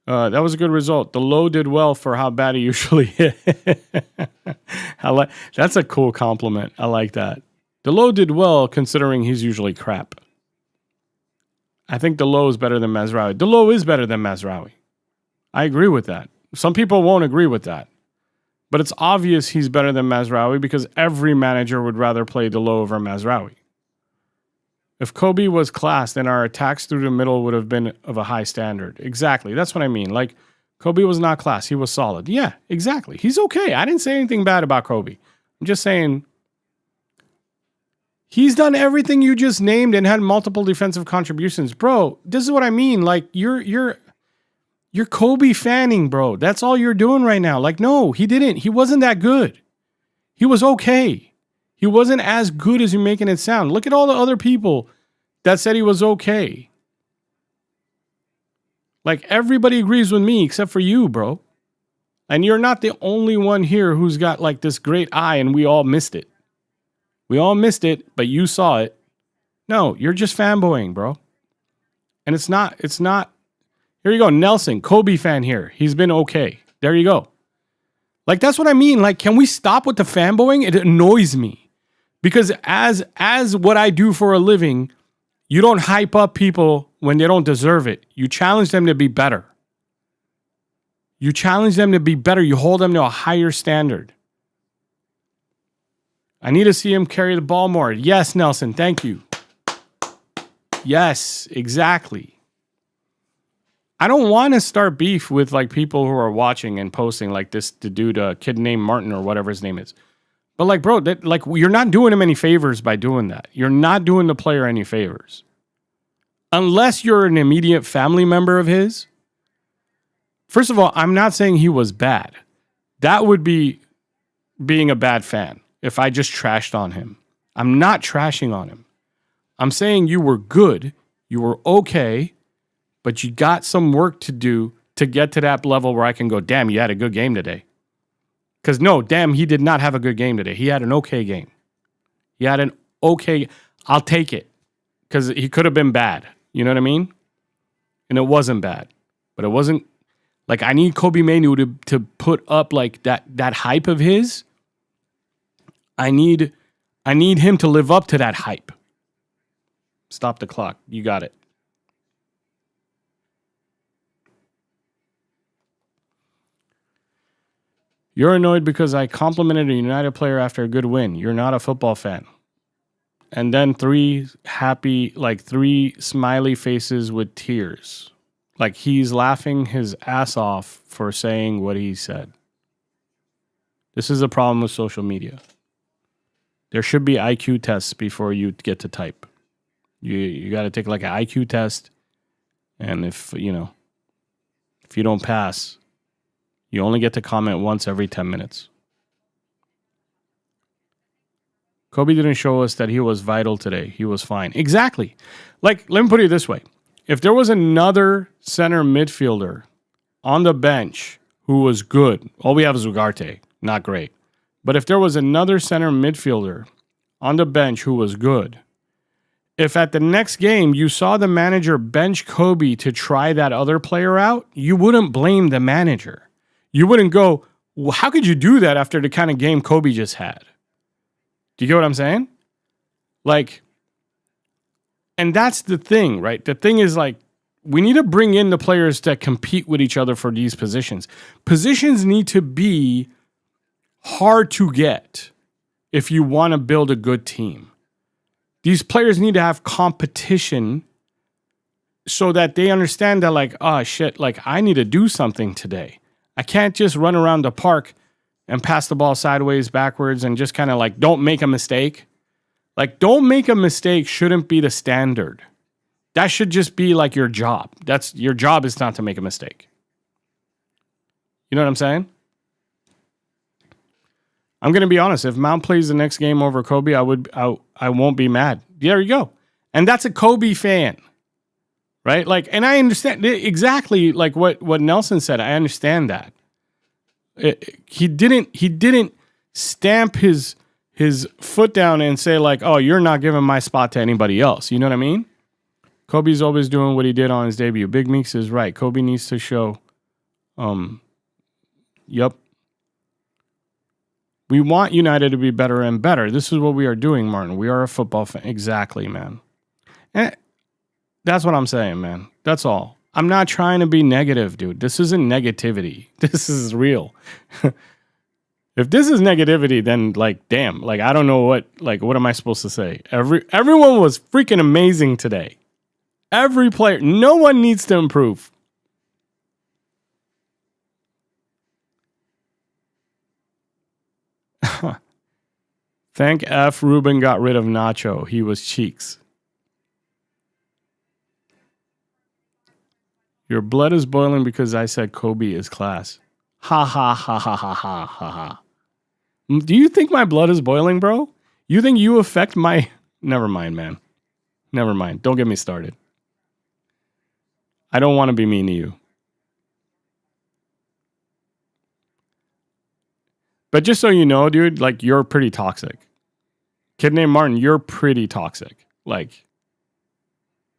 A: That was a good result. The low did well for how bad he usually is. That's a cool compliment. I like that. The low did well considering he's usually crap. I think the low is better than Mazraoui. The low is better than Mazraoui. I agree with that. Some people won't agree with that. But it's obvious he's better than Mazraoui because every manager would rather play Delo over Mazraoui. If Kobe was class, then our attacks through the middle would have been of a high standard. Exactly. That's what I mean. Like, Kobe was not class. He was solid. Yeah, exactly. He's okay. I didn't say anything bad about Kobe. I'm just saying he's done everything you just named and had multiple defensive contributions. Bro, this is what I mean. Like, you're Kobe fanning, bro. That's all you're doing right now. Like, no, he didn't. He wasn't that good. He was okay. He wasn't as good as you're making it sound. Look at all the other people that said he was okay. Like, everybody agrees with me except for you, bro. And you're not the only one here who's got like this great eye and we all missed it. We all missed it, but you saw it. No, you're just fanboying, bro. And it's not. Here you go, Nelson, Kobe fan here. He's been okay. There you go. Like, that's what I mean. Like, can we stop with the fanboying? It annoys me. Because as what I do for a living, you don't hype up people when they don't deserve it. You challenge them to be better. You challenge them to be better. You hold them to a higher standard. I need to see him carry the ball more. Yes, Nelson, thank you. Yes, exactly. I don't want to start beef with like people who are watching and posting like this, the dude, a kid named Martin or whatever his name is. But like, bro, that, like, you're not doing him any favors by doing that. You're not doing the player any favors. Unless you're an immediate family member of his. First of all, I'm not saying he was bad. That would be being a bad fan if I just trashed on him. I'm not trashing on him. I'm saying you were good. You were okay. But you got some work to do to get to that level where I can go, damn, you had a good game today. Because no, damn, he did not have a good game today. He had an okay game. He had an okay, I'll take it. Because he could have been bad. You know what I mean? And it wasn't bad. But it wasn't, like, I need Kobe Mainu to put up like that hype of his. I need him to live up to that hype. Stop the clock. You got it. You're annoyed because I complimented a United player after a good win. You're not a football fan. And then three smiley faces with tears. Like he's laughing his ass off for saying what he said. This is a problem with social media. There should be IQ tests before you get to type. You got to take like an IQ test. And if you don't pass, you only get to comment once every 10 minutes. Kobe didn't show us that he was vital today. He was fine. Exactly. Like, let me put it this way. If there was another center midfielder on the bench who was good, all we have is Ugarte, not great. But if there was another center midfielder on the bench who was good, if at the next game you saw the manager bench Kobe to try that other player out, you wouldn't blame the manager. You wouldn't go, well, how could you do that after the kind of game Kobe just had? Do you get what I'm saying? Like, and that's the thing, right? The thing is like, we need to bring in the players that compete with each other for these positions. Positions need to be hard to get if you want to build a good team. These players need to have competition so that they understand that like, oh shit, like I need to do something today. I can't just run around the park and pass the ball sideways, backwards, and just kind of like, don't make a mistake. Like, don't make a mistake shouldn't be the standard. That should just be like your job. That's your job is not to make a mistake. You know what I'm saying? I'm going to be honest. If Mount plays the next game over Kobe, I won't be mad. There you go. And that's a Kobe fan. Right? Like, and I understand exactly like what Nelson said. I understand that. He didn't stamp his foot down and say like, oh, you're not giving my spot to anybody else. You know what I mean? Kobe's always doing what he did on his debut. Big Meeks is right. Kobe needs to show. Yep. We want United to be better and better. This is what we are doing, Martin. We are a football fan. Exactly, man. And that's what I'm saying, man. That's all. I'm not trying to be negative, dude. This isn't negativity. This is real. If this is negativity, then like, damn, like I don't know what am I supposed to say? Everyone was freaking amazing today. Every player, no one needs to improve. Thank F. Ruben got rid of Nacho. He was cheeks. Your blood is boiling because I said Kobe is class. Ha ha ha ha ha ha ha ha. Do you think my blood is boiling, bro? You think you affect my... Never mind, man. Never mind. Don't get me started. I don't want to be mean to you. But just so you know, dude, like you're pretty toxic. Kid named Martin, you're pretty toxic. Like,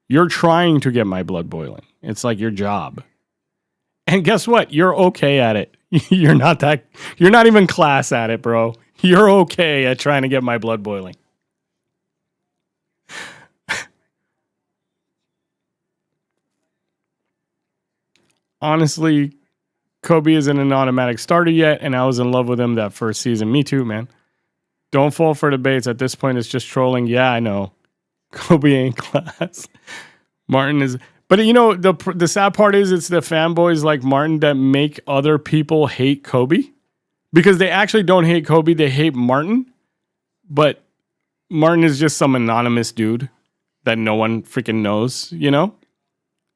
A: you're trying to get my blood boiling. It's like your job. And guess what? You're okay at it. You're not even class at it, bro. You're okay at trying to get my blood boiling. honestly, Kobe isn't an automatic starter yet, and I was in love with him that first season. Me too, man. Don't fall for the baits. At this point, it's just trolling. Yeah, I know. Kobe ain't class. Martin is, but you know the sad part is it's the fanboys like Martin that make other people hate Kobe because they actually don't hate Kobe. They hate Martin, but Martin is just some anonymous dude that no one freaking knows, you know?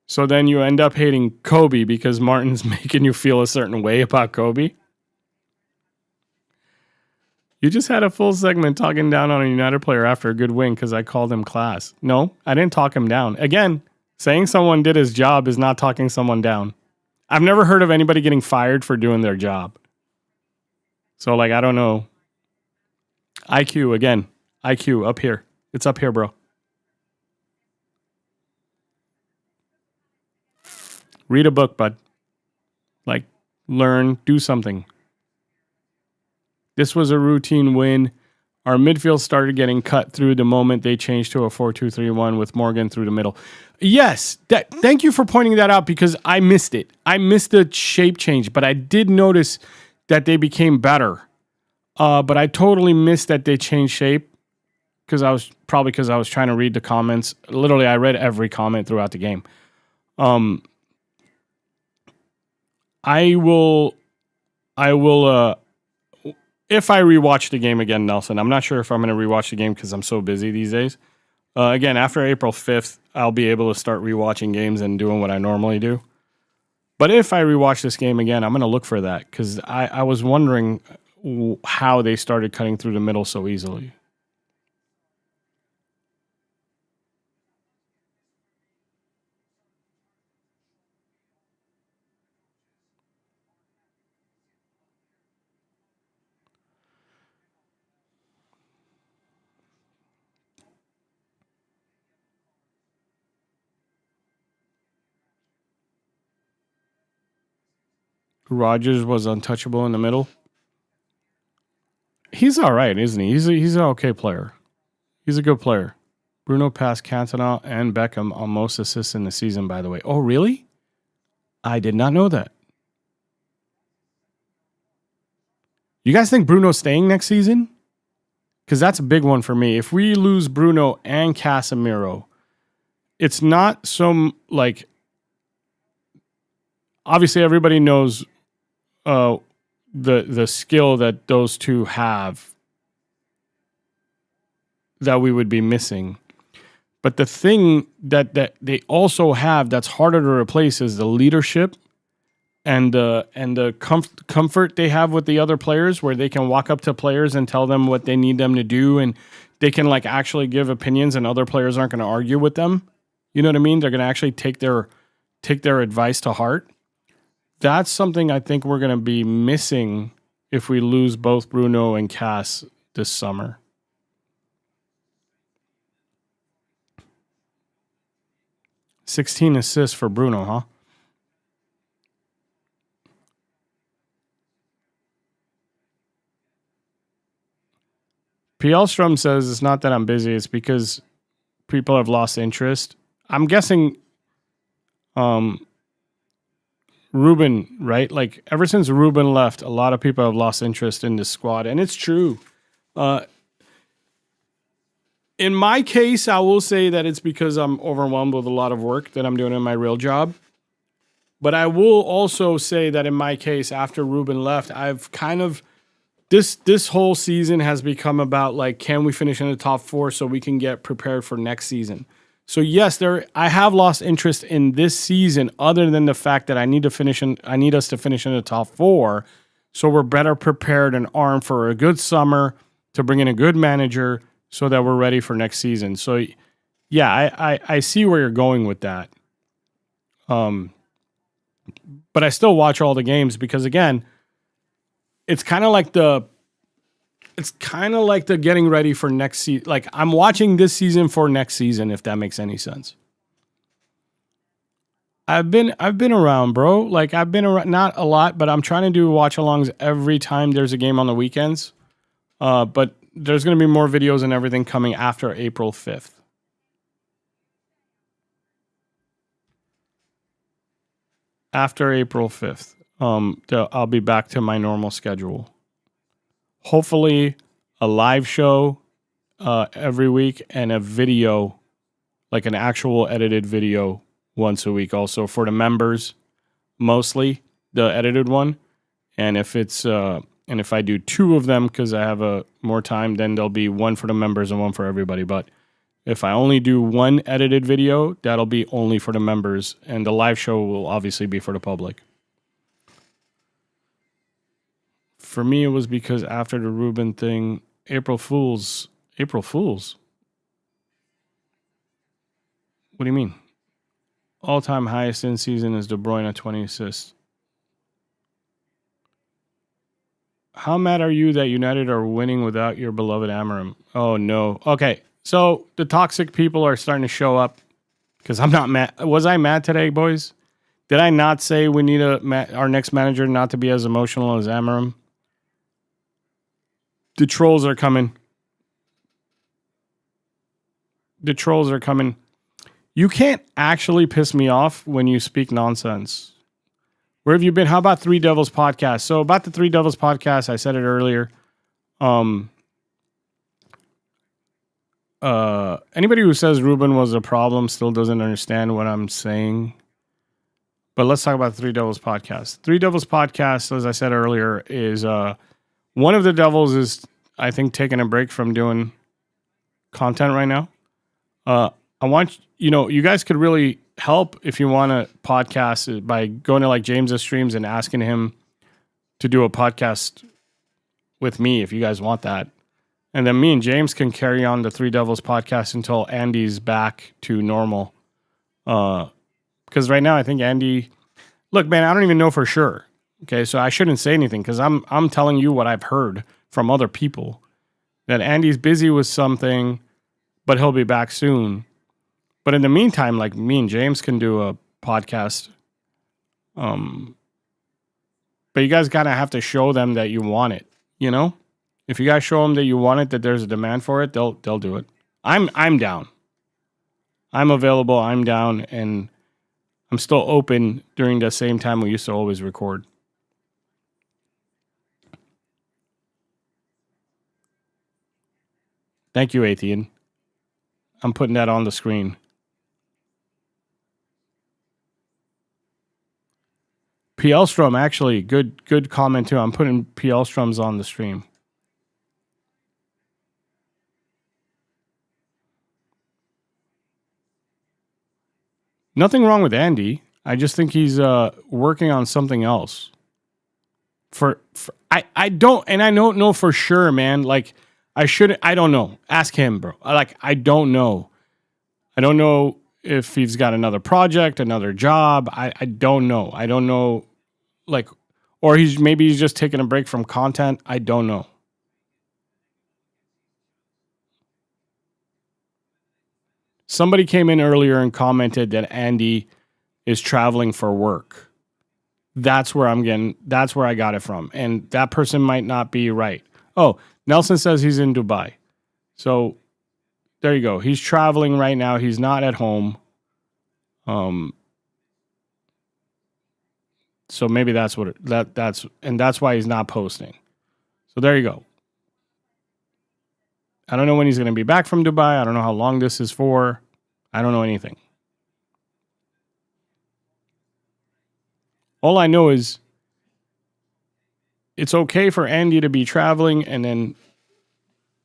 A: So then you end up hating Kobe because Martin's making you feel a certain way about Kobe. You just had a full segment talking down on a United player after a good win because I called him class. No, I didn't talk him down. Again, saying someone did his job is not talking someone down. I've never heard of anybody getting fired for doing their job. So, like, I don't know. IQ, again. IQ, up here. It's up here, bro. Read a book, bud. Like, learn, do something. This was a routine win. Our midfield started getting cut through the moment they changed to a 4-2-3-1 with Morgan through the middle. Yes, thank you for pointing that out because I missed it. I missed the shape change, but I did notice that they became better. But I totally missed that they changed shape because I was trying to read the comments. Literally, I read every comment throughout the game. I will. If I rewatch the game again, Nelson, I'm not sure if I'm going to rewatch the game because I'm so busy these days. Again, after April 5th, I'll be able to start rewatching games and doing what I normally do. But if I rewatch this game again, I'm going to look for that because I was wondering how they started cutting through the middle so easily. Rogers was untouchable in the middle. He's all right, isn't he? He's an okay player. He's a good player. Bruno passed Cantona and Beckham on most assists in the season, by the way. Oh, really? I did not know that. You guys think Bruno's staying next season? Because that's a big one for me. If we lose Bruno and Casemiro, it's not some like. Obviously, everybody knows the skill that those two have that we would be missing. But the thing that they also have that's harder to replace is the leadership and the comfort they have with the other players, where they can walk up to players and tell them what they need them to do, and they can like actually give opinions, and other players aren't going to argue with them. You know what I mean? They're going to actually take their advice to heart. That's something I think we're going to be missing if we lose both Bruno and Cass this summer. $16 assists for Bruno, huh? Pielstrom says it's not that I'm busy, it's because people have lost interest. I'm guessing Ruben, right? Like ever since Ruben left, a lot of people have lost interest in this squad, and it's true. In my case, I will say that it's because I'm overwhelmed with a lot of work that I'm doing in my real job. But I will also say that in my case, after Ruben left, I've kind of this whole season has become about like, can we finish in the top 4 so we can get prepared for next season? So yes, I have lost interest in this season, other than the fact that I need us to finish in the top 4, so we're better prepared and armed for a good summer to bring in a good manager, so that we're ready for next season. So yeah, I see where you're going with that. But I still watch all the games because again, it's kind of like the getting ready for next season. Like I'm watching this season for next season, if that makes any sense. I've been around, bro. Like I've been around, not a lot, but I'm trying to do watch-alongs every time there's a game on the weekends. But there's going to be more videos and everything coming after April 5th. after April 5th. I'll be back to my normal schedule. Hopefully, a live show every week and a video, like an actual edited video once a week. Also for the members, mostly the edited one. And if if I do 2 of them because I have more time, then there'll be one for the members and one for everybody. But if I only do 1 edited video, that'll be only for the members, and the live show will obviously be for the public. For me, it was because after the Ruben thing, April Fools. What do you mean? All-time highest in season is De Bruyne at 20 assists. How mad are you that United are winning without your beloved Amarim? Oh, no. Okay. So the toxic people are starting to show up because I'm not mad. Was I mad today, boys? Did I not say we need our next manager not to be as emotional as Amarim? The trolls are coming. You can't actually piss me off when you speak nonsense. Where have you been? How about Three Devils podcast? So about the Three Devils podcast, I said it earlier. Anybody who says Ruben was a problem still doesn't understand what I'm saying. But let's talk about the Three Devils podcast. Three Devils podcast, as I said earlier, is one of the Devils is, I think, taking a break from doing content right now. I want, you guys could really help if you want to podcast by going to like James's streams and asking him to do a podcast with me if you guys want that. And then me and James can carry on the Three Devils podcast until Andy's back to normal. Because right now I think Andy, look, man, I don't even know for sure. Okay, so I shouldn't say anything because I'm telling you what I've heard from other people. That Andy's busy with something, but he'll be back soon. But in the meantime, like me and James can do a podcast. But you guys gotta have to show them that you want it. If you guys show them that you want it, that there's a demand for it, they'll do it. I'm down. I'm available. I'm down, and I'm still open during the same time we used to always record. Thank you, Athean. I'm putting that on the screen. PL actually, good comment too. I'm putting PL on the stream. Nothing wrong with Andy. I just think he's working on something else. I don't know for sure, man. Like I don't know. Ask him, bro. I don't know. I don't know if he's got another project, another job. I don't know. I don't know, or maybe he's just taking a break from content. I don't know. Somebody came in earlier and commented that Andy is traveling for work. That's where I got it from. And that person might not be right. Oh, Nelson says he's in Dubai. So there you go. He's traveling right now. He's not at home. So maybe that's that's why he's not posting. So there you go. I don't know when he's going to be back from Dubai. I don't know how long this is for. I don't know anything. All I know is it's okay for Andy to be traveling, and then,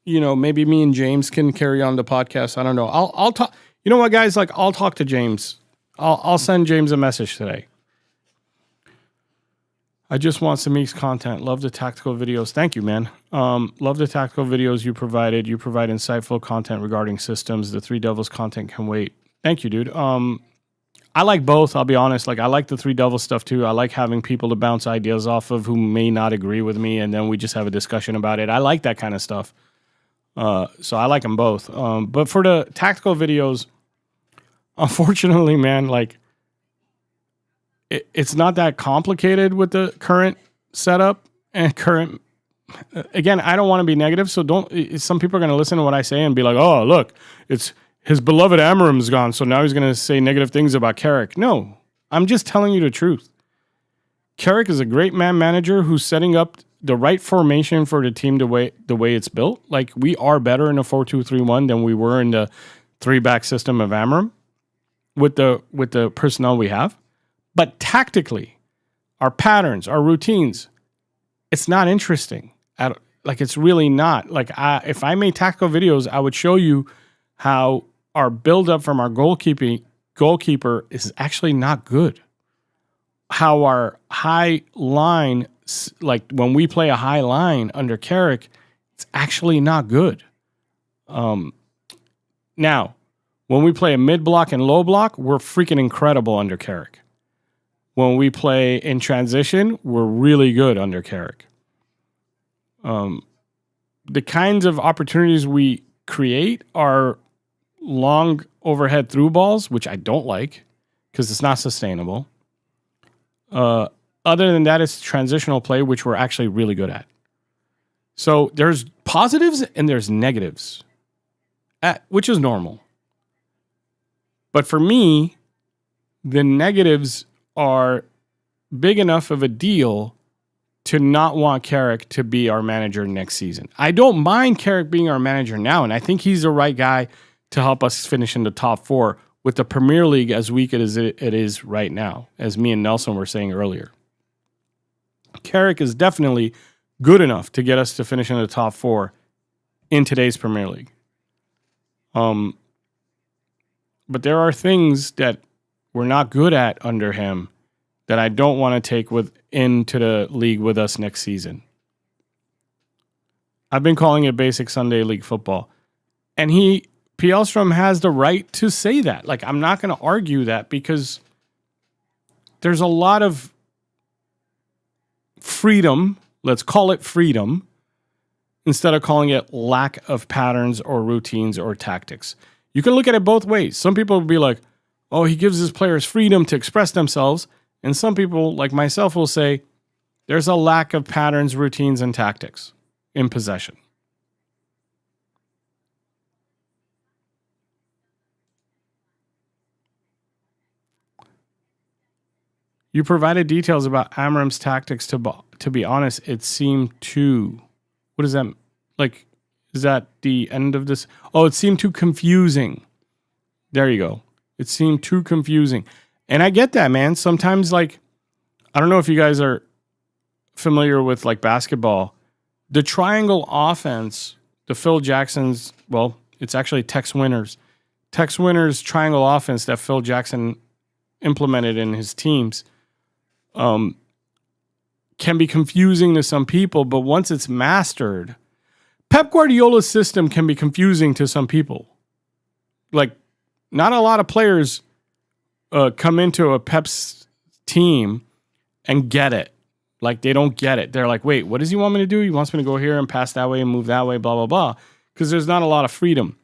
A: maybe me and James can carry on the podcast. I don't know. I'll talk. You know what, guys? I'll talk to James. I'll send James a message today. I just want some mixed content. Love the tactical videos. Thank you, man. Love the tactical videos you provided. You provide insightful content regarding systems. The Three Devils content can wait. Thank you, dude. I like both. I'll be honest. I like the Three Devils stuff too. I like having people to bounce ideas off of who may not agree with me, and then we just have a discussion about it. I like that kind of stuff. So I like them both. But for the tactical videos, unfortunately, man, it's not that complicated with the current setup and current. Again, I don't want to be negative, so don't. Some people are going to listen to what I say and be like, "Oh, look, it's his beloved Amarim's gone, so now he's going to say negative things about Carrick." No, I'm just telling you the truth. Carrick is a great man manager who's setting up the right formation for the team the way it's built. Like, we are better in a 4-2-3-1 than we were in the 3-back system of Amram with the personnel we have. But tactically, our patterns, our routines, it's not interesting. It's really not. Like, if I made tactical videos, I would show you how our build-up from our goalkeeper is actually not good. How our high line, like when we play a high line under Carrick, it's actually not good. Now, when we play a mid-block and low block, we're freaking incredible under Carrick. When we play in transition, we're really good under Carrick. The kinds of opportunities we create are long overhead through balls, which I don't like because it's not sustainable. Other than that, it's transitional play, which we're actually really good at. So there's positives and there's negatives, which is normal. But for me, the negatives are big enough of a deal to not want Carrick to be our manager next season. I don't mind Carrick being our manager now, and I think he's the right guy to help us finish in the top 4 with the Premier League as weak as it is right now, as me and Nelson were saying earlier. Carrick is definitely good enough to get us to finish in the top 4 in today's Premier League. But there are things that we're not good at under him that I don't want to take into the league with us next season. I've been calling it basic Sunday league football. And Pielstrom has the right to say that. Like, I'm not going to argue that because there's a lot of freedom, let's call it freedom, instead of calling it lack of patterns or routines or tactics. You can look at it both ways. Some people will be like, oh, he gives his players freedom to express themselves. And some people, like myself, will say there's a lack of patterns, routines, and tactics in possession. You provided details about Amram's tactics. To be honest, it seemed too... What is that? Like, is that the end of this? Oh, it seemed too confusing. There you go. It seemed too confusing. And I get that, man. Sometimes, like, I don't know if you guys are familiar with, like, basketball. The triangle offense, the Phil Jackson's, well, it's actually Tex Winter's triangle offense that Phil Jackson implemented in his teams, can be confusing to some people, but once it's mastered, Pep Guardiola's system can be confusing to some people. Like, not a lot of players come into a Pep's team and get it. Like, they don't get it. They're like, wait, what does he want me to do? He wants me to go here and pass that way and move that way, blah, blah, blah. Because there's not a lot of freedom.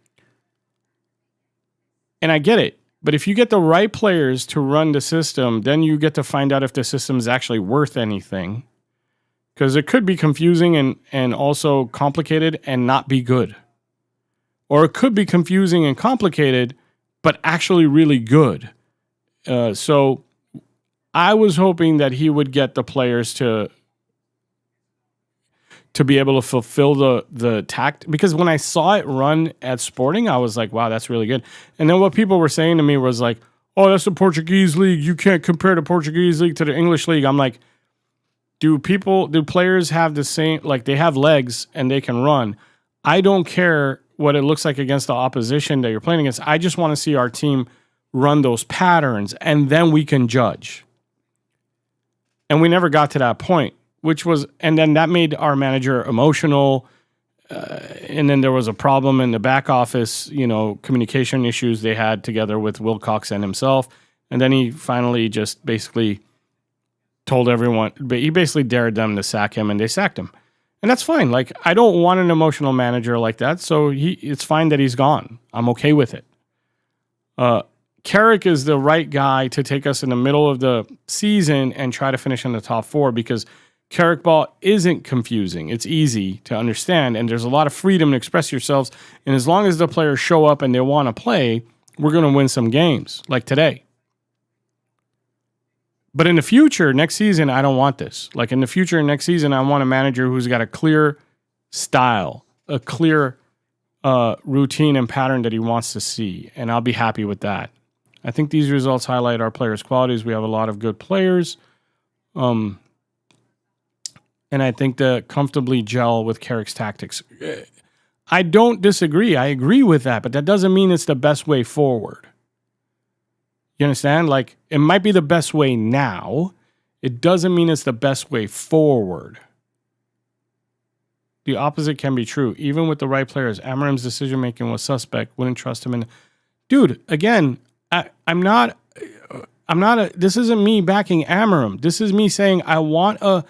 A: And I get it. But if you get the right players to run the system, then you get to find out if the system is actually worth anything. Because it could be confusing and also complicated and not be good. Or it could be confusing and complicated, but actually really good. So I was hoping that he would get the players to be able to fulfill the tact. Because when I saw it run at Sporting, I was like, wow, that's really good. And then what people were saying to me was like, oh, that's the Portuguese league. You can't compare the Portuguese league to the English league. I'm like, do players have the same, like, they have legs and they can run. I don't care what it looks like against the opposition that you're playing against. I just want to see our team run those patterns and then we can judge. And we never got to that point. And then that made our manager emotional. And then there was a problem in the back office, communication issues they had together with Wilcox and himself. And then he finally just basically told everyone, but he basically dared them to sack him, and they sacked him. And that's fine. Like, I don't want an emotional manager like that. So it's fine that he's gone. I'm okay with it. Carrick is the right guy to take us in the middle of the season and try to finish in the top 4 because Carrick ball isn't confusing. It's easy to understand, and there's a lot of freedom to express yourselves. And as long as the players show up and they want to play, we're going to win some games, like today. But in the future, next season, I don't want this. Like in the future, next season, I want a manager who's got a clear style, a clear routine and pattern that he wants to see. And I'll be happy with that. I think these results highlight our players' qualities. We have a lot of good players. And I think they comfortably gel with Carrick's tactics. I don't disagree. I agree with that, but that doesn't mean it's the best way forward. You understand? Like, it might be the best way now. It doesn't mean it's the best way forward. The opposite can be true. Even with the right players, Amarim's decision-making was suspect. Wouldn't trust him. Dude, again, I'm not this isn't me backing Amarim. This is me saying I want a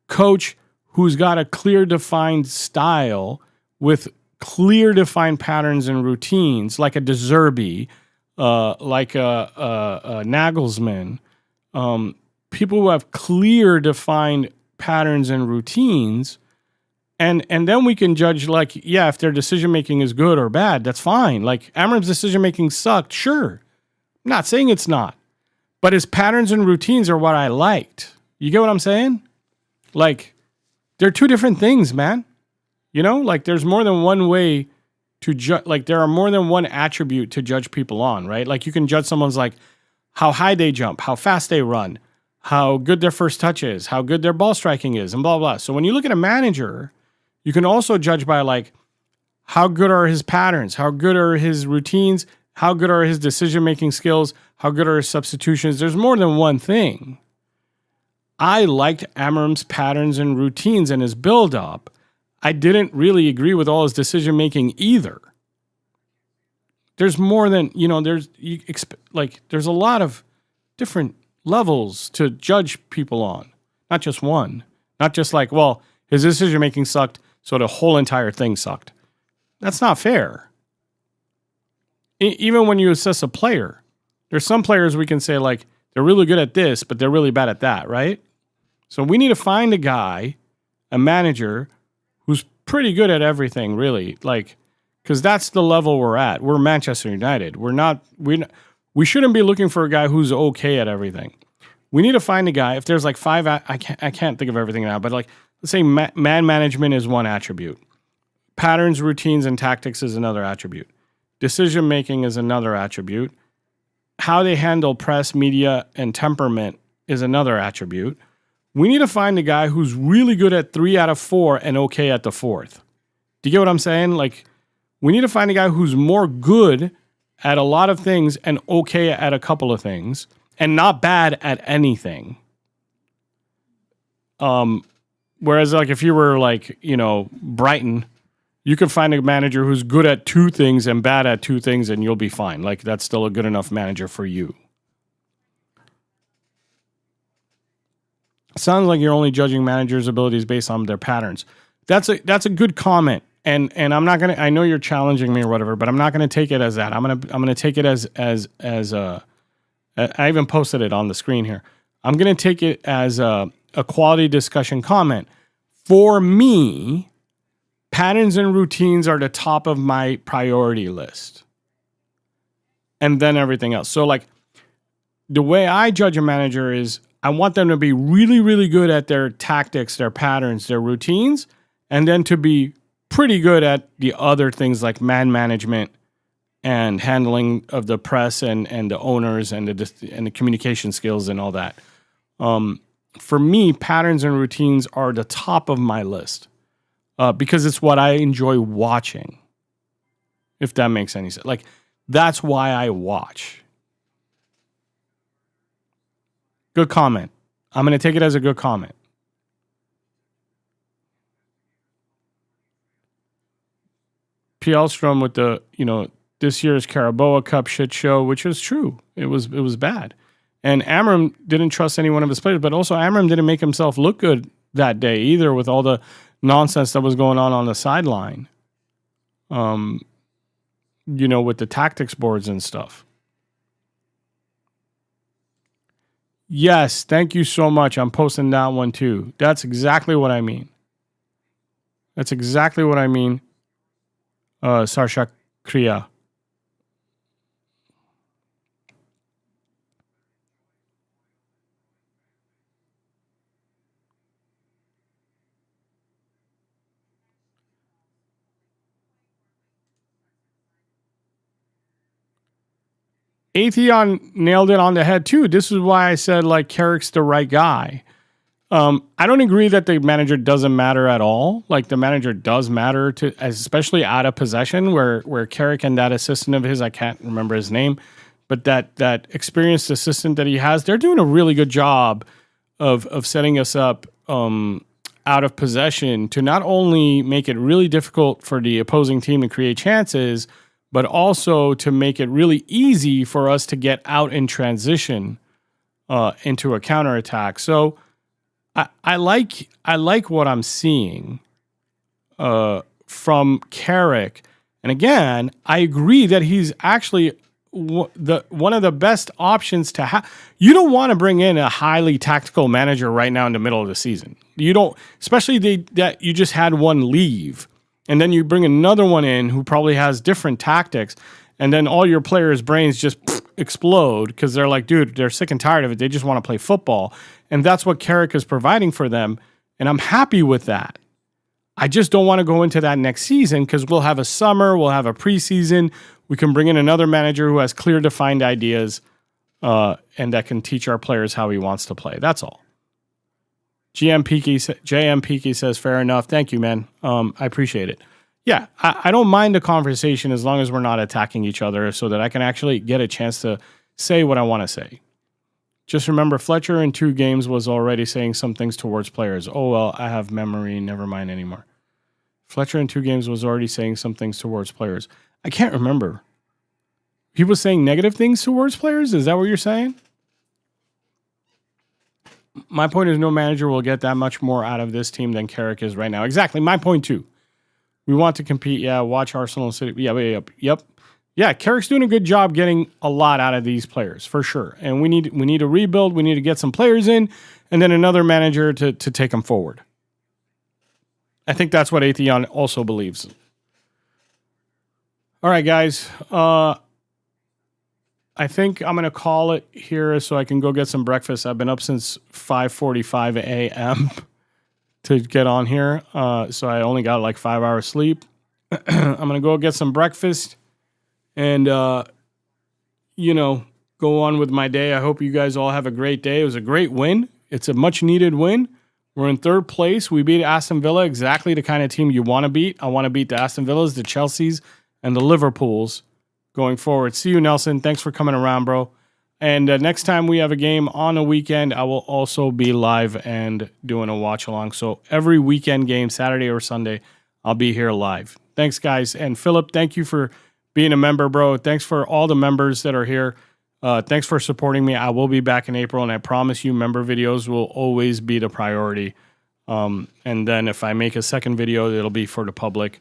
A: coach who's got a clear, defined style with clear, defined patterns and routines, like a De Zerbi, like a Nagelsmann, people who have clear, defined patterns and routines, and then we can judge, like, yeah, if their decision making is good or bad, that's fine. Like Amarim's decision making sucked, sure. I'm not saying it's not, but his patterns and routines are what I liked. You get what I'm saying? Like, they're two different things, man. You know, like there's more than one way to judge. Like there are more than one attribute to judge people on, right? Like you can judge someone's like how high they jump, how fast they run, how good their first touch is, how good their ball striking is, and blah, blah. So when you look at a manager, you can also judge by like how good are his patterns, how good are his routines, how good are his decision-making skills, how good are his substitutions. There's more than one thing. I liked Amarim's patterns and routines and his build-up. I didn't really agree with all his decision-making either. There's more than, you know, there's a lot of different levels to judge people on. Not just one. Not just like, well, his decision-making sucked, so the whole entire thing sucked. That's not fair. Even when you assess a player, there's some players we can say, like, they're really good at this, but they're really bad at that, right? So we need to find a guy, a manager, who's pretty good at everything, really. Like, because that's the level we're at. We're Manchester United. We shouldn't be looking for a guy who's okay at everything. We need to find a guy. If there's like five, I can't think of everything now, but like, let's say man management is one attribute. Patterns, routines, and tactics is another attribute. Decision making is another attribute. How they handle press, media, and temperament is another attribute. We need to find a guy who's really good at 3 out of 4 and okay at the 4th. Do you get what I'm saying? Like, we need to find a guy who's more good at a lot of things and okay at a couple of things and not bad at anything. Whereas, like, if you were, like, you know, Brighton, you could find a manager who's good at 2 things and bad at 2 things, and you'll be fine. Like, that's still a good enough manager for you. Sounds like you're only judging managers' abilities based on their patterns. That's a good comment, and I'm not gonna. I know you're challenging me or whatever, but I'm not gonna take it as that. I'm gonna take it as I even posted it on the screen here. I'm gonna take it as a quality discussion comment. For me, patterns and routines are the top of my priority list, and then everything else. So, like, the way I judge a manager is I want them to be really, really good at their tactics, their patterns, their routines, and then to be pretty good at the other things like man management and handling of the press and the owners and the communication skills and all that. For me, patterns and routines are the top of my list because it's what I enjoy watching, if that makes any sense. Like, that's why I watch. Good comment. I'm going to take it as a good comment. Pielstrom with the, this year's Carabao Cup shit show, which was true. It was bad. And Amarim didn't trust any one of his players, but also Amarim didn't make himself look good that day either with all the nonsense that was going on the sideline. With the tactics boards and stuff. Yes, thank you so much. I'm posting that one too. That's exactly what I mean. Sarshak Kriya. Atheon nailed it on the head too. This is why I said like Carrick's the right guy. I don't agree that the manager doesn't matter at all. Like the manager does matter to, especially out of possession, where Carrick and that assistant of his, I can't remember his name, but that experienced assistant that he has, they're doing a really good job of setting us up out of possession to not only make it really difficult for the opposing team to create chances, but also to make it really easy for us to get out in transition into a counterattack. So I like what I'm seeing from Carrick. And again, I agree that he's actually one of the best options to have. You don't want to bring in a highly tactical manager right now in the middle of the season. You don't, especially that you just had one leave, and then you bring another one in who probably has different tactics, and then all your players' brains just explode because they're like, dude, they're sick and tired of it. They just want to play football. And that's what Carrick is providing for them. And I'm happy with that. I just don't want to go into that next season because we'll have a summer, we'll have a preseason. We can bring in another manager who has clear defined ideas and that can teach our players how he wants to play. That's all. JM Peaky says, fair enough. Thank you, man. I appreciate it. Yeah, I don't mind the conversation as long as we're not attacking each other so that I can actually get a chance to say what I want to say. Just remember, Fletcher in 2 games was already saying some things towards players. Oh, well, I have memory. Never mind anymore. Fletcher in 2 games was already saying some things towards players. I can't remember. He was saying negative things towards players? Is that what you're saying? My point is no manager will get that much more out of this team than Carrick is right now. Exactly. My point too. We want to compete. Yeah, watch Arsenal City. Yep. Yeah, Carrick's doing a good job getting a lot out of these players, for sure. And we need to rebuild. We need to get some players in, and then another manager to take them forward. I think that's what Atheon also believes. All right, guys. I think I'm going to call it here so I can go get some breakfast. I've been up since 5:45 a.m. to get on here, so I only got like 5 hours sleep. I'm going to go get some breakfast. And, go on with my day. I hope you guys all have a great day. It was a great win. It's a much-needed win. We're in 3rd place. We beat Aston Villa, exactly the kind of team you want to beat. I want to beat the Aston Villas, the Chelseas, and the Liverpools going forward. See you, Nelson. Thanks for coming around, bro. And next time we have a game on a weekend, I will also be live and doing a watch-along. So every weekend game, Saturday or Sunday, I'll be here live. Thanks, guys. And Philip, thank you for being a member, bro. Thanks for all the members that are here. Thanks for supporting me. I will be back in April, and I promise you member videos will always be the priority. And then if I make a second video, it'll be for the public.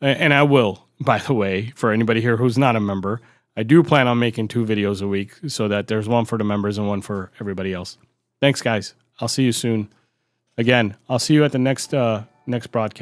A: And I will, by the way, for anybody here who's not a member, I do plan on making 2 videos a week so that there's one for the members and one for everybody else. Thanks, guys. I'll see you soon. Again, I'll see you at the next broadcast.